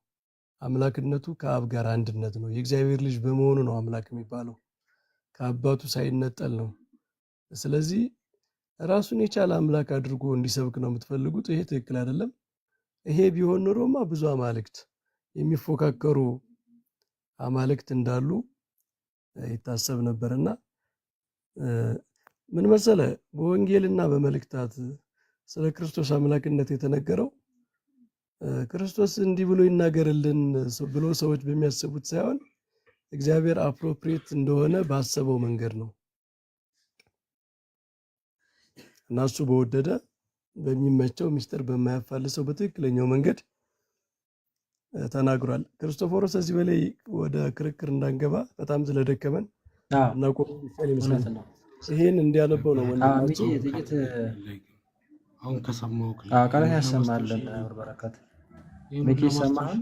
አምላክነቱ ከአብ ጋር አንድነት ነው። የእግዚአብሔር ልጅ በመሆኑ ነው አምላክ የሚባለው። ከአባቱ ሳይነጠል ነው። ስለዚህ ራሱን የቻለ አምላክ አድርጎ እንዲሰብክ ነው የምትፈልጉት። ይሄ ትክክል አይደለም። ይሄ ቢሆን ኖሮማ ብዙ አማልክት የሚፎካከሩ አማልክት እንዳሉ ይታሰብ ነበርና ምን መሰለ በወንጌልና በመልእክታት ስለ ክርስቶስ አምላክነት የተነገረው ክርስቶስ እንዲህ ብሎ ይናገርልን ብሎ ሰዎች በሚያስቡት ሳይሆን እግዚአብሔር አፕሮፕሪየት እንደሆነ ባሰበው መንገድ ነው እና እሱ በወደደ በሚመቸው ሚስጥር በማያፋልሰው በትክክለኛው መንገድ ተናግሯል። ክርስቶፎሮስ እዚህ በላይ ወደ ክርክር እንዳንገባ በጣም ስለደከመን እና ቆይተን ይመስላል ይሄን እንዲያነበው ነው ወንድማችን ጥቂት አሁን ከሰማው ቃል ያሰማልን በረከት ሚኪ ይሰማል።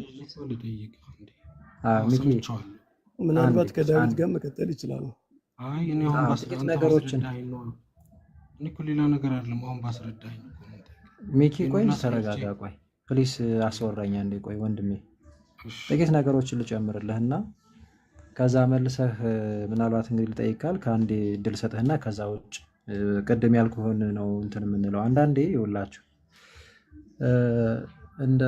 ሚኪ ምናልባት ከዳዊት ጋር መቀጠል ይችላል። አይ እኔ አሁን ጥቂት ነገሮችን እኔ እኮ ሌላ ነገር አይደለም አሁን ባስረዳኝ ሚኪ ቆይ ተረጋጋ። ቆይ ፕሊስ አስወራኝ አንዴ። ቆይ ወንድሜ ጥቂት ነገሮችን ልጨምርልህና ከዛ መልሰህ ምናልባት እንግዲህ ልጠይቃል ከአንዴ እድል ሰጥህና ከዛ ውጭ ቅድም ያልኩህን ነው እንትን የምንለው። አንዳንዴ ይውላችሁ እንደ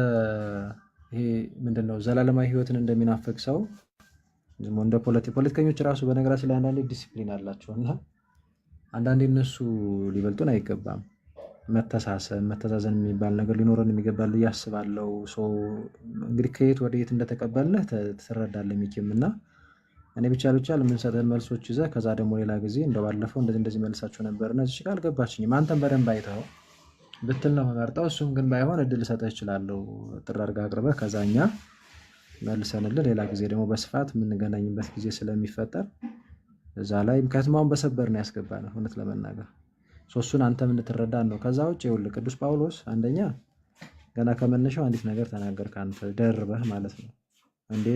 ይሄ ምንድነው ዘላለማዊ ህይወትን እንደሚናፍቅ ሰው እንደ ፖለቲከኞች ራሱ በነገራችን ላይ አንዳንዴ ዲሲፕሊን አላቸው እና አንዳንዴ እነሱ ሊበልጡን አይገባም። መተዛዘን የሚባል ነገር ሊኖረን የሚገባል ብዬ አስባለሁ። ሰው እንግዲህ ከየት ወደ የት እንደተቀበልንህ ትረዳለህ ሚኪም እና እኔ ብቻ የምንሰጥህን መልሶች ይዘህ ከዛ ደግሞ ሌላ ጊዜ እንደባለፈው እንደዚህ መልሳቸው ነበርና እዚህ ጋር አልገባችኝም አንተም በደንብ አይተኸው ብትል ነው መርጠው። እሱም ግን ባይሆን እድል ሰጥህ እችላለሁ ጥር አድርገህ አቅርበህ ከዛኛ መልሰንልህ ሌላ ጊዜ ደግሞ በስፋት የምንገናኝበት ጊዜ ስለሚፈጠር እዛ ላይ ምክንያቱም አሁን በሰበር ነው ያስገባነው እውነት ለመናገር እሱን አንተም እንድትረዳን ነው። ከዛ ውጭ ይኸውልህ ቅዱስ ጳውሎስ አንደኛ ገና ከመነሻው አንዲት ነገር ተናገርክ አንተ ደርበህ ማለት ነው። እንዴ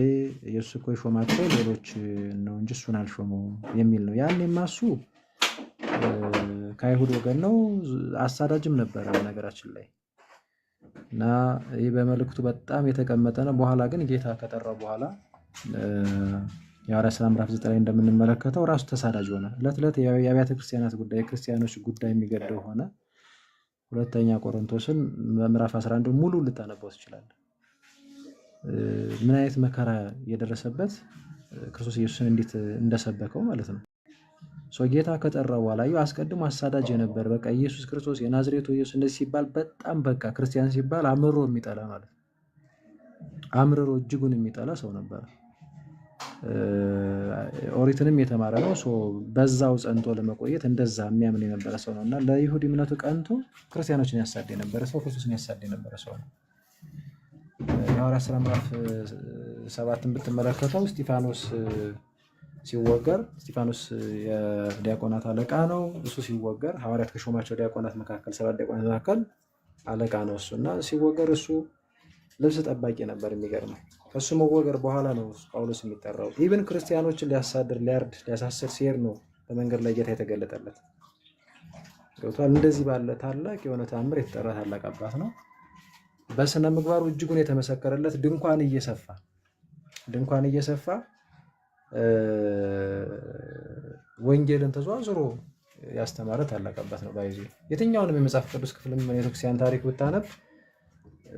ኢየሱስ እኮ የሾማቸው ሌሎች ነው እንጂ እሱን አልሾመውም የሚል ነው። ያኔማ እሱ ከአይሁድ ወገን ነው አሳዳጅም ነበረ በነገራችን ላይ እና ይህ በመልእክቱ በጣም የተቀመጠ ነው። በኋላ ግን ጌታ ከጠራው በኋላ የሐዋርያት ሥራ ምዕራፍ 9 ላይ እንደምንመለከተው ራሱ ተሳዳጅ ሆነ። ዕለት የአብያተ ክርስቲያናት ጉዳይ የክርስቲያኖች ጉዳይ የሚገደው ሆነ። ሁለተኛ ቆሮንቶስን ምዕራፍ 11 ሙሉ ልታነባው ትችላለህ። ምን አይነት መከራ የደረሰበት ክርስቶስ ኢየሱስን እንዴት እንደሰበከው ማለት ነው። ጌታ ከጠራው በኋላ አስቀድሞ አሳዳጅ የነበር በቃ ኢየሱስ ክርስቶስ የናዝሬቱ ኢየሱስ እንደዚህ ሲባል በጣም በቃ ክርስቲያን ሲባል አምርሮ የሚጠላ ማለት አምርሮ እጅጉን የሚጠላ ሰው ነበር። ኦሪትንም የተማረ ነው። በዛው ጸንቶ ለመቆየት እንደዛ የሚያምን የነበረ ሰው ነው እና ለይሁዲ እምነቱ ቀንቶ ክርስቲያኖችን ያሳድ የነበረ ሰው ክርስቶስን ያሳድ የነበረ ሰው ነው። የሐዋርያት ሥራ ምዕራፍ 7ን ብትመለከተው እስጢፋኖስ ሲወገር እስጢፋኖስ የዲያቆናት አለቃ ነው። እሱ ሲወገር ሐዋርያት ከሾማቸው ዲያቆናት መካከል 7 ዲያቆናት መካከል አለቃ ነው እሱ እና ሲወገር እሱ ልብስ ጠባቂ ነበር። የሚገርመው ከሱ መወገር በኋላ ነው ጳውሎስ የሚጠራው። ኢቭን ክርስቲያኖችን ሊያሳድር ሊያርድ ሊያሳስር ሲሄድ ነው በመንገድ ላይ ጌታ የተገለጠለት። ገብቷል። እንደዚህ ባለ ታላቅ የሆነ ተአምር የተጠራ ታላቅ አባት ነው። በስነ ምግባሩ እጅጉን የተመሰከረለት ድንኳን እየሰፋ ወንጌልን ተዟዙሮ ያስተማረ ታላቅ አባት ነው። ባይዚ የትኛውንም የመጽሐፍ ቅዱስ ክፍልም የቤተክርስቲያን ታሪክ ብታነብ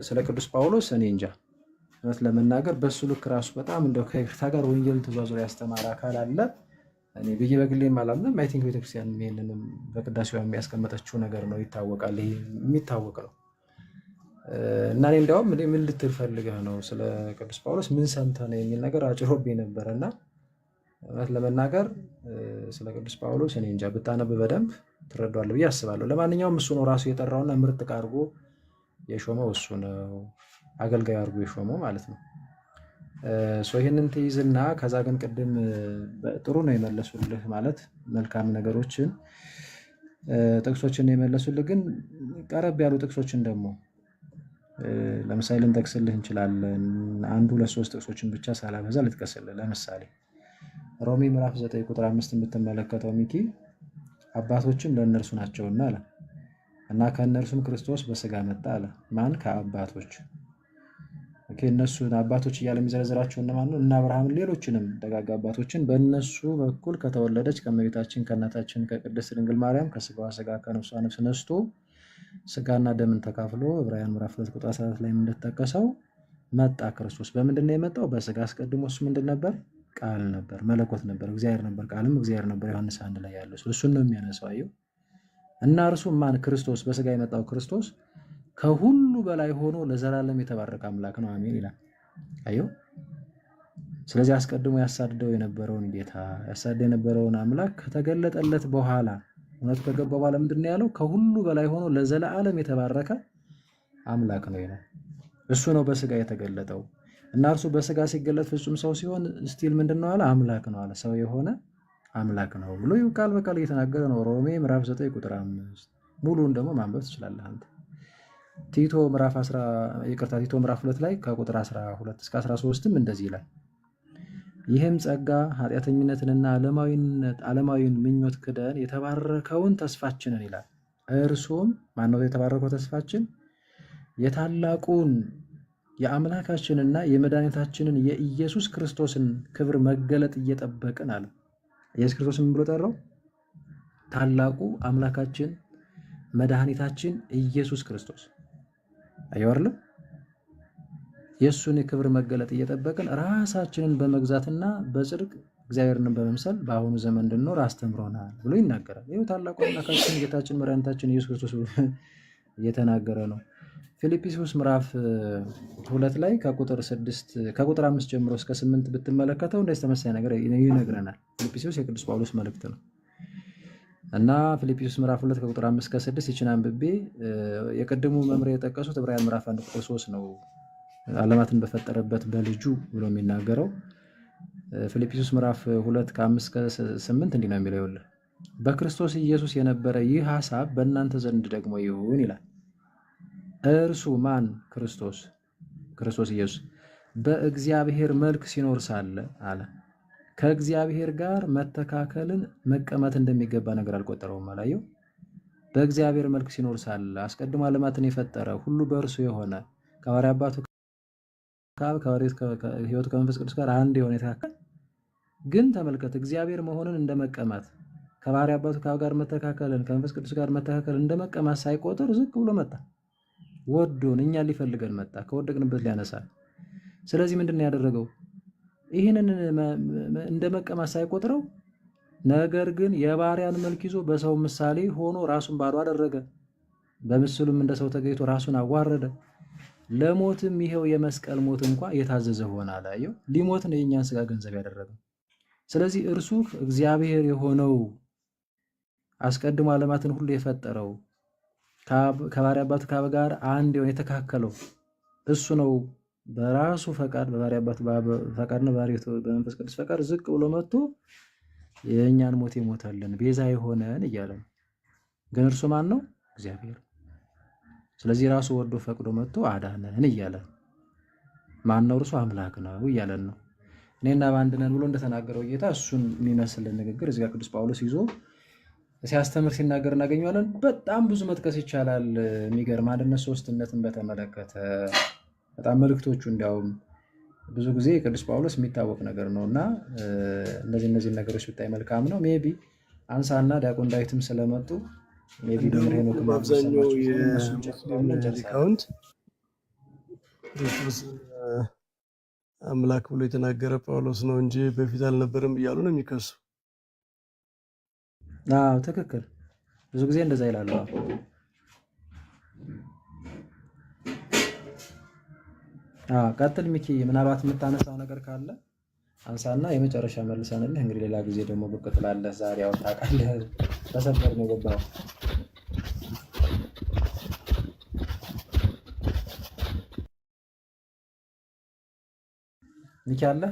ስለ ቅዱስ ጳውሎስ እኔ እንጃ እውነት ለመናገር በሱ ልክ ራሱ በጣም እንደው ከይቅርታ ጋር ወንጌልን ተዟዙሮ ያስተማረ አካል አለ እኔ ብዬ በግሌም አላምንም። አይ ቲንክ ቤተክርስቲያን ይሄንንም በቅዳሴው የሚያስቀምጠችው ነገር ነው፣ ይታወቃል። ይሄ የሚታወቅ ነው እና እኔ እንደውም ምን ልትል ፈልገህ ነው ስለ ቅዱስ ጳውሎስ ምን ሰምተህ ነው የሚል ነገር አጭሮብኝ ነበርና እውነት ለመናገር ስለ ቅዱስ ጳውሎስ እኔ እንጃ ብታነብ በደንብ ትረዳዋለህ ብዬ አስባለሁ። ለማንኛውም እሱ ነው ራሱ የጠራውና ምርጥ አድርጎ የሾመው እሱ ነው፣ አገልጋይ አድርጎ የሾመው ማለት ነው። ይህንን ትይዝና ከዛ ግን ቅድም ጥሩ ነው የመለሱልህ ማለት መልካም ነገሮችን ጥቅሶችን የመለሱልህ፣ ግን ቀረብ ያሉ ጥቅሶችን ደግሞ ለምሳሌ ልንጠቅስልህ እንችላለን። 1 2 3 ጥቅሶችን ብቻ ሳላበዛ ልጥቀስልህ። ለምሳሌ ሮሜ ምዕራፍ 9 ቁጥር 5 የምትመለከተው ሚኪ አባቶችም ለእነርሱ ናቸውና አለ እና ከእነርሱም ክርስቶስ በስጋ መጣ አለ። ማን? ከአባቶች እነሱ አባቶች እያለ የሚዘረዝራቸው እነማን ነው? እና አብርሃምን ሌሎችንም ደጋጋ አባቶችን በእነሱ በኩል ከተወለደች ከእመቤታችን ከእናታችን ከቅድስት ድንግል ማርያም ከስጋዋ ስጋ ከነፍሷ ነፍስ ነስቶ ስጋና ደምን ተካፍሎ ዕብራውያን ምዕራፍ 2 ቁጥር 14 ላይ እንደተጠቀሰው መጣ ክርስቶስ። በምንድን ነው የመጣው? በስጋ። አስቀድሞ እሱ ምንድን ነበር? ቃል ነበር፣ መለኮት ነበር፣ እግዚአብሔር ነበር። ቃልም እግዚአብሔር ነበር። ዮሐንስ 1 ላይ ያለው እሱን ነው የሚያነሳው። አየው። እና እርሱ ማን? ክርስቶስ። በስጋ የመጣው ክርስቶስ ከሁሉ በላይ ሆኖ ለዘላለም የተባረከ አምላክ ነው። አሜን ይላል። አየው። ስለዚህ አስቀድሞ ያሳድደው የነበረውን ጌታ ያሳድደው የነበረውን አምላክ ከተገለጠለት በኋላ እውነቱ ከገባ በኋላ ምንድን ነው ያለው? ከሁሉ በላይ ሆኖ ለዘላለም የተባረከ አምላክ ነው ይላል። እሱ ነው በስጋ የተገለጠው። እና እርሱ በስጋ ሲገለጥ ፍጹም ሰው ሲሆን ስቲል ምንድን ነው አለ? አምላክ ነው አለ። ሰው የሆነ አምላክ ነው ብሎ ቃል በቃል እየተናገረ ነው። ሮሜ ምዕራፍ 9 ቁጥር 5 ሙሉውን ደግሞ ማንበብ ትችላለህ አንተ። ቲቶ ምዕራፍ 2 ላይ ከቁጥር 12 እስከ 13ም እንደዚህ ይላል። ይህም ጸጋ ኃጢአተኝነትንና ዓለማዊን ምኞት ክደን የተባረከውን ተስፋችንን ይላል። እርሱም ማነው የተባረከው ተስፋችን? የታላቁን የአምላካችንና የመድኃኒታችንን የኢየሱስ ክርስቶስን ክብር መገለጥ እየጠበቅን አለ። ኢየሱስ ክርስቶስን ምን ብሎ ጠራው? ታላቁ አምላካችን መድኃኒታችን ኢየሱስ ክርስቶስ። አይወርለ የእሱን የክብር መገለጥ እየጠበቅን ራሳችንን በመግዛትና በጽድቅ እግዚአብሔርን በመምሰል በአሁኑ ዘመን እንድንኖር አስተምሮናል ብሎ ይናገራል። ይኸው ታላቁ አምላካችን ጌታችን መድኃኒታችን ኢየሱስ ክርስቶስ እየተናገረ ነው። ፊልጵስዩስ ምዕራፍ 2 ላይ ከቁጥር 5 ጀምሮ እስከ 8 ብትመለከተው እንደዚህ ተመሳሳይ ነገር ይነግረናል። ፊልጵስዩስ የቅዱስ ጳውሎስ መልእክት ነው እና ፊልጵስዩስ ምዕራፍ 2 ከቁጥር 5 እስከ 6 ይችን አንብቤ የቀድሙ መምሪያ የጠቀሱት ዕብራውያን ምዕራፍ 1 ቁጥር 3 ነው። ዓለማትን በፈጠረበት በልጁ ብሎ የሚናገረው ፊልጵስዩስ ምዕራፍ 2 ከ5 እስከ 8 እንዲህ ነው የሚለው። ይኸውልህ በክርስቶስ ኢየሱስ የነበረ ይህ ሐሳብ በእናንተ ዘንድ ደግሞ ይሁን ይላል። እርሱ ማን? ክርስቶስ ኢየሱስ በእግዚአብሔር መልክ ሲኖር ሳለ አለ ከእግዚአብሔር ጋር መተካከልን መቀማት እንደሚገባ ነገር አልቆጠረውም። አላየው። በእግዚአብሔር መልክ ሲኖር ሳለ አስቀድሞ ዓለማትን የፈጠረ ሁሉ በእርሱ የሆነ ከባሕርይ አባቱ ከሕይወቱ ከመንፈስ ቅዱስ ጋር አንድ የሆነ የተካከለ ግን ተመልከት፣ እግዚአብሔር መሆንን እንደመቀማት ከባሕርይ አባቱ ጋር መተካከልን ከመንፈስ ቅዱስ ጋር መተካከልን እንደመቀማት ሳይቆጥር ዝቅ ብሎ መጣ። ወዶን እኛን ሊፈልገን መጣ፣ ከወደቅንበት ሊያነሳል። ስለዚህ ምንድን ነው ያደረገው? ይህንን እንደ መቀማት ሳይቆጥረው ነገር ግን የባሪያን መልክ ይዞ በሰው ምሳሌ ሆኖ ራሱን ባዶ አደረገ። በምስሉም እንደ ሰው ተገኝቶ ራሱን አዋረደ፣ ለሞትም ይሄው የመስቀል ሞት እንኳ የታዘዘ ሆነ። አላየው። ሊሞት ነው የእኛን ስጋ ገንዘብ ያደረገው። ስለዚህ እርሱ እግዚአብሔር የሆነው አስቀድሞ ዓለማትን ሁሉ የፈጠረው ከባሕርይ አባቱ ከአብ ጋር አንድ የሆነ የተካከለው እሱ ነው። በራሱ ፈቃድ በባሕርይ አባቱ ፈቃድ ነው በመንፈስ ቅዱስ ፈቃድ ዝቅ ብሎ መጥቶ የእኛን ሞት የሞተልን ቤዛ የሆነን እያለ ነው። ግን እርሱ ማን ነው? እግዚአብሔር። ስለዚህ ራሱ ወዶ ፈቅዶ መጥቶ አዳነን እያለ ማን ነው? እርሱ አምላክ ነው እያለን ነው። እኔና በአንድ ነን ብሎ እንደተናገረው ጌታ እሱን የሚመስል ንግግር እዚጋ ቅዱስ ጳውሎስ ይዞ ሲያስተምር ሲናገር እናገኘዋለን። በጣም ብዙ መጥቀስ ይቻላል። የሚገርም አንድነት ሶስትነትን በተመለከተ በጣም መልእክቶቹ እንዲያውም ብዙ ጊዜ ቅዱስ ጳውሎስ የሚታወቅ ነገር ነው እና እነዚህ ነገሮች ብታይ መልካም ነው። ሜይ ቢ አንሳና ዲያቆን ዳዊትም ስለመጡ ሜይ ቢ አብዛኛው የሙስሊም ሊቃውንት ክርስቶስ አምላክ ብሎ የተናገረ ጳውሎስ ነው እንጂ በፊት አልነበረም እያሉ ነው የሚከሱ። ትክክል። ብዙ ጊዜ እንደዛ ይላሉ። ቀጥል ሚኪ፣ ምናልባት የምታነሳው ነገር ካለ አንሳና የመጨረሻ መልሰንልህ። እንግዲህ ሌላ ጊዜ ደግሞ ብቅ ትላለህ። ዛሬ ያው ታውቃለህ በሰፈር ነው የገባኸው። ሚኪ አለ።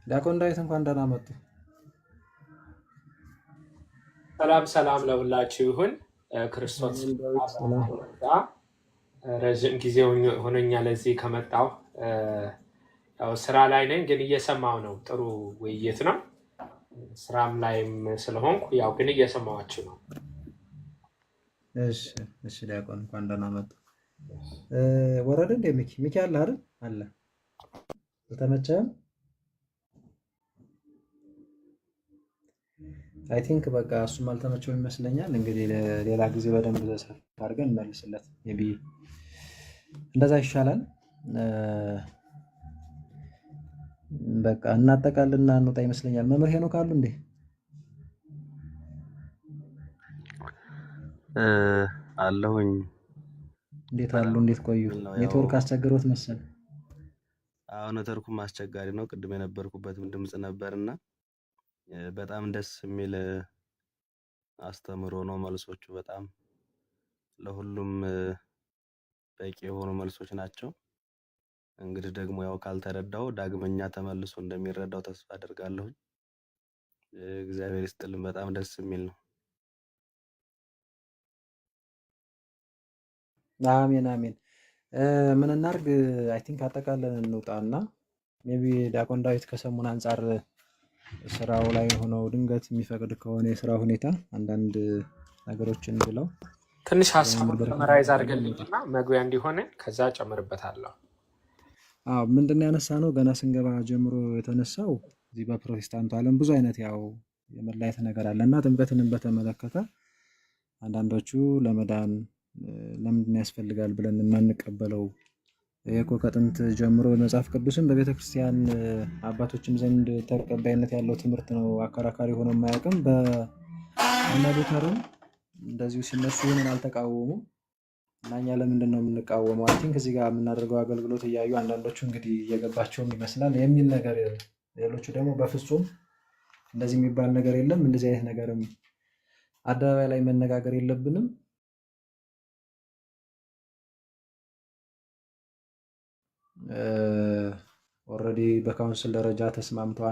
ዲያቆን ዳዊት እንኳን ደህና መጡ። ሰላም ለሁላችሁ ይሁን። ክርስቶስ ረዥም ጊዜ ሆኖኛል ለዚህ ከመጣሁ። ያው ስራ ላይ ነኝ ግን እየሰማሁ ነው። ጥሩ ውይይት ነው። ስራም ላይም ስለሆንኩ ያው ግን እየሰማኋችሁ ነው። እሺ ዲያቆን እንኳን ደህና መጡ። ወረደ እንደ ሚኪ አለ አይደል? አለ። ተመቸህም? አይ ቲንክ በቃ እሱም አልተመቸው ይመስለኛል። እንግዲህ ሌላ ጊዜ በደንብ ሰፋ አድርገን እንመልስለት። ሜይ ቢ እንደዛ ይሻላል። በቃ እናጠቃልና እንውጣ ይመስለኛል። መምህር ሄኖክ አሉ እንዴ? አለሁኝ። እንዴት አሉ? እንዴት ቆዩ? ኔትወርክ አስቸግሮት መሰል። አሁን ኔትወርኩም አስቸጋሪ ነው። ቅድም የነበርኩበትም ድምጽ ነበርና በጣም ደስ የሚል አስተምሮ ነው። መልሶቹ በጣም ለሁሉም በቂ የሆኑ መልሶች ናቸው። እንግዲህ ደግሞ ያው ካልተረዳው ዳግመኛ ተመልሶ እንደሚረዳው ተስፋ አደርጋለሁ። እግዚአብሔር ይስጥልን። በጣም ደስ የሚል ነው። አሜን አሜን። ምን እናድርግ? አይ ቲንክ አጠቃለን እንውጣና ሜይ ቢ ዲያቆን ዳዊት ከሰሙን አንጻር ስራው ላይ ሆነው ድንገት የሚፈቅድ ከሆነ የስራ ሁኔታ አንዳንድ ነገሮችን ብለው ትንሽ ሀሳብ ሰመራይዝ አድርገልኝና መግቢያ እንዲሆን ከዛ ጨምርበታለሁ። ምንድን ያነሳ ነው ገና ስንገባ ጀምሮ የተነሳው እዚህ በፕሮቴስታንቱ ዓለም ብዙ አይነት ያው የመለያየት ነገር አለ እና ጥምቀትንም በተመለከተ አንዳንዶቹ ለመዳን ለምንድን ያስፈልጋል ብለን የማንቀበለው እኮ ከጥንት ጀምሮ መጽሐፍ ቅዱስም በቤተ ክርስቲያን አባቶችም ዘንድ ተቀባይነት ያለው ትምህርት ነው። አከራካሪ ሆኖ የማያውቅም። በእነ ሉተርም እንደዚሁ ሲነሱ ይህንን አልተቃወሙም እና እኛ ለምንድን ነው የምንቃወመው? አይ ቲንክ እዚህ ጋር የምናደርገው አገልግሎት እያዩ አንዳንዶቹ እንግዲህ እየገባቸውም ይመስላል የሚል ነገር፣ ሌሎቹ ደግሞ በፍጹም እንደዚህ የሚባል ነገር የለም፣ እንደዚህ አይነት ነገርም አደባባይ ላይ መነጋገር የለብንም። ኦልሬዲ በካውንስል ደረጃ ተስማምተው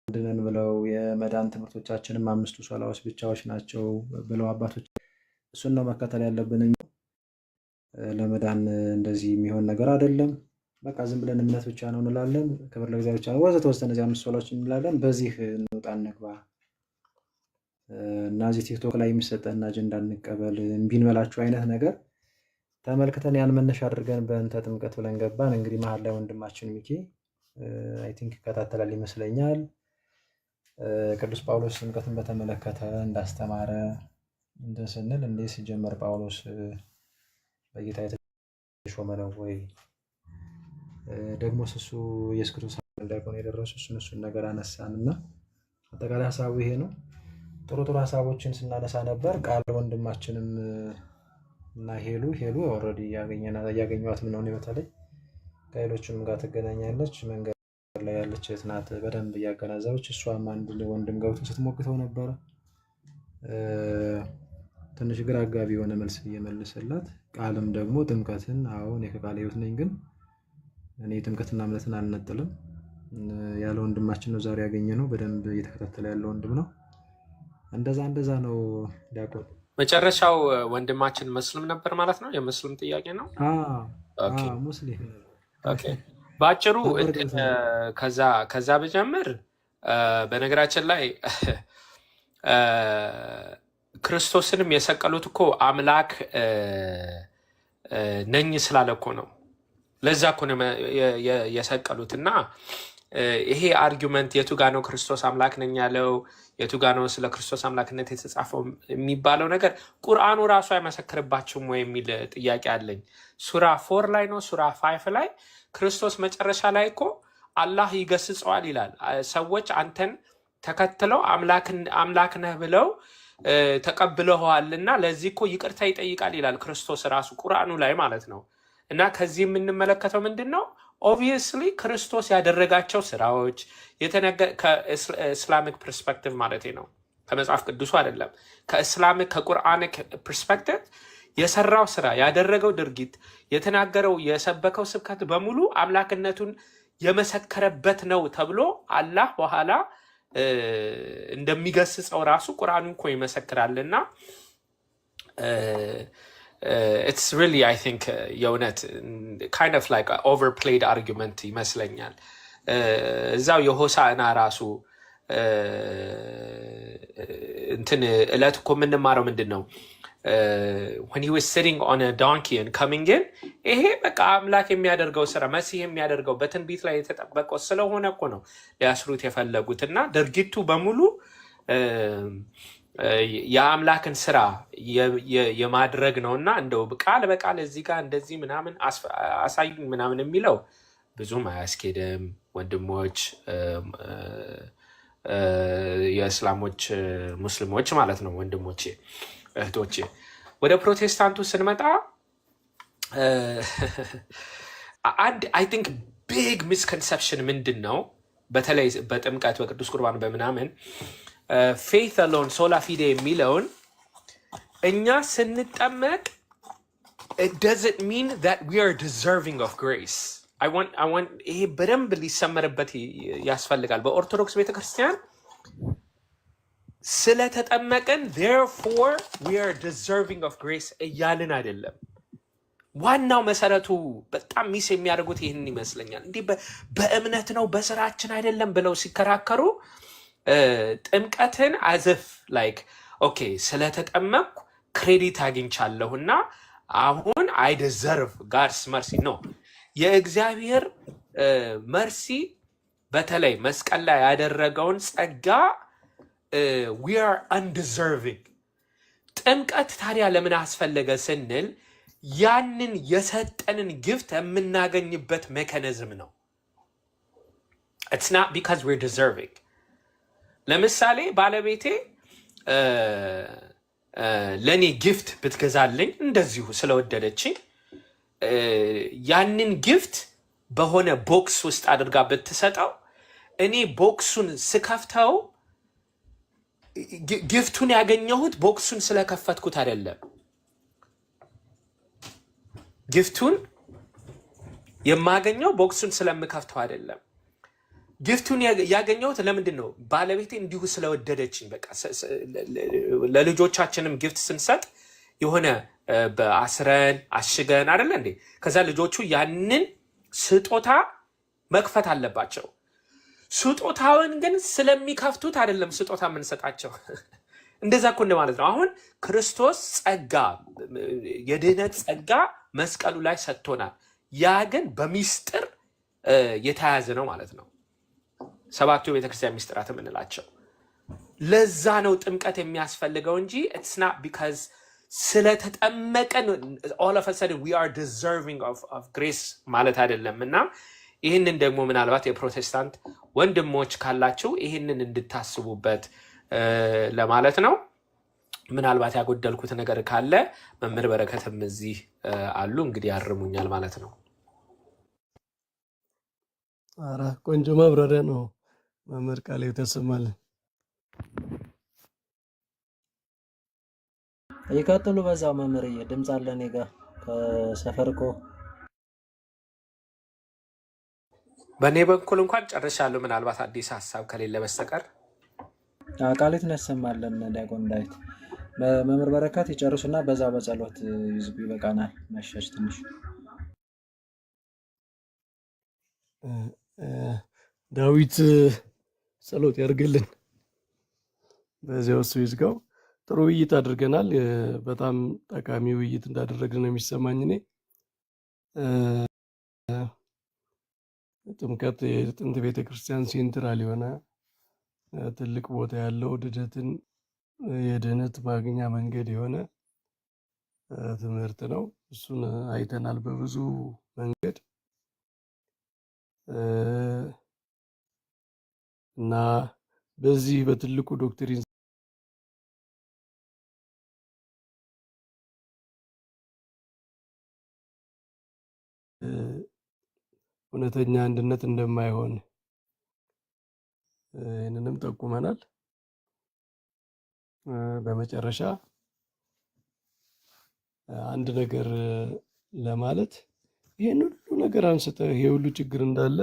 አንድነን ብለው የመዳን ትምህርቶቻችንም 5ቱ ሶላዎች ብቻዎች ናቸው ብለው አባቶች እሱን ነው መከተል ያለብን። ለመዳን እንደዚህ የሚሆን ነገር አይደለም። በቃ ዝም ብለን እምነት ብቻ ነው እንላለን። ክብር ለእግዚአብሔር ብቻ ነው ወዘተ ወዘተ እነዚህ 5 ሶላዎች እንላለን። በዚህ እንውጣ እንግባ እና እዚህ ቲክቶክ ላይ የሚሰጠን አጀንዳ እንቀበል እምቢ እንበላችሁ አይነት ነገር ተመልክተን ያን መነሻ አድርገን በእንተ ጥምቀት ብለን ገባን። እንግዲህ መሀል ላይ ወንድማችን ሚኪ አይ ቲንክ ይከታተላል ይመስለኛል። ቅዱስ ጳውሎስ ጥምቀትን በተመለከተ እንዳስተማረ እንትን ስንል እንዴ ሲጀመር ጳውሎስ በጌታ የተሾመ ነው ወይ ደግሞ እሱ ኢየሱስ ክርስቶስ እንዳይሆን የደረሱ እሱን ነገር አነሳን እና አጠቃላይ ሀሳቡ ይሄ ነው። ጥሩ ጥሩ ሀሳቦችን ስናነሳ ነበር። ቃል ወንድማችንም እና ሄሉ ኦልሬዲ እያገኘኋትም ነው። እኔ በተለይ ከሌሎችም ጋር ትገናኛለች። መንገድ ላይ ያለች እህት ናት። በደንብ እያገናዘበች እሷም አንድ ወንድም ገብቶ ስትሞግተው ነበረ። ትንሽ ግራ አጋቢ የሆነ መልስ እየመልስላት፣ ቃልም ደግሞ ጥምቀትን እኔ ከቃል ሕይወት ነኝ፣ ግን እኔ ጥምቀትና እምነትን አልነጥልም ያለ ወንድማችን ነው ዛሬ ያገኘ ነው። በደንብ እየተከታተለ ያለ ወንድም ነው። እንደዛ ነው ዲያቆን። መጨረሻው ወንድማችን መስልም ነበር ማለት ነው። የመስልም ጥያቄ ነው። ሙስሊም በአጭሩ ከዛ ብጀምር፣ በነገራችን ላይ ክርስቶስንም የሰቀሉት እኮ አምላክ ነኝ ስላለ እኮ ነው። ለዛ እኮ ነው የሰቀሉት። እና ይሄ አርጊመንት የቱ ጋ ነው ክርስቶስ አምላክ ነኝ ያለው፣ የቱ ጋ ነው ስለ ክርስቶስ አምላክነት የተጻፈው የሚባለው ነገር ቁርአኑ ራሱ አይመሰክርባችሁም ወይ የሚል ጥያቄ አለኝ። ሱራ 4 ላይ ነው ሱራ 5 ላይ ክርስቶስ መጨረሻ ላይ እኮ አላህ ይገስጸዋል ይላል። ሰዎች አንተን ተከትለው አምላክ ነህ ብለው ተቀብለዋልና ለዚህ እኮ ይቅርታ ይጠይቃል ይላል ክርስቶስ ራሱ ቁርአኑ ላይ ማለት ነው። እና ከዚህ የምንመለከተው ምንድን ነው? ኦብቪየስሊ ክርስቶስ ያደረጋቸው ስራዎች ከእስላሚክ ፐርስፔክቲቭ ማለት ነው፣ ከመጽሐፍ ቅዱሱ አይደለም። ከእስላሚክ ከቁርአኒክ ፐርስፔክቲቭ የሰራው ስራ፣ ያደረገው ድርጊት፣ የተናገረው የሰበከው ስብከት በሙሉ አምላክነቱን የመሰከረበት ነው ተብሎ አላህ በኋላ እንደሚገስጸው ራሱ ቁርአኑ እኮ ይመሰክራልና it's really I think የእውነት kind of like overplayed argument ይመስለኛል። እዛው የሆሳዕና ራሱ እንትን እለት እኮ የምንማረው ምንድን ነው? when he was sitting on a donkey and coming in ይሄ በቃ አምላክ የሚያደርገው ስራ መሲህ የሚያደርገው በትንቢት ላይ የተጠበቀው ስለሆነ እኮ ነው ሊያስሩት የፈለጉት እና ድርጊቱ በሙሉ የአምላክን ስራ የማድረግ ነውና እንደው ቃል በቃል እዚህ ጋር እንደዚህ ምናምን አሳዩኝ ምናምን የሚለው ብዙም አያስኬድም ወንድሞች የእስላሞች ሙስሊሞች ማለት ነው ወንድሞቼ እህቶቼ ወደ ፕሮቴስታንቱ ስንመጣ አንድ አይ ቲንክ ቢግ ሚስኮንሰፕሽን ምንድን ነው በተለይ በጥምቀት በቅዱስ ቁርባን በምናምን ፌይት አሎን ሶላ ፊዴ የሚለውን እኛ ስንጠመቅ it doesn't mean that we are deserving of grace. I want ይሄ በደንብ ሊሰመርበት ያስፈልጋል በኦርቶዶክስ ቤተክርስቲያን ስለተጠመቀን therefore we are deserving of grace እያልን አይደለም ዋናው መሰረቱ በጣም ሚስ የሚያደርጉት ይህንን ይመስለኛል እንዲህ በእምነት ነው በስራችን አይደለም ብለው ሲከራከሩ ጥምቀትን as if like okay ስለተጠመቅኩ ክሬዲት አግኝቻለሁና አሁን I deserve God's mercy no የእግዚአብሔር መርሲ በተለይ መስቀል ላይ ያደረገውን ጸጋ we are undeserving ጥምቀት ታዲያ ለምን አስፈለገ ስንል ያንን የሰጠንን gift የምናገኝበት ሜካኒዝም ነው it's not because we're deserving ለምሳሌ ባለቤቴ ለኔ gift ብትገዛልኝ እንደዚሁ ስለወደደችኝ ያንን gift በሆነ ቦክስ ውስጥ አድርጋ ብትሰጠው እኔ ቦክሱን ስከፍተው ጊፍቱን ያገኘሁት ቦክሱን ስለከፈትኩት አይደለም ጊፍቱን የማገኘው ቦክሱን ስለምከፍተው አይደለም ጊፍቱን ያገኘሁት ለምንድን ነው ባለቤቴ እንዲሁ ስለወደደችኝ በቃ ለልጆቻችንም ጊፍት ስንሰጥ የሆነ በአስረን አሽገን አይደል እንዴ ከዛ ልጆቹ ያንን ስጦታ መክፈት አለባቸው ስጦታውን ግን ስለሚከፍቱት አይደለም ስጦታ የምንሰጣቸው እንደዛ እኮ እንደማለት ነው አሁን ክርስቶስ ጸጋ የድህነት ጸጋ መስቀሉ ላይ ሰጥቶናል ያ ግን በሚስጥር የተያዘ ነው ማለት ነው ሰባቱ ቤተክርስቲያን ሚስጥራት የምንላቸው ለዛ ነው ጥምቀት የሚያስፈልገው እንጂ it's not because ስለተጠመቀን all of a sudden we are deserving of grace ማለት አይደለም እና ይህንን ደግሞ ምናልባት የፕሮቴስታንት ወንድሞች ካላችሁ ይህንን እንድታስቡበት ለማለት ነው ምናልባት ያጎደልኩት ነገር ካለ መምህር በረከትም እዚህ አሉ እንግዲህ ያርሙኛል ማለት ነው አራ ቆንጆ ማብራሪያ ነው መምህር ቃል የተሰማል ይቀጥሉ በዛው መምህርዬ ድምጽ አለ እኔ ጋር ከሰፈርኮ በእኔ በኩል እንኳን ጨርሻለሁ ምናልባት አዲስ ሀሳብ ከሌለ በስተቀር ቃሌት እናሰማለን ዲያቆን ዳዊት መምህር በረከት ይጨርሱና በዛው በጸሎት ይዝጉ ይበቃናል መሸሽ ትንሽ ዳዊት ጸሎት ያርግልን በዚያው እሱ ይዝጋው ጥሩ ውይይት አድርገናል በጣም ጠቃሚ ውይይት እንዳደረግን ነው የሚሰማኝ እኔ ጥምቀት የጥንት ቤተክርስቲያን ሴንትራል የሆነ ትልቅ ቦታ ያለው ድህነትን የድህነት ማግኛ መንገድ የሆነ ትምህርት ነው እሱን አይተናል በብዙ መንገድ እና በዚህ በትልቁ ዶክትሪን እውነተኛ አንድነት እንደማይሆን ይህንንም ጠቁመናል በመጨረሻ አንድ ነገር ለማለት ይሄን ሁሉ ነገር አንስተ ይሄ ሁሉ ችግር እንዳለ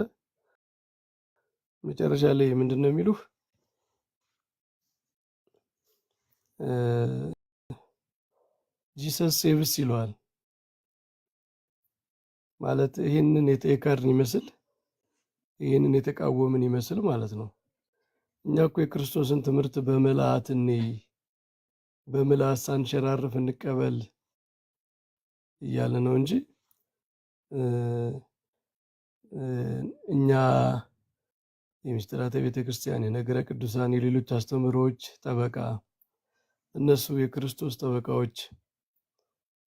መጨረሻ ላይ ምንድነው የሚሉህ ጂሰስ ሴቭስ ይለዋል ማለት ይሄንን የተካርን ይመስል ይሄንን የተቃወምን ይመስል ማለት ነው እኛ እኮ የክርስቶስን ትምህርት በመላእክት በምላስ ሳንሸራርፍ እንቀበል እያለ ነው እንጂ እኛ የምስጢራተ ቤተ ክርስቲያን፣ የነገረ ቅዱሳን፣ የሌሎች አስተምህሮዎች ጠበቃ እነሱ የክርስቶስ ጠበቃዎች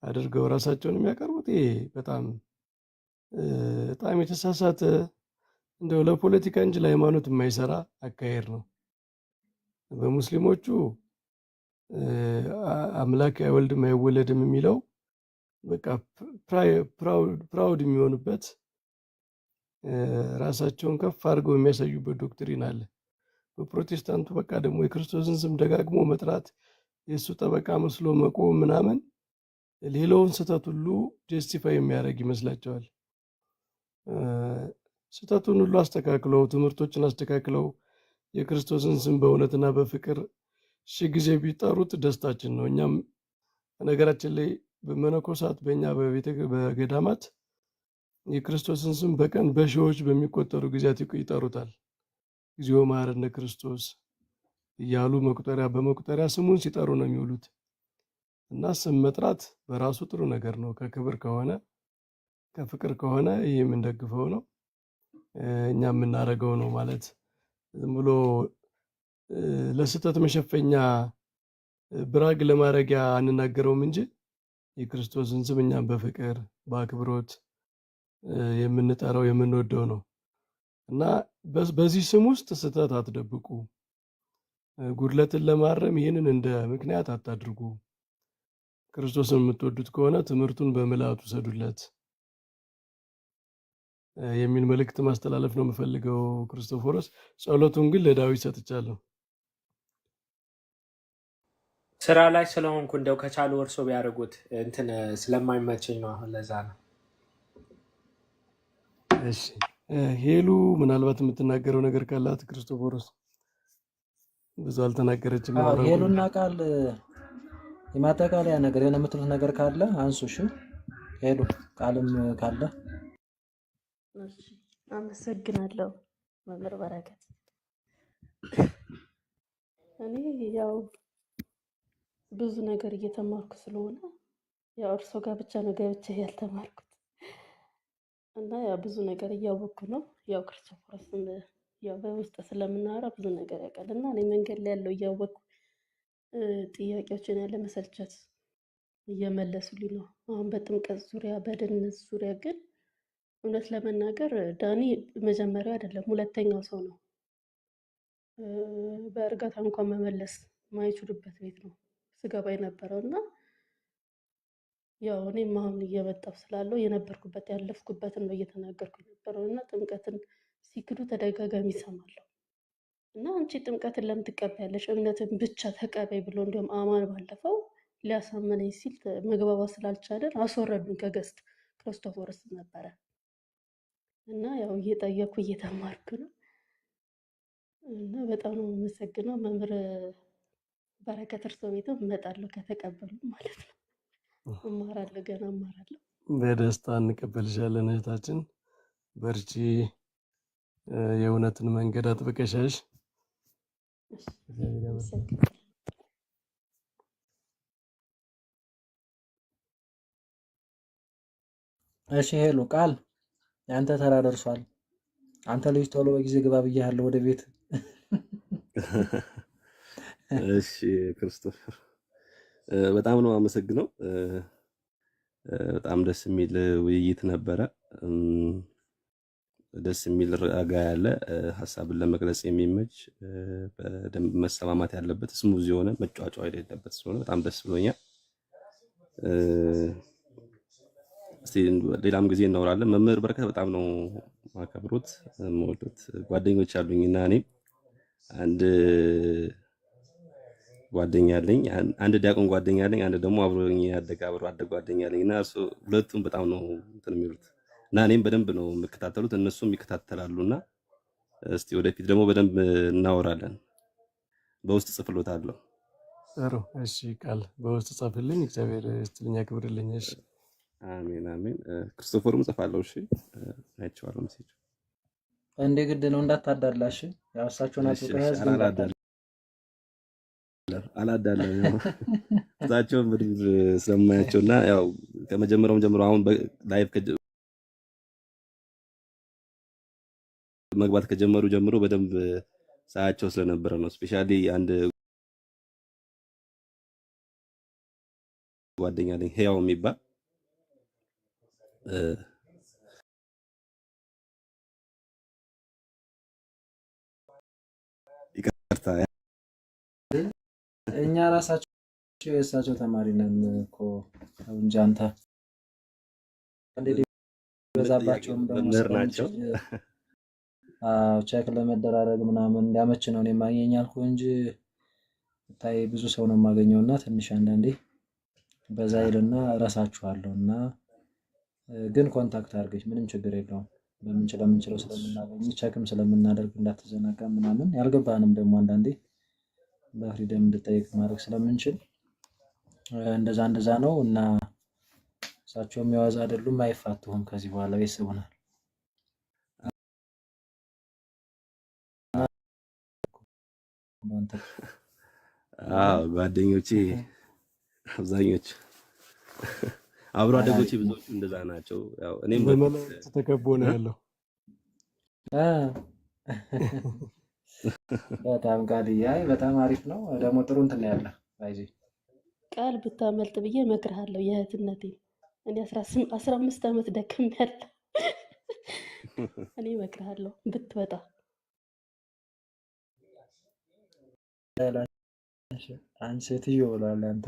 አድርገው ራሳቸውን የሚያቀርቡት ይሄ በጣም የተሳሳተ እንደው ለፖለቲካ እንጂ ለሃይማኖት የማይሰራ አካሄድ ነው። በሙስሊሞቹ አምላክ አይወልድም አይወለድም የሚለው በቃ ፕራውድ የሚሆኑበት ራሳቸውን ከፍ አድርገው የሚያሳዩበት ዶክትሪን አለ። በፕሮቴስታንቱ በቃ ደግሞ የክርስቶስን ስም ደጋግሞ መጥራት የእሱ ጠበቃ መስሎ መቆም ምናምን ሌላውን ስህተት ሁሉ ጀስቲፋይ የሚያደርግ ይመስላቸዋል። ስህተቱን ሁሉ አስተካክለው ትምህርቶችን አስተካክለው የክርስቶስን ስም በእውነትና በፍቅር ሺህ ጊዜ ቢጠሩት ደስታችን ነው። እኛም ነገራችን ላይ በመነኮሳት በእኛ በገዳማት የክርስቶስን ስም በቀን በሺዎች በሚቆጠሩ ጊዜያት ይጠሩታል። እግዚኦ መሐረነ ክርስቶስ እያሉ በመቁጠሪያ ስሙን ሲጠሩ ነው የሚውሉት። እና ስም መጥራት በራሱ ጥሩ ነገር ነው። ከክብር ከሆነ ከፍቅር ከሆነ ይህ የምንደግፈው ነው፣ እኛ የምናደርገው ነው ማለት ዝም ብሎ ለስህተት መሸፈኛ ብራግ ለማድረጊያ አንናገረውም እንጂ የክርስቶስን ስም እኛም በፍቅር በአክብሮት የምንጠራው የምንወደው ነው። እና በዚህ ስም ውስጥ ስህተት አትደብቁ፣ ጉድለትን ለማረም ይህንን እንደ ምክንያት አታድርጉ። ክርስቶስን የምትወዱት ከሆነ ትምህርቱን በምልአት ውሰዱለት የሚል መልእክት ማስተላለፍ ነው የምፈልገው። ክርስቶፎሮስ ጸሎቱን ግን ለዳዊት ሰጥቻለሁ። ስራ ላይ ስለሆንኩ እንደው ከቻሉ እርሶ ቢያደርጉት እንትን ስለማይመቸኝ ነው። አሁን ለዛ ነው። እሺ ሄሉ ምናልባት የምትናገረው ነገር ካላት ክርስቶፎሮስ ብዙ አልተናገረችም። ሄሉና ቃል የማጠቃለያ ነገር የሆነ የምትሉት ነገር ካለ አንሱ። እሺ ሄሉ ቃልም ካለ አመሰግናለሁ መምህር በረከት። እኔ ያው ብዙ ነገር እየተማርኩ ስለሆነ ያው እርሶ ጋር ብቻ ነው ገብቼ ያልተማርኩት እና ያው ብዙ ነገር እያወቅኩ ነው። ያው ክርስቶፎሮስን ያው በውስጥ ስለምናወራ ብዙ ነገር ያውቃል እና እኔ መንገድ ላይ ያለው እያወቅኩ ጥያቄዎችን ያለ መሰልቸት እየመለሱልኝ ነው። አሁን በጥምቀት ዙሪያ በድህነት ዙሪያ ግን እውነት ለመናገር ዳኒ መጀመሪያው አይደለም ሁለተኛው ሰው ነው በእርጋታ እንኳን መመለስ ማይችሉበት ቤት ነው ስገባ የነበረው እና ያው እኔም አሁን እየመጣሁ ስላለው የነበርኩበት ያለፍኩበትን ነው እየተናገርኩ የነበረው እና ጥምቀትን ሲክዱ ተደጋጋሚ ይሰማለሁ እና አንቺ ጥምቀትን ለምን ትቀበያለሽ? እምነትን ብቻ ተቀበይ ብሎ እንዲሁም አማን ባለፈው ሊያሳመነኝ ሲል መግባባት ስላልቻለን አስወረዱን ከገስት ክርስቶፎሮስ ነበረ እና ያው እየጠየኩ እየተማርኩ ነው እና በጣም ነው የምመሰግነው። መምህር በረከት እርሶ ቤትም እመጣለሁ ከተቀበሉ ማለት ነው። እማራለሁ፣ ገና እማራለሁ። በደስታ እንቀበልሻለን እህታችን፣ በርቺ፣ የእውነትን መንገድ አጥብቀሻሽ። እሺ ሄሉ ቃል ያንተ ተራ ደርሷል። አንተ ልጅ ቶሎ በጊዜ ግባ ብያለሁ ወደ ቤት። እሺ ክርስቶፈር በጣም ነው አመሰግነው። በጣም ደስ የሚል ውይይት ነበረ። ደስ የሚል ረጋ ያለ ሀሳብን ለመግለጽ የሚመች በደንብ መሰማማት ያለበት ስሙዝ የሆነ መጫጫው የሌለበት ስለሆነ በጣም ደስ ብሎኛል። እስቲ ሌላም ጊዜ እናወራለን። መምህር በረከት በጣም ነው ማከብሮት መወደት ጓደኞች አሉኝና እኔም አንድ ጓደኛ አለኝ፣ አንድ ዲያቆን ጓደኛ አለኝ፣ አንድ ደግሞ አብሮኝ ያደገ አብሮ አደግ ጓደኛ አለኝና እርሱ ሁለቱም በጣም ነው እንትን የሚሉት እና እኔም በደንብ ነው የምከታተሉት እነሱም ይከታተላሉና እስቲ ወደፊት ደግሞ በደንብ እናወራለን። በውስጥ ጽፍሎታለሁ። ጥሩ እሺ ቃል በውስጥ ጻፍልኝ። እግዚአብሔር ይስጥልኝ ያክብርልኝ። እሺ አሜን አሜን። ክርስቶፎርም ጽፋለሁ። እሺ አይቼዋለሁ። መስጂድ እንደ ግድ ነው እንዳታዳላሽ። ያው እሳቸውን አጥብቀህ አላዳለም ያው እሳቸውን በደንብ ስለማያቸውና ያው ከመጀመሪያውም ጀምሮ አሁን ላይቭ መግባት ከጀመሩ ጀምሮ በደንብ ሳያቸው ስለነበረ ነው። ስፔሻሊ አንድ ጓደኛ አለኝ ህያው የሚባል ይቅርታ እኛ ራሳቸው የእሳቸው ተማሪ ነን እኮ እንጂ አንተ እንዴት በዛባቸውም ደግሞ መምህር ናቸው። ቼክ ለመደራረግ ምናምን እንዲያመች ነው እኔ ማግኘኝ አልኩ እንጂ ታይ ብዙ ሰው ነው የማገኘውና ትንሽ አንዳንዴ በዛ ይልና እረሳችኋለሁና ግን ኮንታክት አድርገኝ ምንም ችግር የለውም። በምንችለው ስለምናገኝ ቼክም ስለምናደርግ እንዳትዘናጋ ምናምን ያልገባንም ደግሞ አንዳንዴ በፍሪደም እንድጠይቅ ማድረግ ስለምንችል እንደዛ ነው እና እሳቸውም የዋዛ አይደሉም፣ አይፋቱም። ከዚህ በኋላ ቤተሰቡናል። ጓደኞቼ አብዛኞቹ አብሮ አደጎቼ ብዙዎቹ እንደዛ ናቸው። ያው እኔም በመላእክት ተከቦ ነው ያለው። በጣም ቃልያ በጣም አሪፍ ነው። ደግሞ ጥሩ እንትን ያለ አይዚ ቃል ብታመልጥ ብዬ እመክርሃለሁ። የእህትነቴ እኔ 15 ዓመት ደክም ያለ እኔ እመክርሃለሁ ብትወጣ። አንቺ ሴትዮ ብሏል። አንተ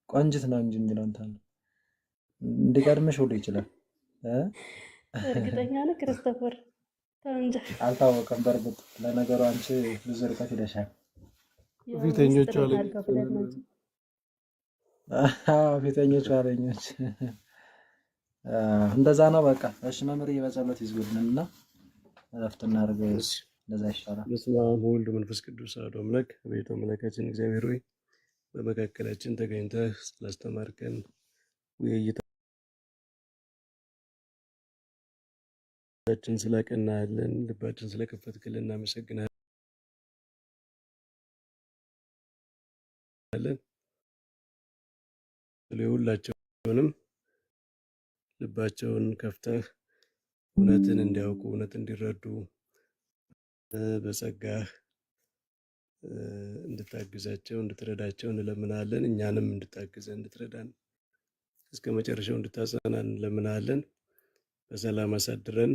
ቆንጅት ነው እንጂ የሚለው አንተ እንዲቀድምሽ ሁሉ ይችላል። እርግጠኛ ነህ ክርስቶፈር? ተንጀ አልታወቀም። በእርግጥ ለነገሩ አንቺ ብዙ ርቀት ሄደሻል። ፊተኞቹ አለኞች እንደዛ ነው በቃ። እሺ መምህር በጸሎት ይዝጉልንና እረፍት እናድርግ። እንደዛ ይሻላል። በስመ አብ ወወልድ ወመንፈስ ቅዱስ አሐዱ አምላክ። አቤቱ አምላካችን እግዚአብሔር ሆይ በመካከላችን ተገኝተህ ስላስተማርከን ውይይታችን ስላቀናልን ልባችን ስለከፈትክልን እናመሰግናለን። ሁላቸውንም ልባቸውን ከፍተህ እውነትን እንዲያውቁ እውነት እንዲረዱ በጸጋህ እንድታግዛቸው እንድትረዳቸው እንለምናለን። እኛንም እንድታግዘን እንድትረዳን እስከ መጨረሻው እንድታጸናን እንለምናለን። በሰላም አሳድረን